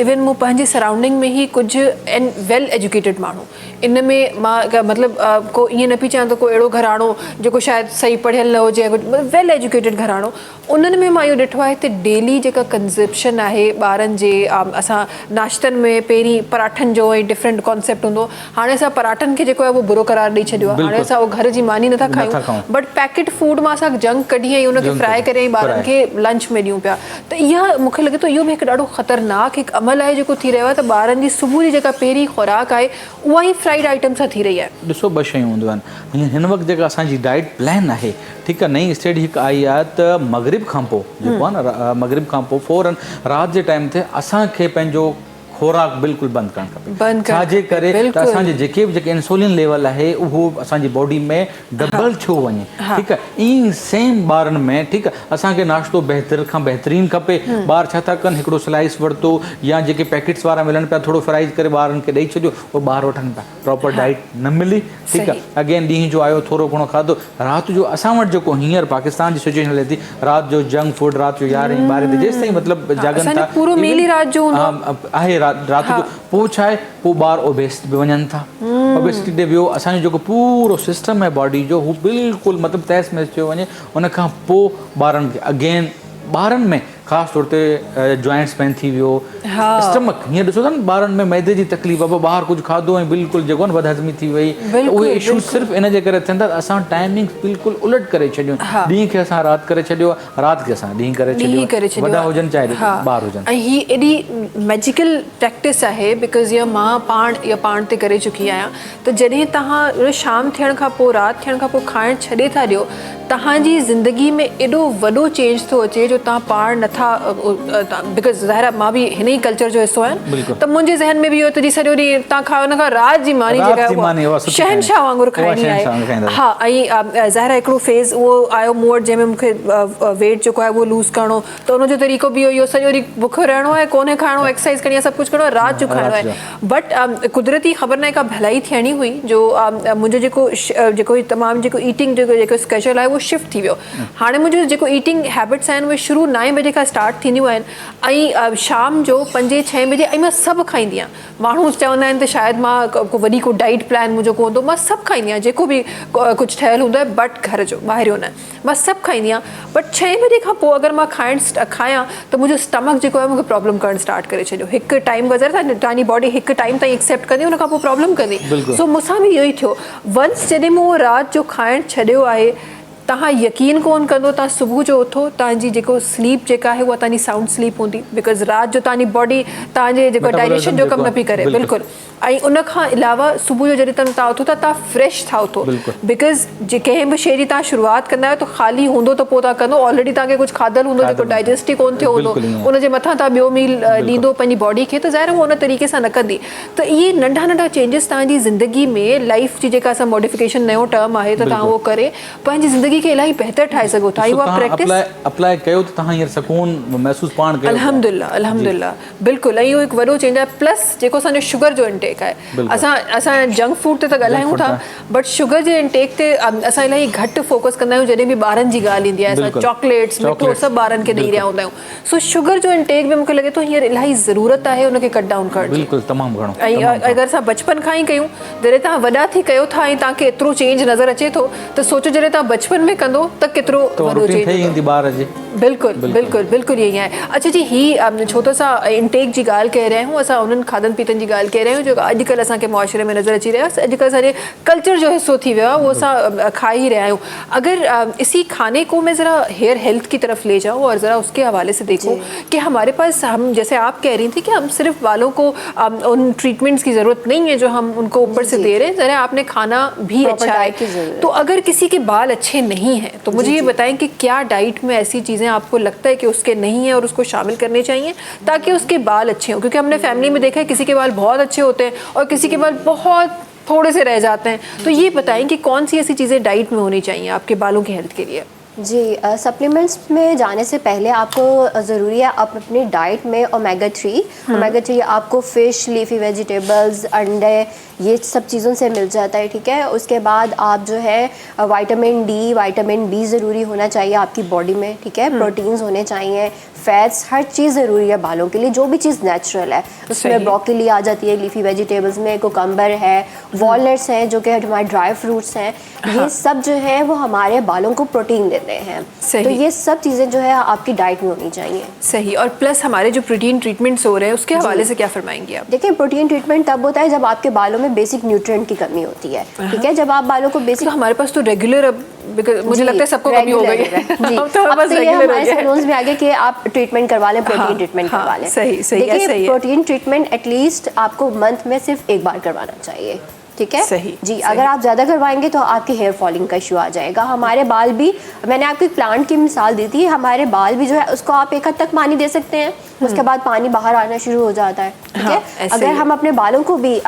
इवन मूं पंहिंजी सराउंडिंग में ई कुझु एंड वेल एजुकेटेड माण्हू इन में मां मतिलबु को ईअं न पई चवां त को अहिड़ो घराणो जेको शायदि सही पढ़ियल न हुजे, वेल एजुकेटेड घराणो, उन्हनि में मां इहो ॾिठो आहे हिते डेली जेका कंज़प्शन आहे ॿारनि जे, असां नाश्तनि में पहिरीं पराठनि जो ऐं डिफरेंट कॉन्सेप्ट हूंदो, हाणे असां पराठनि खे जेको आहे उहो बुरो करार ॾेई छॾियो आहे। हाणे असां उहो घर जी मानी नथा खायूं, बट पैकेट फूड मां असां जंक कढी ऐं उनखे फ्राई करे ॿारनि खे लंच में ॾियूं पिया। त इहा मूंखे लॻे थो इहो बि हिकु ॾाढो ख़तरनाक हिकु अमल आहे जेको थी रहियो आहे, त ॿारनि जी सुबुह जी जेका पहिरीं खुराक आहे उहा ई फ्राइड आइटम सां थी रही आहे। ॾिसो ॿ शयूं हूंदियूं आहिनि हिन वक़्तु जेका असांजी डाइट प्लान आहे, ठीकु आहे, नई स्टडी हिकु आई आहे त मगरिब खां पोइ जेको आहे न, मगरिब खां पोइ फ़ौरन राति जे टाइम ते असांखे पंहिंजो खुराक बिल्कुलु बंदि करणु खपे। छाजे करे त असांजे जेके बि इंसुलिन लेवल आहे उहो असांजी बॉडी में डबल छो वञे, ठीकु आहे। ईअं सेम ॿारनि में, ठीकु आहे, असांखे नाश्तो बहितर खां बहितरीनु खपे। ॿार छा था कनि, हिकिड़ो स्लाइस वरितो या जेके पैकेट्स वारा मिलनि पिया थोरो फ्राइज़ करे ॿारनि खे ॾेई छॾियो, उहो ॿार वठनि पिया, प्रॉपर डाइट न मिली, ठीकु आहे। अगेन ॾींहं जो आयो थोरो घणो खाधो, राति जो असां वटि जेको हींअर पाकिस्तान जी सिचुएशन हले थी, राति जो जंक फूड राति जो 11 12 जेसि ताईं मतिलबु जागनि था पूरो मील ई राति जो आहे, राति जो पोइ छा आहे, पोइ ॿार ओबेसिटी बि वञनि था, ओबेसिटी ते वियो असांजो जेको पूरो सिस्टम आहे बॉडी जो हू बिल्कुलु मतिलबु तहस महस थियो वञे। उन खां पोइ ॿारनि खे अगेन ॿारनि में ख़ासि तौर ते जॉइंट्स पेन थी वियो, स्टमक, हीअं ॾिसो था न ॿारनि में मैदे जी तकलीफ़, ॿाहिरि कुझु खाधो ऐं बिल्कुलु जेको आहे न वधहज़मी थी वई, उहे इशूज़ सिर्फ़ु इन जे करे थियनि था असां टाइमिंग बिल्कुलु उलट करे छॾियूं, ॾींहं खे असां राति करे छॾियो, राति खे असां ॾींहं करे छॾियो, वॾा हुजनि चाहे ॿार हुजनि। ऐं हीअ एॾी मैजिकल प्रैक्टिस आहे बिकॉज़ इहा मां पाण ते करे चुकी आहियां। त जॾहिं तव्हां शाम थियण खां पोइ, राति थियण खां पोइ खाइणु छॾे था ॾियो, तव्हांजी ज़िंदगी में एॾो वॾो चेंज थो अचे जो तव्हां पाण नथा, बिकॉज़ ज़ाहिर आहे मां बि हिन ई कल्चर जो हिसो आहियां, त मुंहिंजे ज़हन में बि इहो त जी सॼो ॾींहुं तव्हां खाओ न खाओ, राति जी मानी जेका आहे शहनशाह वांगुरु खाइणी आहे। हा, ऐं ज़ाहिर आहे हिकिड़ो फेज़ उहो आयो मूं वटि जंहिंमें मूंखे वेट जेको आहे उहो लूज़ करिणो, त उनजो तरीक़ो बि इहो सॼो ॾींहुं बुखियो रहणो आहे, कोन्हे खाइणो, एक्सरसाइज़ करणी आहे, सभु कुझु करिणो आहे, राति जो खाइणो आहे। बट कुदरती ख़बर न आहे का भलाई थियणी हुई जो मुंहिंजो जेको तमामु जेको ईटिंग जेको स्केड्यूल आहे उहो शिफ्ट थी वियो। हाणे मुंहिंजो जेको ईटिंग हैबिट्स आहिनि उहे शुरू 9 बजे खां स्टार्ट थींदियूं आहिनि ऐं शाम जो 5-6 बजे, ऐं मां सभु खाईंदी आहियां। माण्हू चवंदा आहिनि त शायदि मां को डाइट प्लान मुंहिंजो कोन हूंदो, मां सभु खाईंदी आहियां, जेको बि कुझु ठहियलु हूंदो आहे, बट घर जो ॿाहिरियों न, मां सभु खाईंदी आहियां। बट 6 बजे खां पोइ अगरि मां खायां त मुंहिंजो स्टमक जेको आहे मूंखे प्रॉब्लम करणु स्टार्ट करे छॾियो। हिकु टाइम वज़र था, तव्हांजी बॉडी हिकु टाइम ताईं एक्सेप्ट कंदी, हुन खां पोइ प्रॉब्लम कंदी। सो मूंसां बि इहो ई थियो। वंस जॾहिं मूं उहो राति जो खाइणु छॾियो आहे, तव्हां यकीन कोन कंदो, तव्हां सुबुह जो उथो, तव्हांजी जेको स्लीप जेका आहे उहा तव्हांजी साउंड स्लीप हूंदी, बिकॉज़ राति जो तव्हांजी बॉडी तव्हांजे जेको डाइजेशन जो कमु न पई करे, बिल्कुलु। ऐं उन खां अलावा सुबुह जो जॾहिं तव्हां उथो था, तव्हां फ्रेश था उथो, बिकॉज़ जे कंहिं बि शइ जी तव्हां शुरूआति कंदा आहियो त ख़ाली हूंदो त पोइ तव्हां कंदो, ऑलरेडी तव्हांखे कुझु खाधलु हूंदो जेको डाइजेस्ट ई कोन थियो हूंदो, उनजे मथां तव्हां ॿियो मील ॾींदो पंहिंजी बॉडी खे, त ज़ाहिर उहो उन तरीक़े सां न कंदी। त इहे नंढा नंढा चेंजिस तव्हांजी ज़िंदगी में, लाइफ जी जेका असां मॉडिफिकेशन नयो टर्म आहे, त तव्हां उहो करे पंहिंजी ज़िंदगी खे इलाही बहितर ठाहे सघो था। उहा प्रैक्टिस अप्लाई कयो त तव्हां हींअर सुकून महसूस पाण कयो। अल्हम्दुलिल्लाह, बिल्कुलु। ऐं इहो हिकु वॾो चेंज आहे। प्लस जेको असांजो शुगर जो इंटेक आहे, असां जंक फूड ते त ॻाल्हायूं था, बट शुगर जे इंटेक ते असां इलाही घटि फोकस कंदा आहियूं। जॾहिं बि ॿारनि जी ॻाल्हि ईंदी आहे, असां चॉकलेट्स, मिठो सभु ॿारनि खे ॾेई रहिया हूंदा आहियूं। सो शुगर जो इंटेक में मूंखे लॻे थो हींअर इलाही ज़रूरत आहे उनखे कट डाउन करणु। बिल्कुलु, तमामु घणो। ऐं अगरि असां बचपन खां ई कयूं, जॾहिं तव्हां वॾा थी कयो था ऐं तव्हांखे एतिरो चेंज नज़र अचे थो, त सोचो जॾहिं तव्हां बचपन में कंदो त केतिरो वॾो चेंज ईंदी ॿार जी। बिल्कुलु ईअं ई आहे। अच्छा जी, ही छो त असां इंटेक जी ॻाल्हि कह रहिया आहियूं, असां उन्हनि खाधनि पीतनि जी ॻाल्हि कह रहिया आहियूं जेको अॼुकल्ह असांखे मुआशरे में नज़र अची रहिया आहे। अॼुकल्ह असांजे कल्चर जो हिस्सो थी वियो आहे, उहो असां खाई ही रहिया आहियूं। अगर इसी खाने को मैं ज़रा हेयर हेल्थ की तरफ ले जाऊँ और ज़रा उसके हवाले से देखूँ कि हमारे पास, हम जैसे आप कह रही थी कि हम सिर्फ बालों को उन ट्रीटमेंट्स की ज़रूरत नहीं है जो हम उनको ऊपर से दे रहे हैं, ज़रा आपने खाना भी अच्छा है। तो अगर किसी के बाल अच्छे नहीं हैं तो मुझे ये बताएं कि क्या डाइट में ऐसी चीज़ें आपको लगता है कि उसके नहीं है और उसको शामिल करने चाहिए ताकि उसके बाल अच्छे हों? क्योंकि हमने फैमिली में देखा है किसी के बाल बहुत अच्छे होते हैं और किसी के बाल बहुत थोड़े से रह जाते हैं। तो ये बताएं कि कौन सी ऐसी चीज़ें डाइट में होनी चाहिए आपके बालों की हेल्थ के लिए? जी सप्लीमेंट्स में जाने से पहले आपको ज़रूरी है आप अपनी डाइट में ओमेगा 3 आपको फ़िश, लीफी वेजिटेबल्स, अंडे, ये सब चीज़ों से मिल जाता है, ठीक है। उसके बाद आप जो है विटामिन डी, विटामिन बी ज़रूरी होना चाहिए आपकी बॉडी में, ठीक है। प्रोटीन्स होने चाहिए, फैट्स, हर चीज़ ज़रूरी है बालों के लिए, जो भी चीज़ नेचुरल है उसमें ब्रोकली आ जाती है, लीफी वेजिटेबल्स में कुकम्बर है, वॉलनट्स हैं जो कि हमारे ड्राई फ्रूट्स हैं, ये सब जो है वो हमारे बालों को प्रोटीन देते हैं। तो ये सब चीज़ें जो है आपकी डाइट में होनी चाहिए। सही। और प्लस हमारे जो प्रोटीन ट्रीटमेंट्स हो रहे हैं उसके हवाले से क्या फरमाएंगे आप? देखिए प्रोटीन ट्रीटमेंट तब होता है जब आपके बालों में बेसिक न्यूट्रिएंट की कमी होती है, ठीक है। जब आप बालों को बेसिक, तो हमारे पास तो रेगुलर अब मुझे लगता है सबको कमी हो गई है। जी अब तो हमारे पास ये रेगुलर हो हमारे गया है। सैलून्स में आगे कि आप ट्रीटमेंट करवा लें, प्रोटीन ट्रीटमेंट करवा लें। सही सही है, देखिए सही है। प्रोटीन ट्रीटमेंट एटलीस्ट आपको मंथ में सिर्फ एक बार करवाना चाहिए, ठीक है। सही, जी सही। अगर आप ज़्यादा करवाएंगे तो आपके हेयर फॉलिंग का इशू आ जाएगा। हमारे बाल भी, मैंने आपको एक प्लांट की मिसाल दी थी, हमारे बाल भी जो है उसको आप एक हद तक पानी दे सकते हैं, उसके बाद पानी बाहर आना शुरू हो जाता है, ठीक है। ऐसे अगर ही। हम अपने बालों को भी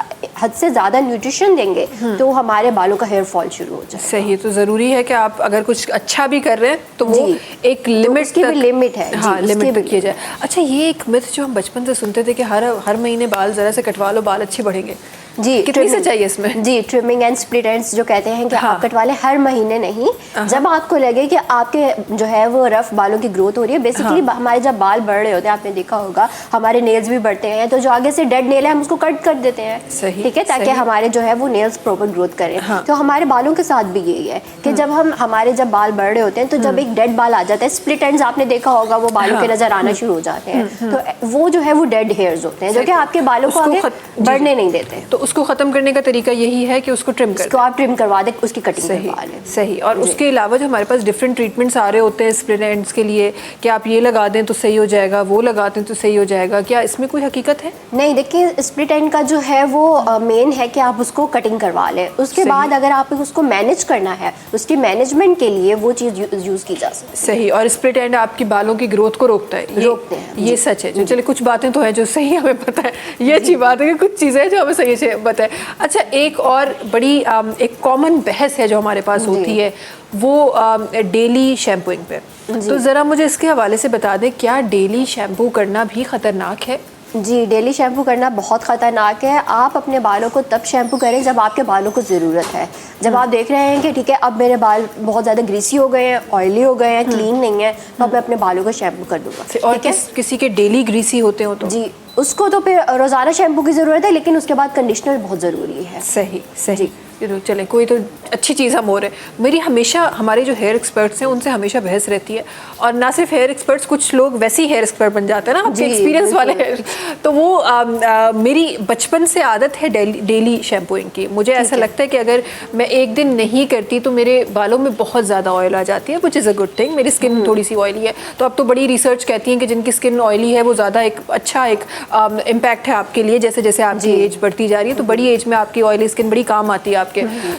हद से ज़्यादा न्यूट्रिशन देंगे तो हमारे बालों का हेयर फॉल शुरू हो जाएगा। सही। तो ज़रूरी है कि आप अगर कुछ अच्छा भी कर रहे हैं तो वो जी। एक लिमिट उसकी भी लिमिट है। हाँ, जी, उसकी लिमिट भी तक किया जाए। अच्छा, ये एक मिथ जो हम बचपन से सुनते थे कि हर महीने बाल ज़रा से कटवा लो, बाल अच्छे बढ़ेंगे। जी कितनी से चाहिए इसमें? जी ट्रिमिंग एंड स्प्लिट एंड्स जो कहते हैं कि हाँ। आप कटवा लें हर महीने नहीं, जब आपको लगे कि आपके जो है वो रफ बालों की ग्रोथ हो रही है। बेसिकली हमारे जब बाल बढ़ रहे होते हैं, आपने देखा होगा हमारे नेल्स भी बढ़ते हैं, तो जो आगे से डेड नेल है हम उसको कट कर देते हैं, सही, ठीक है, ताकि सही। हमारे जो है वो नेल्स प्रॉपर ग्रोथ करें। हाँ। तो हमारे बालों के साथ भी यही है कि जब हमारे जब बाल बढ़ रहे होते हैं तो जब एक डेड बाल आ जाता है, स्प्लिट एंड्स आपने देखा होगा वो बालों के नजर आना शुरू हो जाते हैं, तो वो जो है वो डेड हेयर्स होते हैं जो कि आपके बालों को आगे बढ़ने नहीं देते। तो उसको ख़त्म करने का तरीका यही है कि उसको ट्रिम कर उसको आप ट्रिम करवा दें, उसकी कटिंग सही करवा लें। सही। और उसके अलावा जो हमारे पास डिफरेंट ट्रीटमेंट्स आ रहे होते हैं स्प्लिट एंड्स के लिए कि आप ये लगा दें तो सही हो जाएगा, वो लगा दें तो सही हो जाएगा, क्या इसमें कोई हकीकत है? नहीं, देखिए स्प्लिट एंड का जो है वो मेन है कि आप उसको कटिंग करवा लें। उसके सही। बाद अगर आप उसको मैनेज करना है, उसकी मैनेजमेंट के लिए वो चीज़ यूज़ की जा सकती सही। और स्प्लिट एंड आपकी बालों की ग्रोथ को रोकता है, रोकते हैं, ये सच है। जो चले कुछ बातें तो हैं जो सही हमें पता है, ये अच्छी बात है कि कुछ चीज़ें हैं जो हमें सही से पता है। अच्छा, एक और बड़ी एक कॉमन बहस है जो हमारे पास होती है वो डेली शैम्पूइंग पे। तो ज़रा मुझे इसके हवाले से बता दें, क्या डेली शैम्पू करना भी ख़तरनाक है? जी, डेली शैम्पू करना बहुत ख़तरनाक है। आप अपने बालों को तब शैम्पू करें जब आपके बालों को ज़रूरत है। जब आप देख रहे हैं कि ठीक है अब मेरे बाल बहुत ज़्यादा ग्रीसी हो गए हैं, ऑयली हो गए हैं, क्लीन नहीं है, तो अब मैं अपने बालों को शैम्पू कर दूँगा। और किसी के डेली ग्रीसी होते हो तो जी, उसको तो फिर रोज़ाना शैम्पू की ज़रूरत है, लेकिन उसके बाद कंडीशनर बहुत ज़रूरी है। सही सही। चलें, कोई तो अच्छी चीज़ हम हो रहे हैं। मेरी हमेशा हमारे जो हेयर एक्सपर्ट्स हैं उनसे हमेशा बहस रहती है, और ना सिर्फ हेयर एक्सपर्ट्स, कुछ लोग वैसे ही हेयर एक्सपर्ट बन जाते हैं ना आपके एक्सपीरियंस वाले हैं। तो वो मेरी बचपन से आदत है डेली शैम्पूइंग की। मुझे ऐसा लगता है कि अगर मैं एक दिन नहीं करती तो मेरे बालों में बहुत ज़्यादा ऑयल आ जाती है, which is a good thing. मेरी स्किन थोड़ी सी ऑयली है, तो अब तो बड़ी रिसर्च कहती है कि जिनकी स्किन ऑयली है वो ज़्यादा एक अच्छा एक इम्पैक्ट है आपके लिए। जैसे जैसे आपकी एज बढ़ती जा रही है तो बड़ी एज में आपकी ऑयली स्किन बड़ी काम आती है आपके।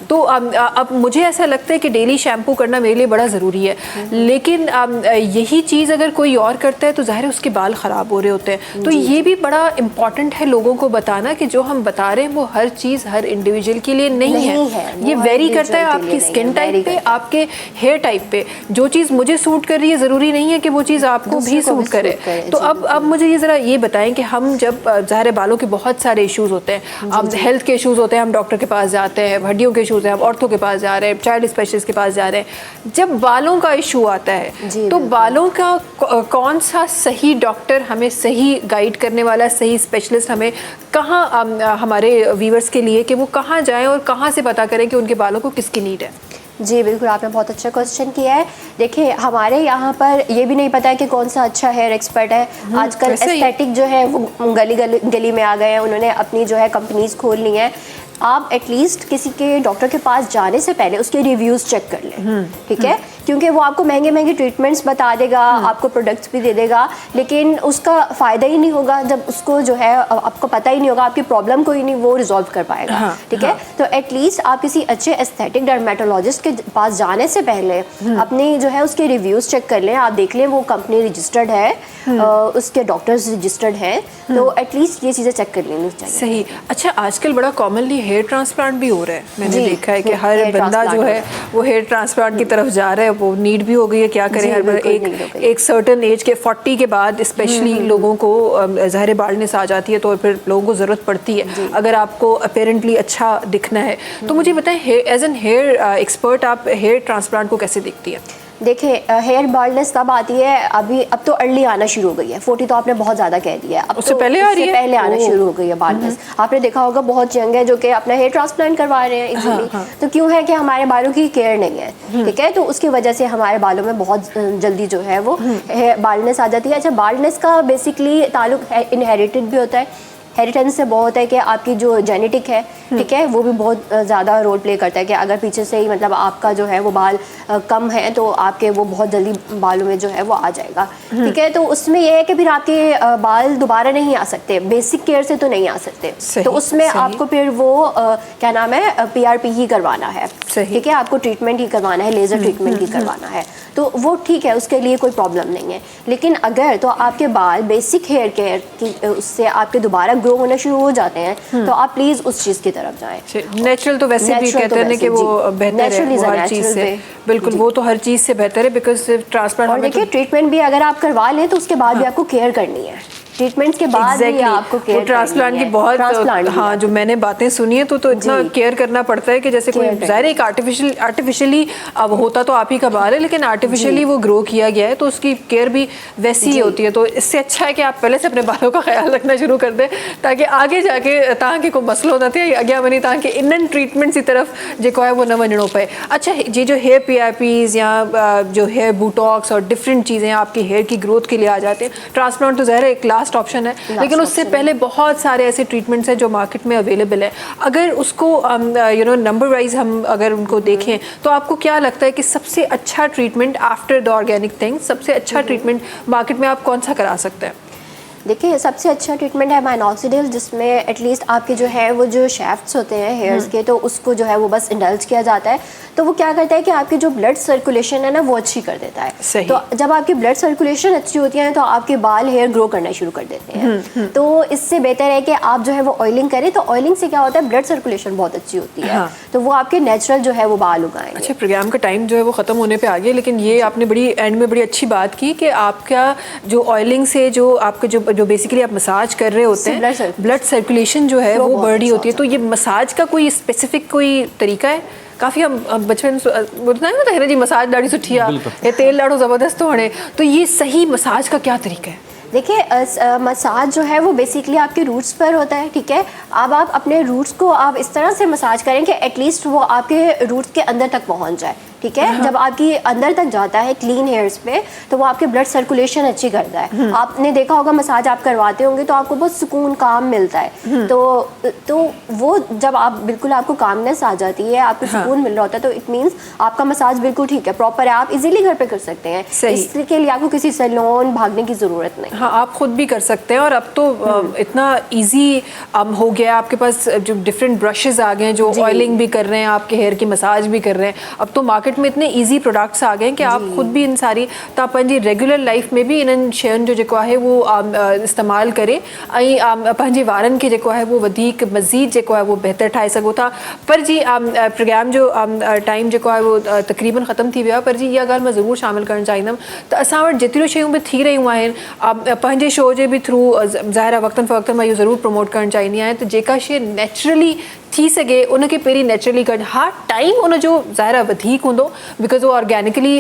तो अब मुझे ऐसा लगता है कि डेली शैम्पू करना मेरे लिए बड़ा ज़रूरी है, लेकिन यही चीज़ अगर कोई और करता है तो ज़ाहिर है उसके बाल ख़राब हो रहे होते हैं। तो ये भी बड़ा इम्पॉर्टेंट है लोगों को बताना कि जो हम बता रहे हैं वो हर चीज़ हर इंडिविजुअल के लिए नहीं है। ये वेरी करता है आपकी स्किन टाइप पे, आपके हेयर टाइप पे। जो चीज़ मुझे सूट कर रही है ज़रूरी नहीं है कि वो चीज़ आपको भी सूट करे। तो अब मुझे ये ज़रा ये बताएं कि हम जब ज़ाहिर है बालों के बहुत सारे इश्यूज़ होते हैं, अब हेल्थ के इश्यूज़ होते हैं, हम डॉक्टर के पास जाते हैं, हड्डियों के इशूज़ हैं, हम ऑर्थो के पास जा रहे हैं, चाइल्ड स्पेशलिस्ट के पास जा रहे हैं। जब बालों का इशू आता है तो बालों का कौन सा सही डॉक्टर हमें सही गाइड करने वाला, सही स्पेशलिस्ट हमें कहाँ हमारे व्यूअर्स के लिए कि वो कहाँ जाएं और कहाँ से पता करें कि उनके बालों को किसकी नीड है? जी बिल्कुल, आपने बहुत अच्छा क्वेश्चन किया है। देखिए हमारे यहाँ पर ये भी नहीं पता है कि कौन सा अच्छा हेयर एक्सपर्ट है। आजकल एस्थेटिक जो है वो गली में आ गए हैं, उन्होंने अपनी जो है कंपनीज खोल ली हैं। आप एटलीस्ट किसी के डॉक्टर के पास जाने से पहले उसके रिव्यूज़ चेक कर लें, ठीक है, क्योंकि वो आपको महंगे महंगे ट्रीटमेंट्स बता देगा, आपको प्रोडक्ट्स भी दे देगा, लेकिन उसका फ़ायदा ही नहीं होगा जब उसको जो है आपको पता ही नहीं होगा, आपकी प्रॉब्लम को ही नहीं वो रिजॉल्व कर पाएगा, ठीक है। तो एटलीस्ट आप किसी अच्छे एस्थेटिक डर्मेटोलॉजिस्ट के पास जाने से पहले अपनी जो है उसके रिव्यूज़ चेक कर लें। आप देख लें वो कंपनी रजिस्टर्ड है, उसके डॉक्टर्स रजिस्टर्ड हैं, तो एटलीस्ट ये चीज़ें चेक कर लेनी चाहिए। सही। अच्छा, आजकल बड़ा कॉमनली हेयर ट्रांसप्लांट भी हो रहा है, मैंने जी, देखा है कि हर हेयर बंदा ट्रांसप्लांट जो हो है रहा है। वो हेयर ट्रांसप्लांट की तरफ जा रहा है। वो नीड भी हो गई है, क्या करें, जी, हर बार बिल्कुल need हो गई। एक सर्टन एज के 40 के बाद स्पेशली लोगों को ज़ाहिर बाल्डनेस आ जाती है, तो फिर लोगों को ज़रूरत पड़ती है अगर आपको अपेरेंटली अच्छा दिखना है। तो मुझे बताएं, एज एन हेयर एक्सपर्ट आप हेयर ट्रांसप्लांट को कैसे देखती है? देखिए, हेयर बाल्डनेस तब आती है, अब तो अर्ली आना शुरू हो गई है। 40 तो आपने बहुत ज़्यादा कह दिया है, अब उससे तो पहले आ रही है? पहले आना ओह। शुरू हो गई है बाल्डनेस। आपने देखा होगा बहुत यंग है जो कि अपना हेयर ट्रांसप्लांट करवा रहे हैं इजीली। तो क्यों है कि हमारे बालों की केयर नहीं है, ठीक है, तो उसकी वजह से हमारे बालों में बहुत जल्दी जो है वो बाल्डनेस आ जाती है। अच्छा, बाल्डनेस का बेसिकली ताल्लुक इनहेरिटेड भी होता है, हेरिटेंस से बहुत है कि आपकी जो जेनेटिक है, ठीक है, वो भी बहुत ज़्यादा रोल प्ले करता है कि अगर पीछे से ही मतलब आपका जो है वो बाल कम है तो आपके वो बहुत जल्दी बालों में जो है वो आ जाएगा, ठीक है। तो उसमें यह है कि फिर आपके बाल दोबारा नहीं आ सकते, बेसिक केयर से तो नहीं आ सकते। सही, तो उसमें सही। आपको फिर वो क्या नाम है, PRP ही करवाना है, सही। ठीक है, आपको ट्रीटमेंट ही करवाना है, लेज़र ट्रीटमेंट ही करवाना है, तो वो ठीक है, उसके लिए कोई प्रॉब्लम नहीं है। लेकिन अगर तो आपके बाल बेसिक हेयर केयर की उससे आपके दोबारा ग्रो होना शुरू हो जाते हैं तो आप प्लीज़ उस चीज़ की तरफ जाएं। नेचुरल तो वैसे भी Natural कहते तो हैं ना कि वैसे, वो जी। बेहतर है, Natural is वो a हर natural चीज़ से, way। बिल्कुल जी। वो तो हर चीज़ से बेहतर है, बिकॉज सिर्फ ट्रांसप्लांट और देखिए, ट्रीटमेंट भी अगर आप करवा लें तो उसके बाद भी आपको केयर करनी है, ट्रीटमेंट के बाद भी आपको केयर वो ट्रांसप्लांट की बहुत, हाँ, जो मैंने बातें सुनी है तो इतना जी। केयर करना पड़ता है कि जैसे कोई Care करना। ज़ाहिर एक आर्टिफिशियली अब होता तो आप ही का बाल है, लेकिन आर्टिफिशियली वो ग्रो किया गया है तो उसकी केयर भी वैसी ही होती है। तो इससे अच्छा है कि आप पहले से अपने बालों का ख्याल रखना शुरू कर दें ताकि आगे जाके ताकि कोई मसलो न थे अॻियां वञी ताकि इन्हनि ट्रीटमेंट्स की तरफ जेको है वो न वञणो पए। अच्छा, ये जो हेयर PRPs या जो हेयर बुटॉक्स और डिफरेंट चीज़ें आपकी हेयर की ग्रोथ के लिए आ जाते हैं, ट्रांसप्लांट तो ज़ाहिर एक लास्ट ऑप्शन है, लेकिन उससे option पहले बहुत सारे ऐसे ट्रीटमेंट्स हैं जो मार्केट में अवेलेबल है। अगर उसको नंबर वाइज हम अगर उनको देखें तो आपको क्या लगता है कि सबसे अच्छा treatment after the organic thing, सबसे अच्छा ट्रीटमेंट मार्केट में आप कौन सा करा सकते हैं? देखिए, सबसे अच्छा ट्रीटमेंट है माइनॉक्सिडिल, जिसमें एटलीस्ट आपके जो है वो जो शैफ्ट्स होते हैं हेयर्स के, तो उसको जो है वो बस इंडल्ज किया जाता है। तो वो क्या करता है कि आपकी जो ब्लड सर्कुलेशन है ना वो अच्छी कर देता है। सही। तो जब आपकी ब्लड सर्कुलेशन अच्छी होती है तो आपके बाल हेयर ग्रो करना शुरू कर देते हैं। तो इससे बेहतर है कि आप जो है वो ऑयलिंग करें। तो ऑयलिंग से क्या होता है, ब्लड सर्कुलेशन बहुत अच्छी होती है, हाँ। तो वो आपके नेचुरल जो है वो बाल उगाएंगे। अच्छा, प्रोग्राम का टाइम जो है वो ख़त्म होने पे आ गया, लेकिन ये आपने बड़ी एंड में बड़ी अच्छी बात की कि आपका जो ऑयलिंग से जो आपके जो बेसिकली आप मसाज कर रहे होते हैं, ब्लड सर्कुलेशन जो है Flow वो बहुत बड़ी अच्छा होती है। तो ये मसाज का कोई स्पेसिफिक कोई तरीका है? काफ़ी हम बचपन बोलते हैं ना हिना जी मसाज ॾाढी सुठी आहे, ये तेल ॾाढो ज़बरदस्त तो हणे, तो ये सही मसाज का क्या तरीका है? देखिए, मसाज जो है वो बेसिकली आपके रूट्स पर होता है, ठीक है। अब आप अपने रूट्स को आप इस तरह से मसाज करें कि एटलीस्ट वो आपके रूट्स के अंदर तक पहुंच जाए, ठीक है। जब आपकी अंदर तक जाता है क्लीन हेयर्स पे तो वो आपके ब्लड सर्कुलेशन अच्छी करता है। आपने देखा होगा मसाज आप करवाते होंगे तो आपको बहुत सुकून, काम मिलता है। तो वो जब आप बिल्कुल आपको कामनेस आ जाती है, आपको सुकून मिल रहा होता है, तो इट मीन्स आपका मसाज बिल्कुल ठीक है, प्रॉपर है, आप इजीली घर पे कर सकते हैं। इसके लिए आपको किसी सैलून भागने की ज़रूरत नहीं। हाँ, आप खुद भी कर सकते हैं। और अब तो इतना इजी हो गया, आपके पास जो डिफरेंट ब्रशेस आ गए हैं जो ऑयलिंग भी कर रहे हैं, आपके हेयर की मसाज भी कर रहे हैं। अब तो मार्केट में इतने इजी प्रोडक्ट्स आ गए हैं कि आप खुद भी इन सारी पंहिंजी रेगुलर लाइफ में भी इन्हनि शयुनि जो जेको आहे वो इस्तेमालु करे ऐं पंहिंजे वारनि खे जेको आहे वो वधीक मज़ीद जेको आहे वो बहितर ठाहे सघो था। पर जी प्रोग्राम जो टाइम जेको आहे वो तक़रीबन ख़त्म थी वियो आहे, पर जी इहा ॻाल्हि मां ज़रूरु शामिलु करणु चाहींदमि त असां वटि जेतिरियूं शयूं बि थी रहियूं आहिनि पंहिंजे शो जे बि थ्रू, ज़ाहिर आहे वक़्तनि फ़वक़्तनि मां इहो ज़रूरु प्रमोट करणु चाहींदी आहियां त जेका शइ नेचुरली थी सघे उनखे पहिरीं नेचुरली करणु। हा, टाइम उनजो ज़ाहिर आहे वधीक हूंदो बिकॉज़ वो ऑर्गेनिकली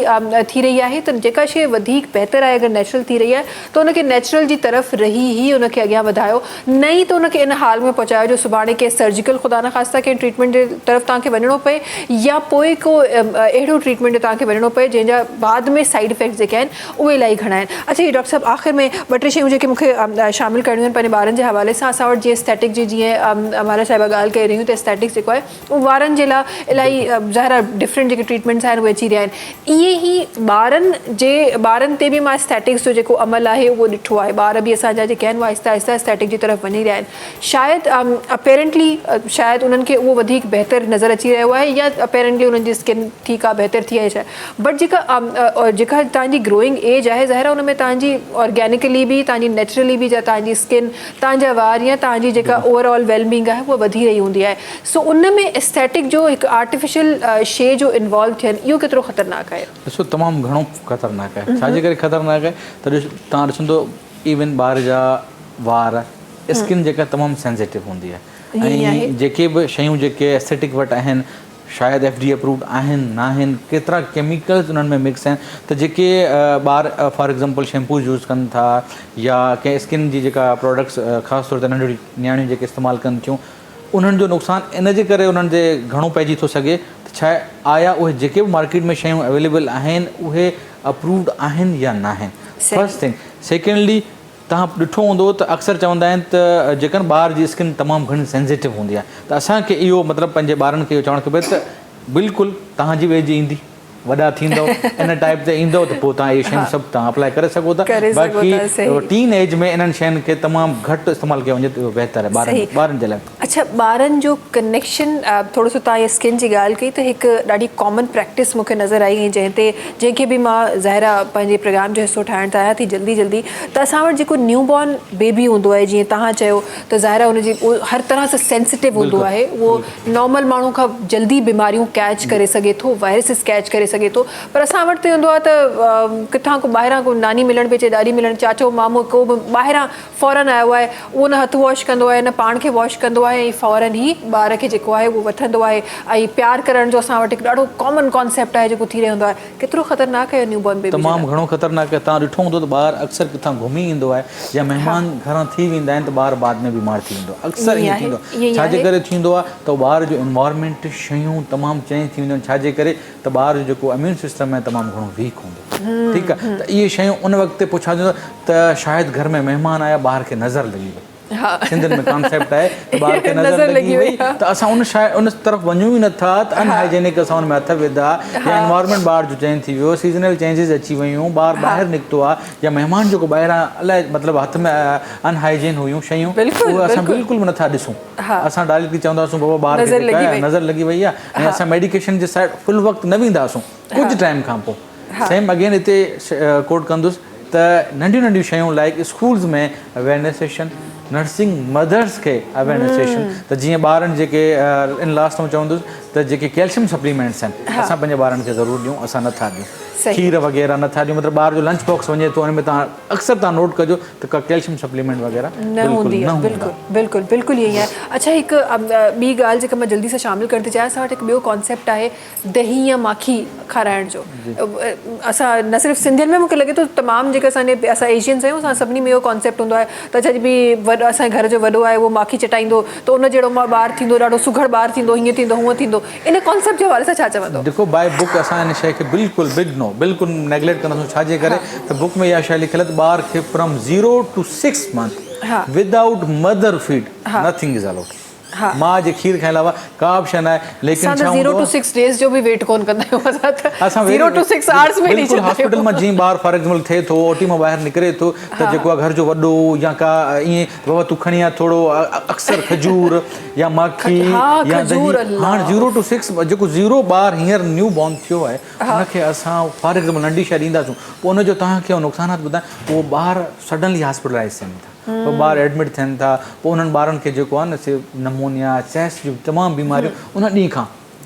थी रही आहे, त जेका शइ वधीक बहितर आहे अगरि नेचुरल थी रही आहे त उनखे नेचुरल जी तरफ़ रही ही उनखे अॻियां वधायो, न ई त उनखे इन हाल में पहुचायो जो सुभाणे के सर्जिकल ख़ुदा न ख़ास्ता कंहिं ट्रीटमेंट जे तरफ़ तव्हांखे वञिणो पए या पोइ को अहिड़ो ट्रीटमेंट जो तव्हांखे वञिणो पए जंहिंजा बाद में साइड इफेक्ट्स जेके आहिनि उहे इलाही घणा आहिनि। अच्छा, ये डॉक्टर साहब आख़िर में ॿ टे शयूं जेके मूंखे शामिलु करणियूं आहिनि पंहिंजे ॿारनि जे हवाले सां। असां वटि जीअं एस्थेटिक जी जीअं हमारा साहिबा ॻाल्हि करे रहियूं त एस्थेटिक्स जेको आहे उहो वारनि जे लाइ इलाही ज़ाहिर आहे डिफरेंट जेके ट्रीटमेंट्स आहिनि उहे अची रहिया आहिनि। इहे ई ॿारनि ते बि मां एस्थेटिक्स जो जेको अमल आहे उहो ॾिठो आहे, ॿार बि असांजा जेके आहिनि उहे आहिस्ता आहिस्ता एस्थेटिक जी तरफ़ वञी रहिया आहिनि। शायदि अपेरेंटली शायदि उन्हनि खे उहो वधीक बहितर नज़र अची रहियो आहे या अपेरेंटली उन्हनि जी स्किन ठीकु आहे, बहितर थी आहे शइ, बट जेका तव्हांजी ग्रोइंग एज आहे ज़ाहिर आहे उन में तव्हांजी ऑर्गेनिकली बि, तव्हांजी नेचुरली बि, या तव्हांजी स्किन, तव्हांजा वार या तव्हांजी जेका ओवरऑल वेलबींग आहे उहा वधी रही हूंदी आहे। आहे सो उन में एस्थेटिक जो हिकु आर्टिफिशियल शइ जो इन्वॉल्व थियनि इहो केतिरो ख़तरनाक आहे? ॾिसो तमामु घणो ख़तरनाक आहे। छाजे करे ख़तरनाक आहे त तव्हां ॾिसंदो इवन ॿार जा वार स्किन जेका तमामु सेंसिटिव हूंदी आहे ऐं जेके बि शयूं जेके एस्थेटिक वटि आहिनि शायदि FDA अप्रूव्ड आहिनि न आहिनि, केतिरा केमिकल्स उन्हनि में मिक्स आहिनि त जेके ॿार फॉर एग्ज़ाम्पल शैम्पू यूज़ कनि था या कंहिं स्किन जी जेका प्रोडक्ट्स ख़ासि तौर ते नंढियूं नियाणियूं जेके इस्तेमालु कनि थियूं उन्हनि जो नुक़सानु इन जे करे उन्हनि ते घणो पइजी थो सघे त छा आहे आया उहे जेके बि मार्केट में शयूं अवेलेबल आहिनि उहे अप्रूव्ड आहिनि या न आहिनि, फर्स्ट थिंग। सेकेंडली तव्हां ॾिठो हूंदो त अक्सर चवंदा आहिनि त जेकॾहिं ॿार जी स्किन तमामु घणी सेंसिटिव हूंदी आहे त असांखे इहो मतिलबु पंहिंजे ॿारनि खे इहो चवणु खपे त बिल्कुलु तव्हांजी एज ईंदी वॾा थींदव इन टाइप ते ईंदव त पोइ तव्हां इहे शयूं सभु तव्हां अप्लाई करे सघो था। बाक़ी टीन एज में इन्हनि शयुनि खे तमामु घटि इस्तेमालु कयो वञे त उहो बहितर आहे ॿारनि जे लाइ। अच्छा, ॿारनि जो कनेक्शन थोरो सो तव्हां इहे स्किन जी ॻाल्हि कई त हिकु ॾाढी कॉमन प्रैक्टिस मूंखे नज़र आई ऐं जंहिंखे बि मां ज़ाहिरा पंहिंजे प्रोग्राम जो हिसो ठाहिणु चाहियां थी जल्दी त असां वटि जेको न्यू बॉर्न बेबी हूंदो आहे जीअं तव्हां चयो त ज़ाहिरा हुनजी उहो हर तरह सां सेंसिटिव हूंदो आहे, उहो नॉर्मल माण्हू खां जल्दी बीमारियूं कैच करे सघे थो, वायरसिस कैच करे सघे थो। पर असां वटि त हूंदो आहे त किथां को ॿाहिरां को नानी मिलणु पई अचे, ॾाॾी मिलणु, चाचो मामो को बि ॿाहिरां फ़ौरन आयो आहे, उहो न हथु वॉश कंदो आहे न पाण खे वॉश कंदो आहे ऐं फ़ौरन ई ॿार खे जेको आहे उहो वठंदो आहे ऐं प्यार करण जो असां वटि हिकु ॾाढो कॉमन कॉन्सेप्ट आहे जेको थी रहियो आहे। केतिरो ख़तरनाक आहे न्यू बॉर्न बेबी? तमामु घणो ख़तरनाक आहे। तव्हां ॾिठो हूंदो त ॿारु अक्सर किथां घुमी ईंदो आहे या महिमान घरां थी वेंदा आहिनि त ॿारु बाद में बीमार थी वेंदो आहे, अक्सर ईअं थींदो आहे। छाजे करे थींदो आहे त ॿार जो इन्वायरमेंट शयूं तमामु चेंज थी वेंदियूं आहिनि, छाजे करे त ॿार जो जेको इम्यून सिस्टम आहे तमामु घणो वीक हूंदो, ठीकु आहे। त इहे शयूं उन वक़्त ते पोइ छा थींदो त शायदि घर में महिमान आया ॿार खे नज़र लॻी वई, सिंधियुनि में कॉन्सेप्ट आहे त ॿार खे नज़र लॻी वई त असां उन तरफ़ वञूं ई नथा त अनहाइजेनिक असां हुन में हथ विधा या इन्वायरमेंट ॿार जो चेंज थी वियो, सीज़नल चेंजिस अची वियूं, ॿार ॿाहिरि निकितो आहे या महिमान जेको ॿाहिरां अलाए मतिलबु हथ में अनहाइजीन हुयूं शयूं उहे असां बिल्कुलु बि नथा ॾिसूं। असां डायरेक्टली चवंदासीं बाबा ॿार खे नज़र लॻी वई आहे ऐं असां मेडिकेशन जे साइड फुल वक़्तु न वेंदासीं कुझु टाइम खां पोइ। सेम अगेन हिते कोट कंदुसि त नंढियूं शयूं लाइक स्कूल्स में अवेयरनेस सेशन, नर्सिंग मदर्स खे अवेयरनेस सेशन त जीअं ॿारनि जेके इन लास्ट में चवंदुसि त जेके कैल्शियम सप्लीमेंट्स आहिनि असां पंहिंजे ॿारनि खे ज़रूरु ॾियूं, असां नथा ॾियूं खीर वग़ैरह नथा ॾियूं, मतिलबु ॿार जो लंच बॉक्स वञे थो हुन में तव्हां अक्सर तव्हां नोट कजो त कैल्शियम सप्लीमेंट वग़ैरह न हूंदी आहे। बिल्कुलु ईअं ई आहे। अच्छा, हिकु ॿी ॻाल्हि जेका मां जल्दी सां शामिलु करणु थी चाहियां, असां वटि हिकु ॿियो कॉन्सेप्ट आहे दही या माखी खाराइण जो। असां न सिर्फ़ु सिंधियुनि में मूंखे लॻे थो तमामु जेके असां एशियंस आहियूं असां सभिनी में इहो कॉन्सेप्ट हूंदो आहे त अच्छा बि असांजे घर जो वॾो आहे उहो माखी चटाईंदो त उन जहिड़ो ॿारु थींदो, ॾाढो सुघड़ ॿारु थींदो, हीअं थींदो हूअं थींदो। इन कॉन्सेप्ट जे हवाले सां छा चवंदो? देखो बाय बुक असां हिन शइ खे बिल्कुलु नेग्लेक्ट कंदासीं। छाजे करे त बुक में इहा शइ लिखियलु आहे त ॿार खे from 0 to 6 months without mother feed nothing is allowed. मां जे खीर खाइण अलावा का बि शइ न आहे। लेकिन 0 to 6 days जो बि वेट कोन कंदा आहियूं असां 0 to 6 hours में बिल्कुलु हॉस्पिटल मां जीअं ॿार फॉर एग्जाम्पल थिए थो ओटी मां ॿाहिरि निकिरे थो त जेको आहे घर जो वॾो या का ईअं बाबा तूं खणी आ थोरो अक्सर खजूर या माखी या दही। हाणे 0 to 6 जेको 0 ॿार हींअर न्यू बॉर्न थियो आहे हुनखे असां फॉर एग्जाम्पल नंढी शइ ॾींदासीं पोइ हुनजो तव्हांखे नुक़सानात ॿुधाए उहो ॿार सडनली हॉस्पिटलाइज़ थियनि था, पोइ ॿार एडमिट थियनि था, पोइ उन्हनि ॿारनि खे जेको आहे न नमूनिया चेस्ट जूं तमामु बीमारियूं उन ॾींहं खां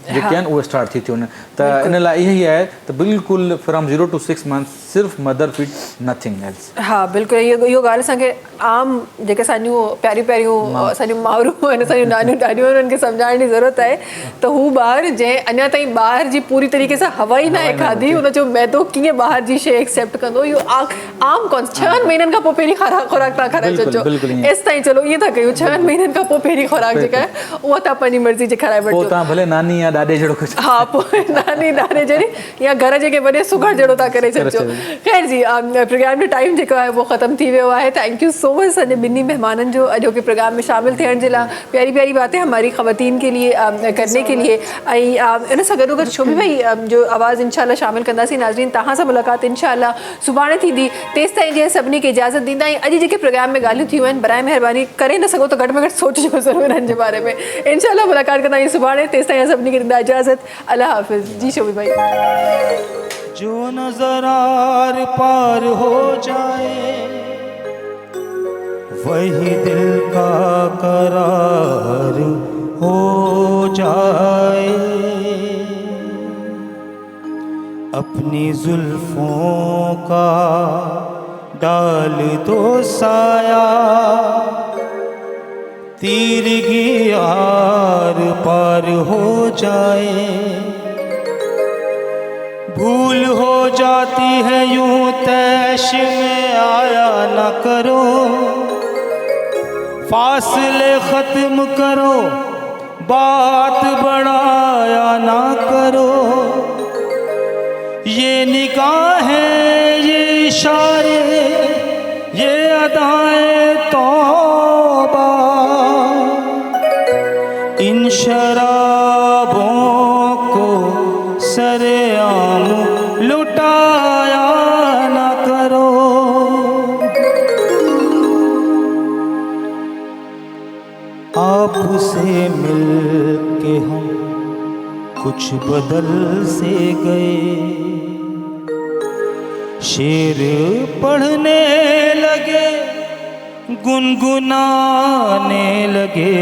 जेके आहिनि उहे स्टार्ट थी थियूं त इन लाइ इहो ई आहे त बिल्कुलु फ्रॉम 0 to 6 months सिर्फ़ु मदर फीड नथिंग एल्स। हा बिल्कुलु इहो ॻाल्हि असांखे आम जेके असांजूं पहिरियूं असांजूं माउरूं आहिनि असांजूं नानियूं ॾाॾियूं उन्हनि खे सम्झाइण जी ज़रूरत आहे त हू ॿार जंहिं अञा ताईं ॿाहिरि जी पूरी तरीक़े सां हवा ई न आहे खाधी हुनजो मैदो कीअं ॿाहिरि जी शइ एक्सेप्ट कंदो, इहो आम 6 महीननि खां पोइ पहिरीं खुराक तव्हां खाराए छॾिजो। एसि ताईं चलो ईअं था कयूं 6 महीननि खां पोइ पहिरीं खुराक जेका आहे उहा तव्हां पंहिंजी मर्ज़ी जी खाराए वठिजो। तव्हां भले नानी या ॾाॾे जहिड़ो कुझु हा पोइ नानी ॾाॾे जहिड़ी या घर जेके वॾे सुघड़ जहिड़ो था करे छॾिजो। ख़ैर जी प्रोग्राम जो टाइम जेको आहे उहो ख़तमु थी वियो आहे। थैंक यू सो मच असांजे ॿिन्ही मेहमाननि जो अॼोके प्रोग्राम में शामिल थियण जे लाइ, प्यारी प्यारी बातें हमारी ख़वातीन के लिए करने के लिए। ऐं इन सां गॾोगॾु शोभी भाई जो आवाज़ इंशाल्लाह शामिल कंदासीं। नाज़रीन तव्हां सां मुलाक़ात इंशाल्लाह सुभाणे थींदी, तेसि ताईं जीअं सभिनी खे इजाज़त ॾींदा। ऐं अॼु जेके प्रोग्राम में ॻाल्हियूं थियूं आहिनि बराए महिरबानी करे न सघो त घटि में घटि सोचिजो ज़रूरु हिननि जे बारे में। इंशाल्लाह मुलाक़ात कंदा आहियूं सुभाणे, तेसि ताईं सभिनी खे ॾींदा इजाज़त। अल्लाह हाफ़िज़ जी शोभी भाई। जो नजर आर पार हो जाए वही दिल का करार हो अपनी जुल्फों का डाल दो साया, तीर की आर पार हो जाए। भूल हो जाती है यूं तैश में आया न करो, फासले खत्म करो, बात बढ़ाया ना करो। ये निगाहें, ये इशारे, ये अदाएं तौबा, इन शराबों को सरेआम लुटाया ना करो। आपसे मिल के हम कुछ बदल से गए, शेर पढ़ने लगे, गुनगुनाने लगे।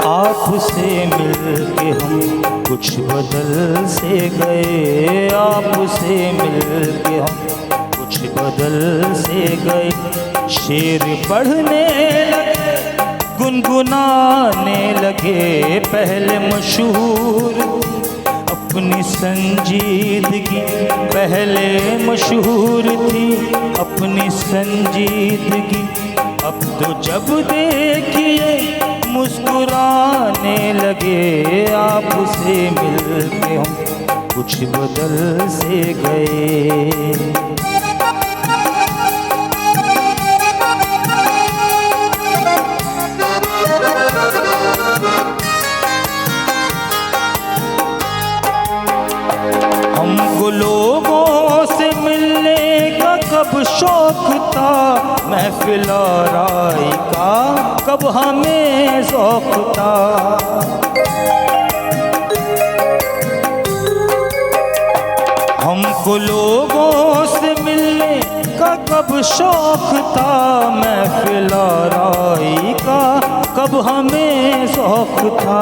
आपसे मिल के हम कुछ बदल से गए, आपसे मिल के हम कुछ बदल से गए। शेर पढ़ने लगे, गुनगुनाने लगे। पहले मशहूर अपनी संजीदगी, पहले मशहूर थी अपनी संजीदगी। अब तो जब देखिए मुस्कुराने लगे। आपसे मिल के हम कुछ बदल से गए। हमको लोगों से मिलने का कब शौक था, महफिल और राय का कब हमें शौक था। हमको लोगों से मिलने का कब शौक था, महफिल और राय का कब हमें शौक था।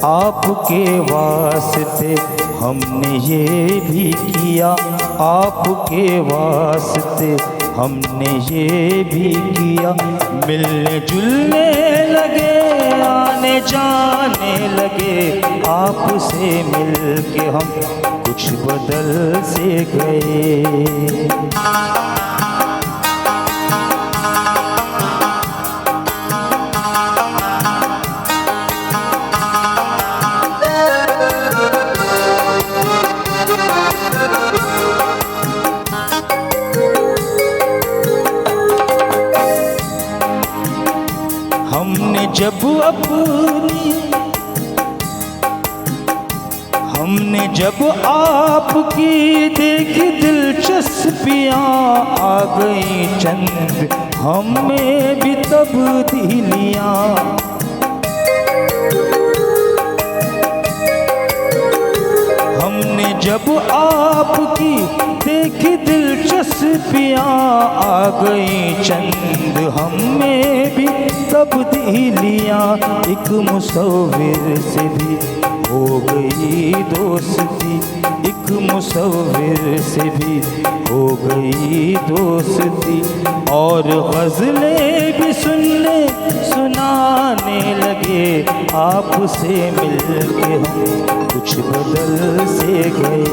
आपके वास्ते हमने ये भी किया, आपके वास्ते हमने ये भी किया। मिलने जुलने लगे, आने जाने लगे। आपसे मिल के हम कुछ बदल से गए। हमने जब आपकी देखी दिलचस्पियाँ आ गई चंद, हमें भी तब्दीलियाँ। हमने जब आपकी देखी दिलचस्पियाँ आ गई चंद, हमें भी तब्दीलियाँ। एक मुसव्विर से भी हो गई दोस्ती, एक मुसव्विर से भी हो गई दोस्ती। और गज़लें भी सुनाने लगे। आपसे मिल के हम कुछ बदल से गए।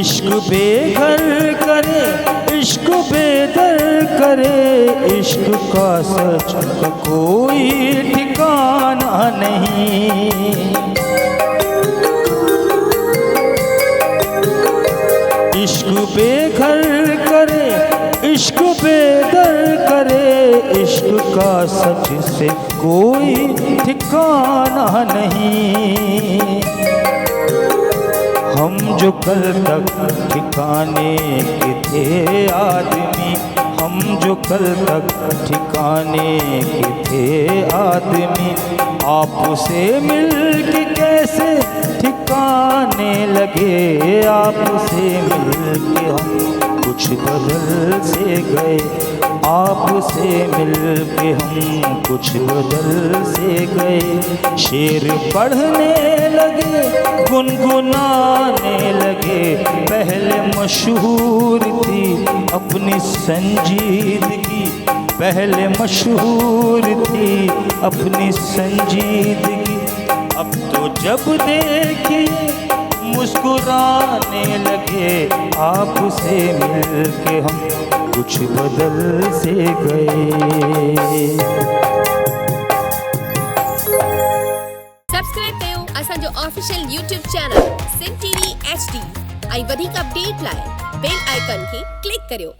इश्क बेघर करे, इश्क बेदर करे। इश्क का सच का कोई ठिकाना नहीं। इश्क बेघर करे, इश्क बेदर करे। का सच से कोई ठिकाना नहीं। हम जो कल तक ठिकाने के थे आदमी, हम जो कल तक ठिकाने के थे आदमी, आपसे मिलके कैसे ठिकाने लगे। आपसे मिलके हम कुछ बदल से गए, आपसे मिलके हम कुछ बदल से गए। शेर पढ़ने लगे, गुनगुनाने लगे, पहले मशहूर थी अपनी संजीदगी, पहले मशहूर थी अपनी संजीदगी। अब तो जब देखिए मुस्कुराने लगे, आपसे मिलके हम कुछ बदल से गए। सब्सक्राइब कयो असांजो official YouTube channel Sindh TV HD ऐं वधीक अपडेट लाइ बेल आइकन खे क्लिक करियो।